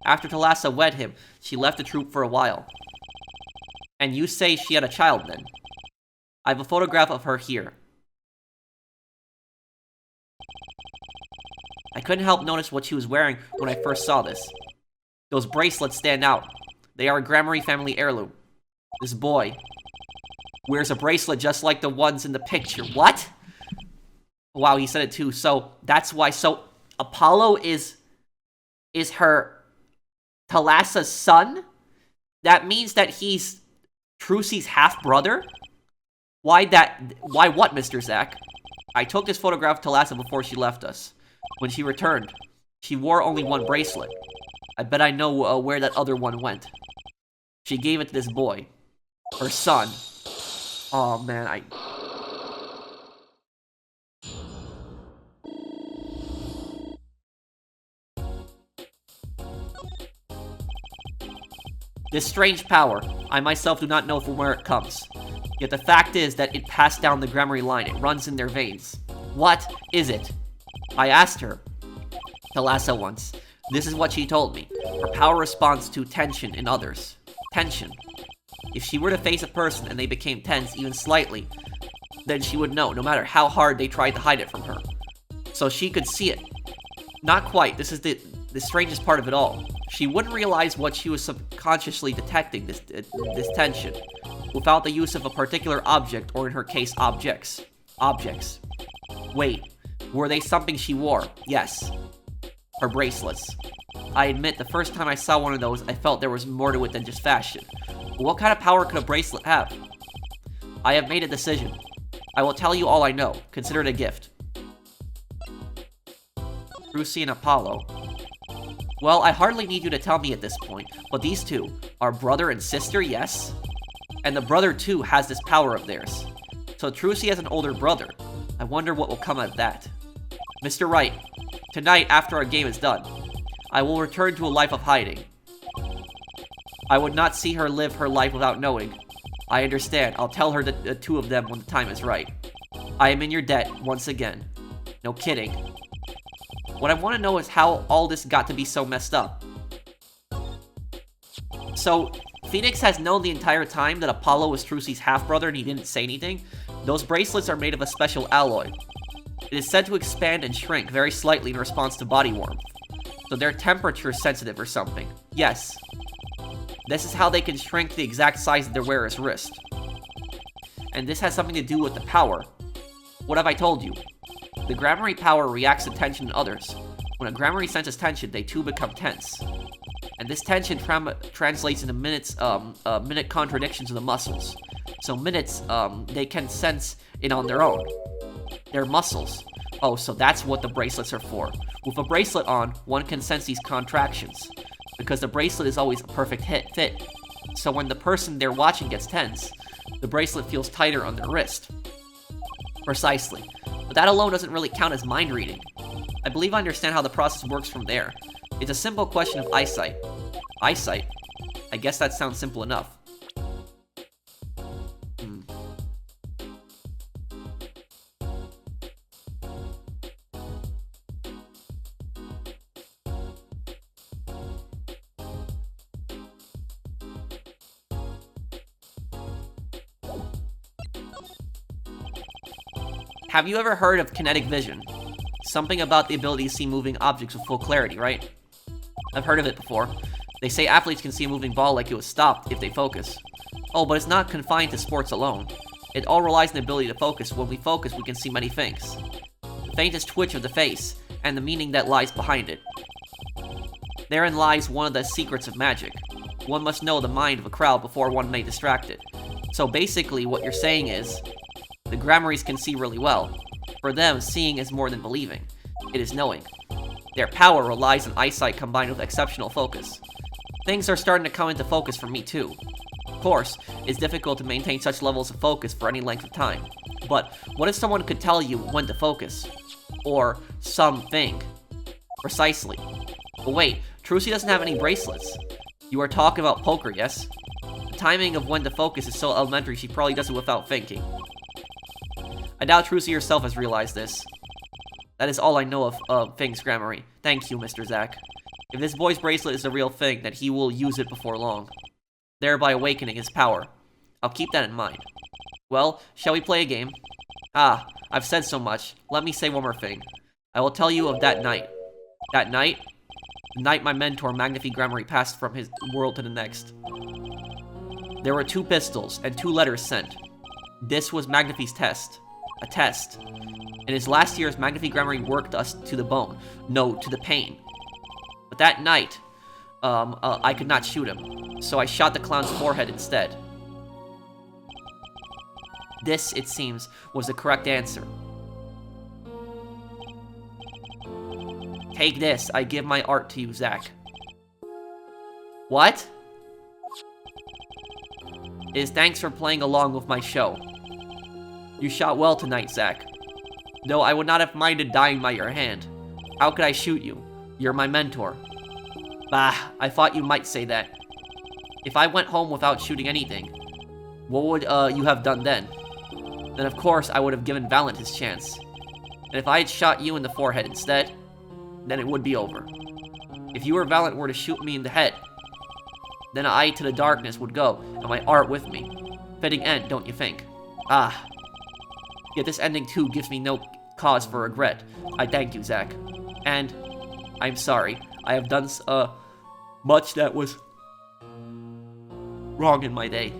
After Thalassa wed him, she left the troupe for a while. And you say she had a child then? I have a photograph of her here. I couldn't help notice what she was wearing when I first saw this. Those bracelets stand out. They are a Grammarye family heirloom. This boy wears a bracelet just like the ones in the picture. What? Wow, he said it too. So, that's why. So, Apollo is her Thalassa's son? That means that he's Trucy's half-brother? Why what, Mr. Zack? I took this photograph of Thalassa before she left us. When she returned, she wore only one bracelet. I bet I know where that other one went. She gave it to this boy. Her son. Oh, man, This strange power, I myself do not know from where it comes. Yet the fact is that it passed down the Grammarye line. It runs in their veins. What is it? I asked her, Thalassa once. This is what she told me. Her power responds to tension in others. Tension. If she were to face a person and they became tense even slightly, then she would know, no matter how hard they tried to hide it from her. So she could see it. Not quite. This is the strangest part of it all. She wouldn't realize what she was subconsciously detecting, this tension, without the use of a particular object, or in her case, objects. Objects. Wait, were they something she wore? Yes. Her bracelets. I admit, the first time I saw one of those, I felt there was more to it than just fashion. But what kind of power could a bracelet have? I have made a decision. I will tell you all I know. Consider it a gift. Trucy and Apollo. Well, I hardly need you to tell me at this point, but these two are brother and sister, yes? And the brother, too, has this power of theirs. So Trucy has an older brother. I wonder what will come of that. Mr. Wright, tonight, after our game is done, I will return to a life of hiding. I would not see her live her life without knowing. I understand. I'll tell her the two of them when the time is right. I am in your debt, once again. No kidding. What I want to know is how all this got to be so messed up. So, Phoenix has known the entire time that Apollo was Trucy's half-brother and he didn't say anything. Those bracelets are made of a special alloy. It is said to expand and shrink very slightly in response to body warmth. So they're temperature sensitive or something. Yes. This is how they can shrink to the exact size of their wearer's wrist. And this has something to do with the power. What have I told you? The Grammarye power reacts to tension in others. When a Grammarye senses tension, they too become tense. And this tension translates into minute contradictions of the muscles. So minutes, they can sense it on their own. They're muscles. Oh, so that's what the bracelets are for. With a bracelet on, one can sense these contractions. Because the bracelet is always a perfect fit. So when the person they're watching gets tense, the bracelet feels tighter on their wrist. Precisely. But that alone doesn't really count as mind reading. I believe I understand how the process works from there. It's a simple question of eyesight. Eyesight? I guess that sounds simple enough. Have you ever heard of kinetic vision? Something about the ability to see moving objects with full clarity, right? I've heard of it before. They say athletes can see a moving ball like it was stopped if they focus. Oh, but it's not confined to sports alone. It all relies on the ability to focus. When we focus, we can see many things. The faintest twitch of the face, and the meaning that lies behind it. Therein lies one of the secrets of magic. One must know the mind of a crowd before one may distract it. So basically, what you're saying is, the Grammaries can see really well. For them, seeing is more than believing. It is knowing. Their power relies on eyesight combined with exceptional focus. Things are starting to come into focus for me too. Of course, it's difficult to maintain such levels of focus for any length of time. But what if someone could tell you when to focus? Or something. Precisely. But wait, Trucy doesn't have any bracelets. You are talking about poker, yes? The timing of when to focus is so elementary she probably does it without thinking. I doubt Trucy herself has realized this. That is all I know of things Grammarye. Thank you, Mr. Zack. If this boy's bracelet is a real thing, then he will use it before long, thereby awakening his power. I'll keep that in mind. Well, shall we play a game? Ah, I've said so much. Let me say one more thing. I will tell you of that night. That night? The night my mentor, Magnifi Grammarye, passed from his world to the next. There were 2 pistols and 2 letters sent. This was Magnifi's test. A test. In his last years, Magnifi Grammarye worked us to the bone. No, to the pain. But that night, I could not shoot him, so I shot the clown's forehead instead. This, it seems, was the correct answer. Take this, I give my art to you, Zack. What? It is thanks for playing along with my show. You shot well tonight, Zack. Though I would not have minded dying by your hand. How could I shoot you? You're my mentor. Bah, I thought you might say that. If I went home without shooting anything, what would you have done then? Then of course I would have given Valent his chance. And if I had shot you in the forehead instead, then it would be over. If you or Valent were to shoot me in the head, then I to the darkness would go, and my art with me. Fitting end, don't you think? Ah. Yet this ending too gives me no cause for regret. I thank you, Zack. And I'm sorry. I have done much that was wrong in my day.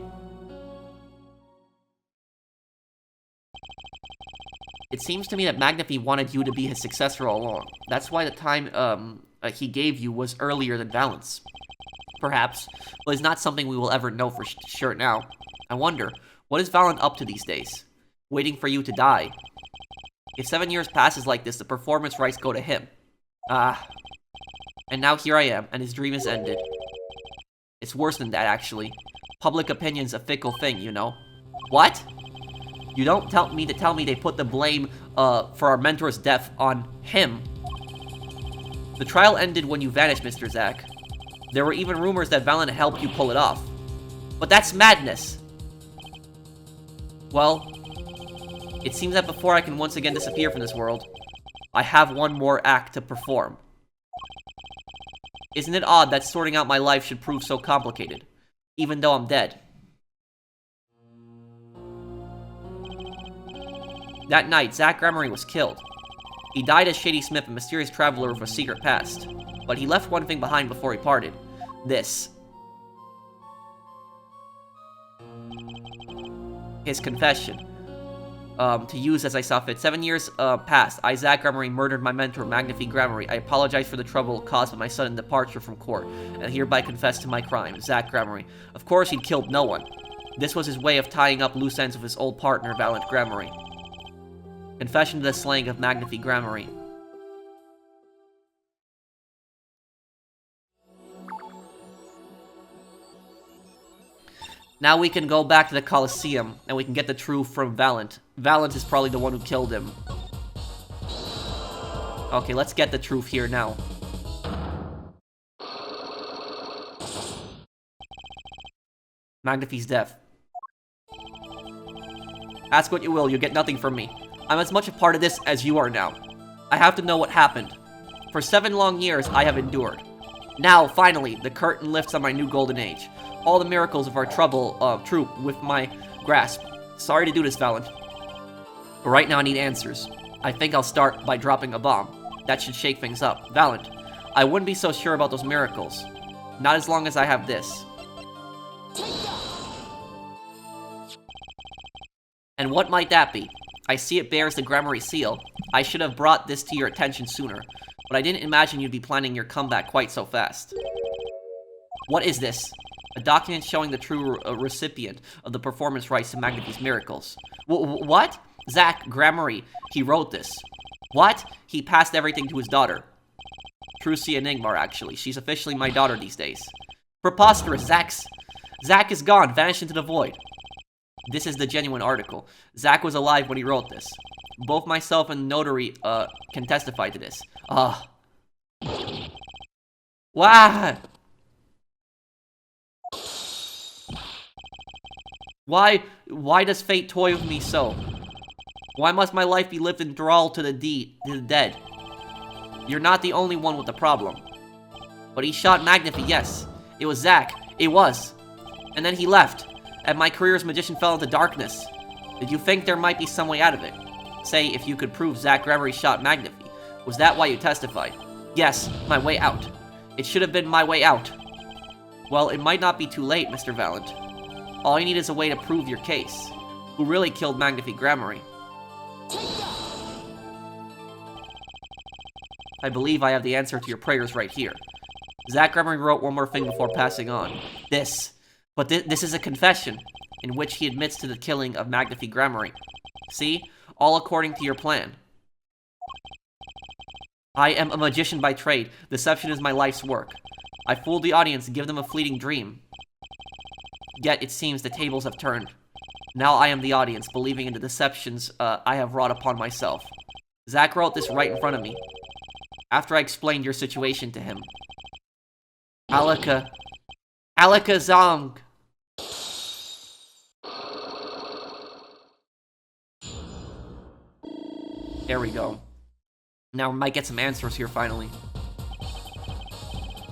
It seems to me that Magnifi wanted you to be his successor all along. That's why the time he gave you was earlier than Valent's. Perhaps, but it's not something we will ever know for sure now. I wonder, what is Valent up to these days? Waiting for you to die. If 7 years passes like this, the performance rights go to him. Ah. And now here I am, and his dream is ended. It's worse than that, actually. Public opinion's a fickle thing, you know. What? You don't tell me they put the blame for our mentor's death on him. The trial ended when you vanished, Mr. Zack. There were even rumors that Valent helped you pull it off. But that's madness! Well, it seems that before I can once again disappear from this world, I have one more act to perform. Isn't it odd that sorting out my life should prove so complicated, even though I'm dead? That night, Zack Grammarye was killed. He died as Shady Smith, a mysterious traveler with a secret past. But he left one thing behind before he parted. This. His confession. To use as I saw fit. 7 years passed. I, Zack Grammarye, murdered my mentor, Magnifi Grammarye. I apologize for the trouble caused by my sudden departure from court, and hereby confess to my crime, Zack Grammarye. Of course, he'd killed no one. This was his way of tying up loose ends with his old partner, Valent Grammarye. Confession to the slaying of Magnifi Grammarye. Now we can go back to the Colosseum, and we can get the truth from Valent. Valent is probably the one who killed him. Okay, let's get the truth here now. Magnifi's death. Ask what you will, you'll get nothing from me. I'm as much a part of this as you are now. I have to know what happened. For 7 long years, I have endured. Now, finally, the curtain lifts on my new golden age. All the miracles of our troupe with my grasp. Sorry to do this, Valent. But right now I need answers. I think I'll start by dropping a bomb. That should shake things up. Valent, I wouldn't be so sure about those miracles. Not as long as I have this. And what might that be? I see it bears the Grammarye seal. I should have brought this to your attention sooner, but I didn't imagine you'd be planning your comeback quite so fast. What is this? A document showing the true recipient of the performance rights to Magnifi's miracles. What? Zach Grammarye. He wrote this. What? He passed everything to his daughter. Trucy and Apollo, actually. She's officially my daughter these days. Preposterous. Zach is gone, vanished into the void. This is the genuine article. Zach was alive when he wrote this. Both myself and the notary, can testify to this. Wow! Why does fate toy with me so? Why must my life be lived in thrall to the dead? You're not the only one with the problem. But he shot Magnifi, yes. It was Zach. It was. And then he left. And my career as magician fell into darkness. Did you think there might be some way out of it? Say, if you could prove Zach Grammarye shot Magnifi. Was that why you testified? Yes, my way out. It should have been my way out. Well, it might not be too late, Mr. Valent. All you need is a way to prove your case. Who really killed Magnifi Grammarye? I believe I have the answer to your prayers right here. Zach Grammarye wrote one more thing before passing on. This is a confession, in which he admits to the killing of Magnifi Grammarye. See? All according to your plan. I am a magician by trade. Deception is my life's work. I fooled the audience to give them a fleeting dream. Yet it seems the tables have turned. Now I am the audience, believing in the deceptions I have wrought upon myself. Zach wrote this right in front of me. After I explained your situation to him. Alaka Zong. There we go. Now we might get some answers here finally.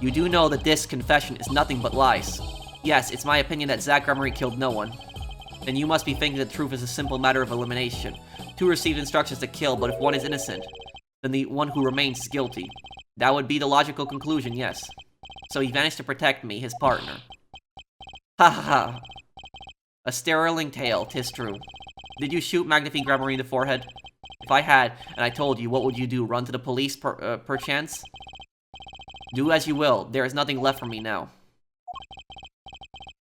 You do know that this confession is nothing but lies. Yes, it's my opinion that Zach Grammarye killed no one. Then you must be thinking the truth is a simple matter of elimination. Two received instructions to kill, but if one is innocent, then the one who remains is guilty. That would be the logical conclusion, yes. So he vanished to protect me, his partner. Ha ha ha. A sterling tale, 'tis true. Did you shoot Magnifi Grammarye in the forehead? If I had, and I told you, what would you do? Run to the police, perchance? Do as you will. There is nothing left for me now.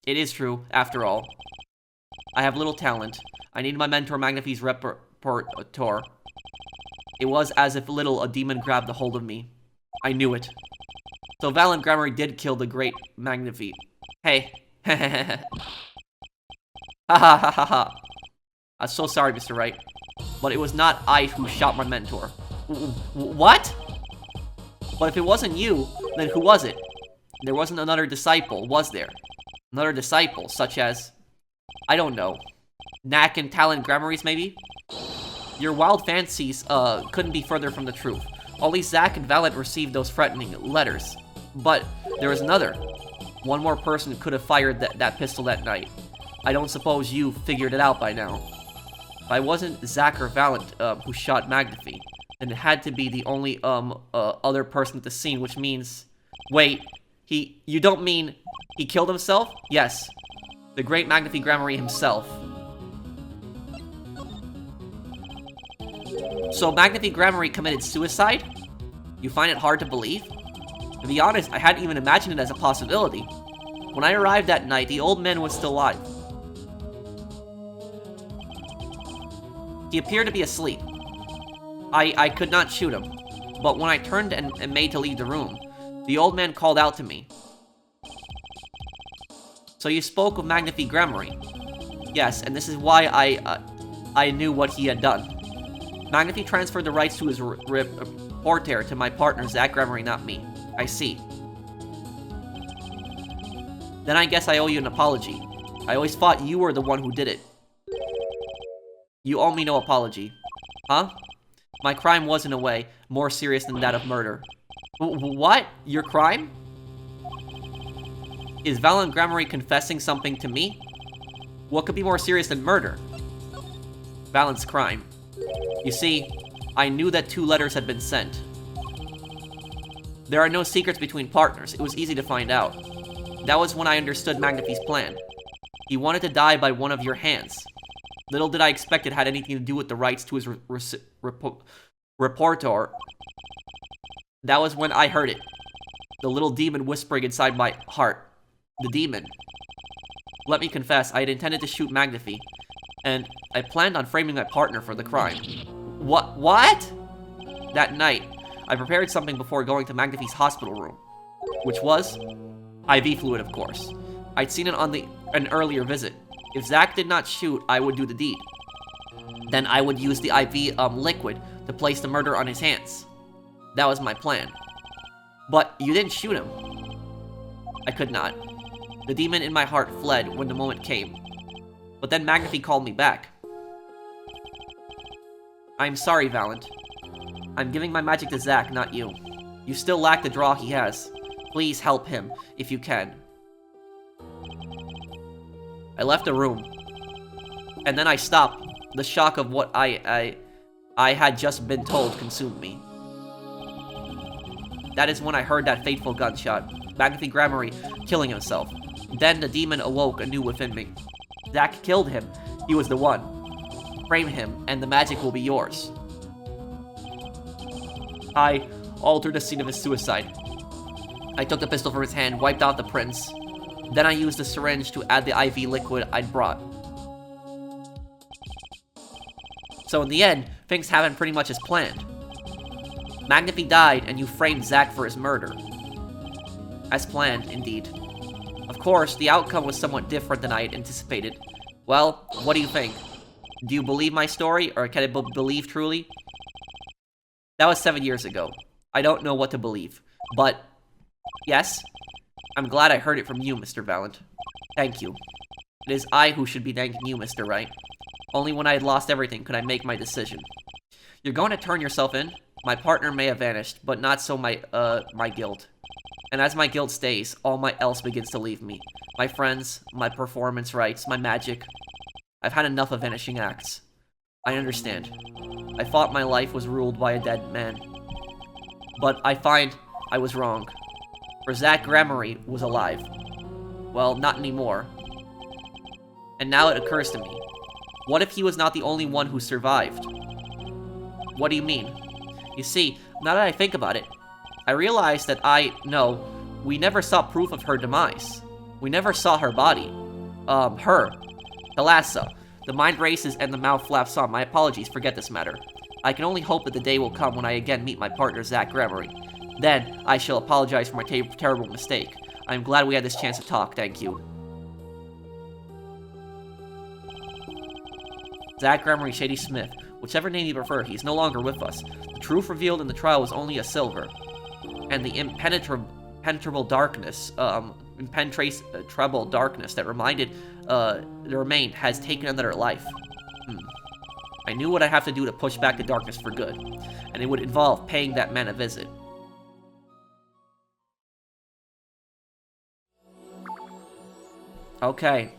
It is true, after all. I have little talent. I need my mentor Magnifi's repertoire. It was as if a demon grabbed a hold of me. I knew it. So Valent Grammarye did kill the great Magnifi. Hey. Ha ha ha ha ha. I'm so sorry, Mr. Wright. But it was not I who shot my mentor. What? But if it wasn't you, then who was it? There wasn't another disciple, was there? Another disciple, such as... I don't know. Knack and talent Grammaries, maybe? Your wild fancies, couldn't be further from the truth. Only Zach and Valent received those threatening letters. But there was another. One more person could have fired that pistol that night. I don't suppose you figured it out by now. If I wasn't Zach or Valent, who shot Magnifi, then it had to be the only, other person at the scene, which means... Wait, you don't mean he killed himself? Yes. The great Magnifi Grammarye himself. So Magnifi Grammarye committed suicide? You find it hard to believe? To be honest, I hadn't even imagined it as a possibility. When I arrived that night, the old man was still alive. He appeared to be asleep. I could not shoot him, but when I turned and made to leave the room, the old man called out to me. So you spoke of Magnifi Grammarye? Yes, and this is why I knew what he had done. Magnifi transferred the rights to his repertoire to my partner, Zach Grammarye, not me. I see. Then I guess I owe you an apology. I always thought you were the one who did it. You owe me no apology. Huh? My crime was, in a way, more serious than that of murder. What? Your crime? Is Valent Grammarye confessing something to me? What could be more serious than murder? Valent's crime. You see, I knew that 2 letters had been sent. There are no secrets between partners. It was easy to find out. That was when I understood Magnifi's plan. He wanted to die by one of your hands. Little did I expect it had anything to do with the rights to his reporter. That was when I heard it. The little demon whispering inside my heart. The demon. Let me confess, I had intended to shoot Magnifi, and I planned on framing my partner for the crime. What? That night, I prepared something before going to Magnifi's hospital room, which was IV fluid, of course. I'd seen it on an earlier visit. If Zack did not shoot, I would do the deed. Then I would use the IV liquid to place the murder on his hands. That was my plan. But you didn't shoot him. I could not. The demon in my heart fled when the moment came. But then Magnifi called me back. I'm sorry, Valent. I'm giving my magic to Zack, not you. You still lack the draw he has. Please help him, if you can. I left the room. And then I stopped. The shock of what I had just been told consumed me. That is when I heard that fateful gunshot. Magnifi Grammarye killing himself. Then the demon awoke anew within me. Zack killed him. He was the one. Frame him, and the magic will be yours. I altered the scene of his suicide. I took the pistol from his hand, wiped out the prints. Then I used the syringe to add the IV liquid I'd brought. So in the end, things happened pretty much as planned. Magnifi died, and you framed Zack for his murder. As planned, indeed. Of course, the outcome was somewhat different than I had anticipated. Well, what do you think? Do you believe my story, or can it be believed truly? That was 7 years ago. I don't know what to believe. But, yes, I'm glad I heard it from you, Mr. Valent. Thank you. It is I who should be thanking you, Mr. Wright. Only when I had lost everything could I make my decision. You're going to turn yourself in? My partner may have vanished, but not so my guild. And as my guild stays, all my else begins to leave me. My friends, my performance rights, my magic. I've had enough of vanishing acts. I understand. I thought my life was ruled by a dead man. But I find I was wrong. For Zack Grammarye was alive. Well, not anymore. And now it occurs to me. What if he was not the only one who survived? What do you mean? You see, now that I think about it, I realize that we never saw proof of her demise. We never saw her body. Thalassa. The mind races and the mouth flaps on. My apologies, forget this matter. I can only hope that the day will come when I again meet my partner, Zack Grammarye. Then, I shall apologize for my terrible mistake. I am glad we had this chance to talk, thank you. Zack Grammarye Shady Smith. Whichever name you prefer, he is no longer with us. The truth revealed in the trial was only a silver. And the impenetrable darkness, impenetrable darkness that remained has taken another life. I knew what I have to do to push back the darkness for good, and it would involve paying that man a visit. Okay,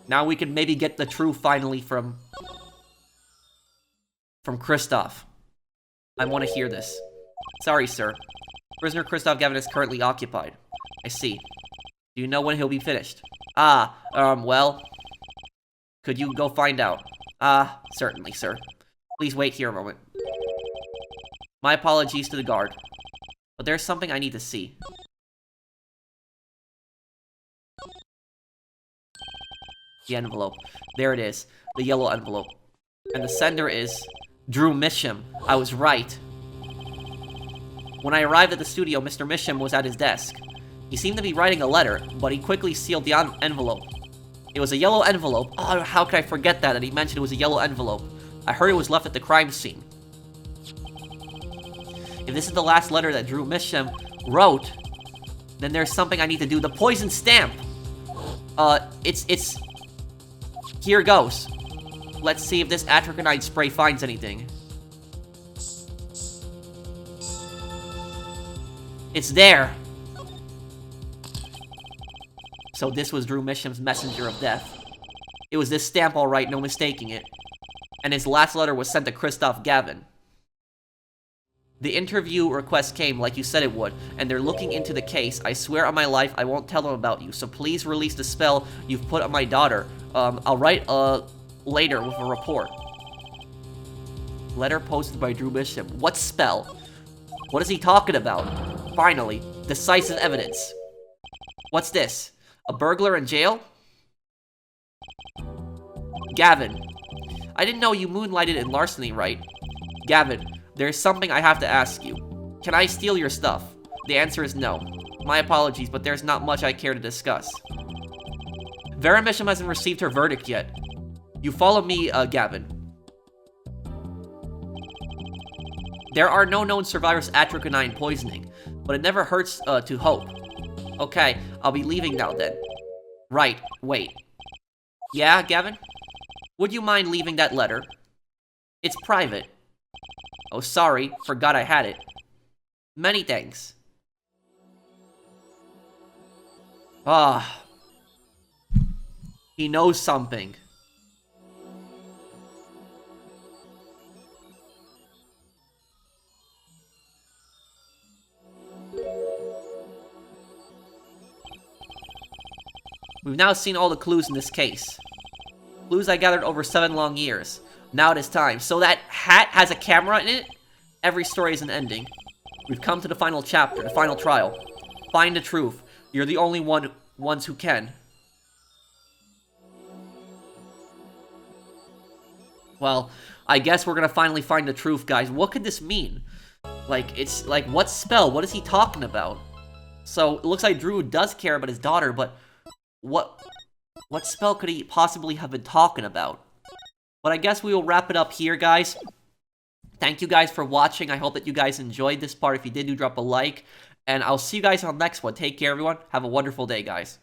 now we can maybe get the truth finally from Kristoff. I want to hear this. Sorry, sir. Prisoner Kristoff Gavin is currently occupied. I see. Do you know when he'll be finished? Well... Could you go find out? Certainly, sir. Please wait here a moment. My apologies to the guard. But there's something I need to see. The envelope. There it is. The yellow envelope. And the sender is... Drew Misham. I was right. When I arrived at the studio, Mr. Misham was at his desk. He seemed to be writing a letter, but he quickly sealed the envelope. It was a yellow envelope. Oh, how could I forget that he mentioned it was a yellow envelope. I heard it was left at the crime scene. If this is the last letter that Drew Misham wrote, then there's something I need to do. The poison stamp! It's... Here goes. Let's see if this atraconide spray finds anything. It's there! So this was Drew Misham's messenger of death. It was this stamp, alright, no mistaking it. And his last letter was sent to Christoph Gavin. The interview request came like you said it would, and they're looking into the case. I swear on my life I won't tell them about you, so please release the spell you've put on my daughter. I'll write later with a report. Letter posted by Drew Bishop. What spell? What is he talking about? Finally, decisive evidence. What's this? A burglar in jail? Gavin. I didn't know you moonlighted in larceny, right? Gavin. There's something I have to ask you. Can I steal your stuff? The answer is no. My apologies, but there's not much I care to discuss. Vera Misham hasn't received her verdict yet. You follow me, Gavin. There are no known survivors of atrocanine poisoning, but it never hurts to hope. Okay, I'll be leaving now then. Right, wait. Yeah, Gavin? Would you mind leaving that letter? It's private. Oh, sorry. Forgot I had it. Many thanks. Ah. He knows something. We've now seen all the clues in this case. Clues I gathered over 7 long years. Now it is time. So that hat has a camera in it? Every story is an ending. We've come to the final chapter, the final trial. Find the truth. You're the only ones who can. Well, I guess we're gonna finally find the truth, guys. What could this mean? Like, it's like, what spell? What is he talking about? So, it looks like Drew does care about his daughter, but what spell could he possibly have been talking about? But I guess we will wrap it up here, guys. Thank you guys for watching. I hope that you guys enjoyed this part. If you did, do drop a like. And I'll see you guys on the next one. Take care, everyone. Have a wonderful day, guys.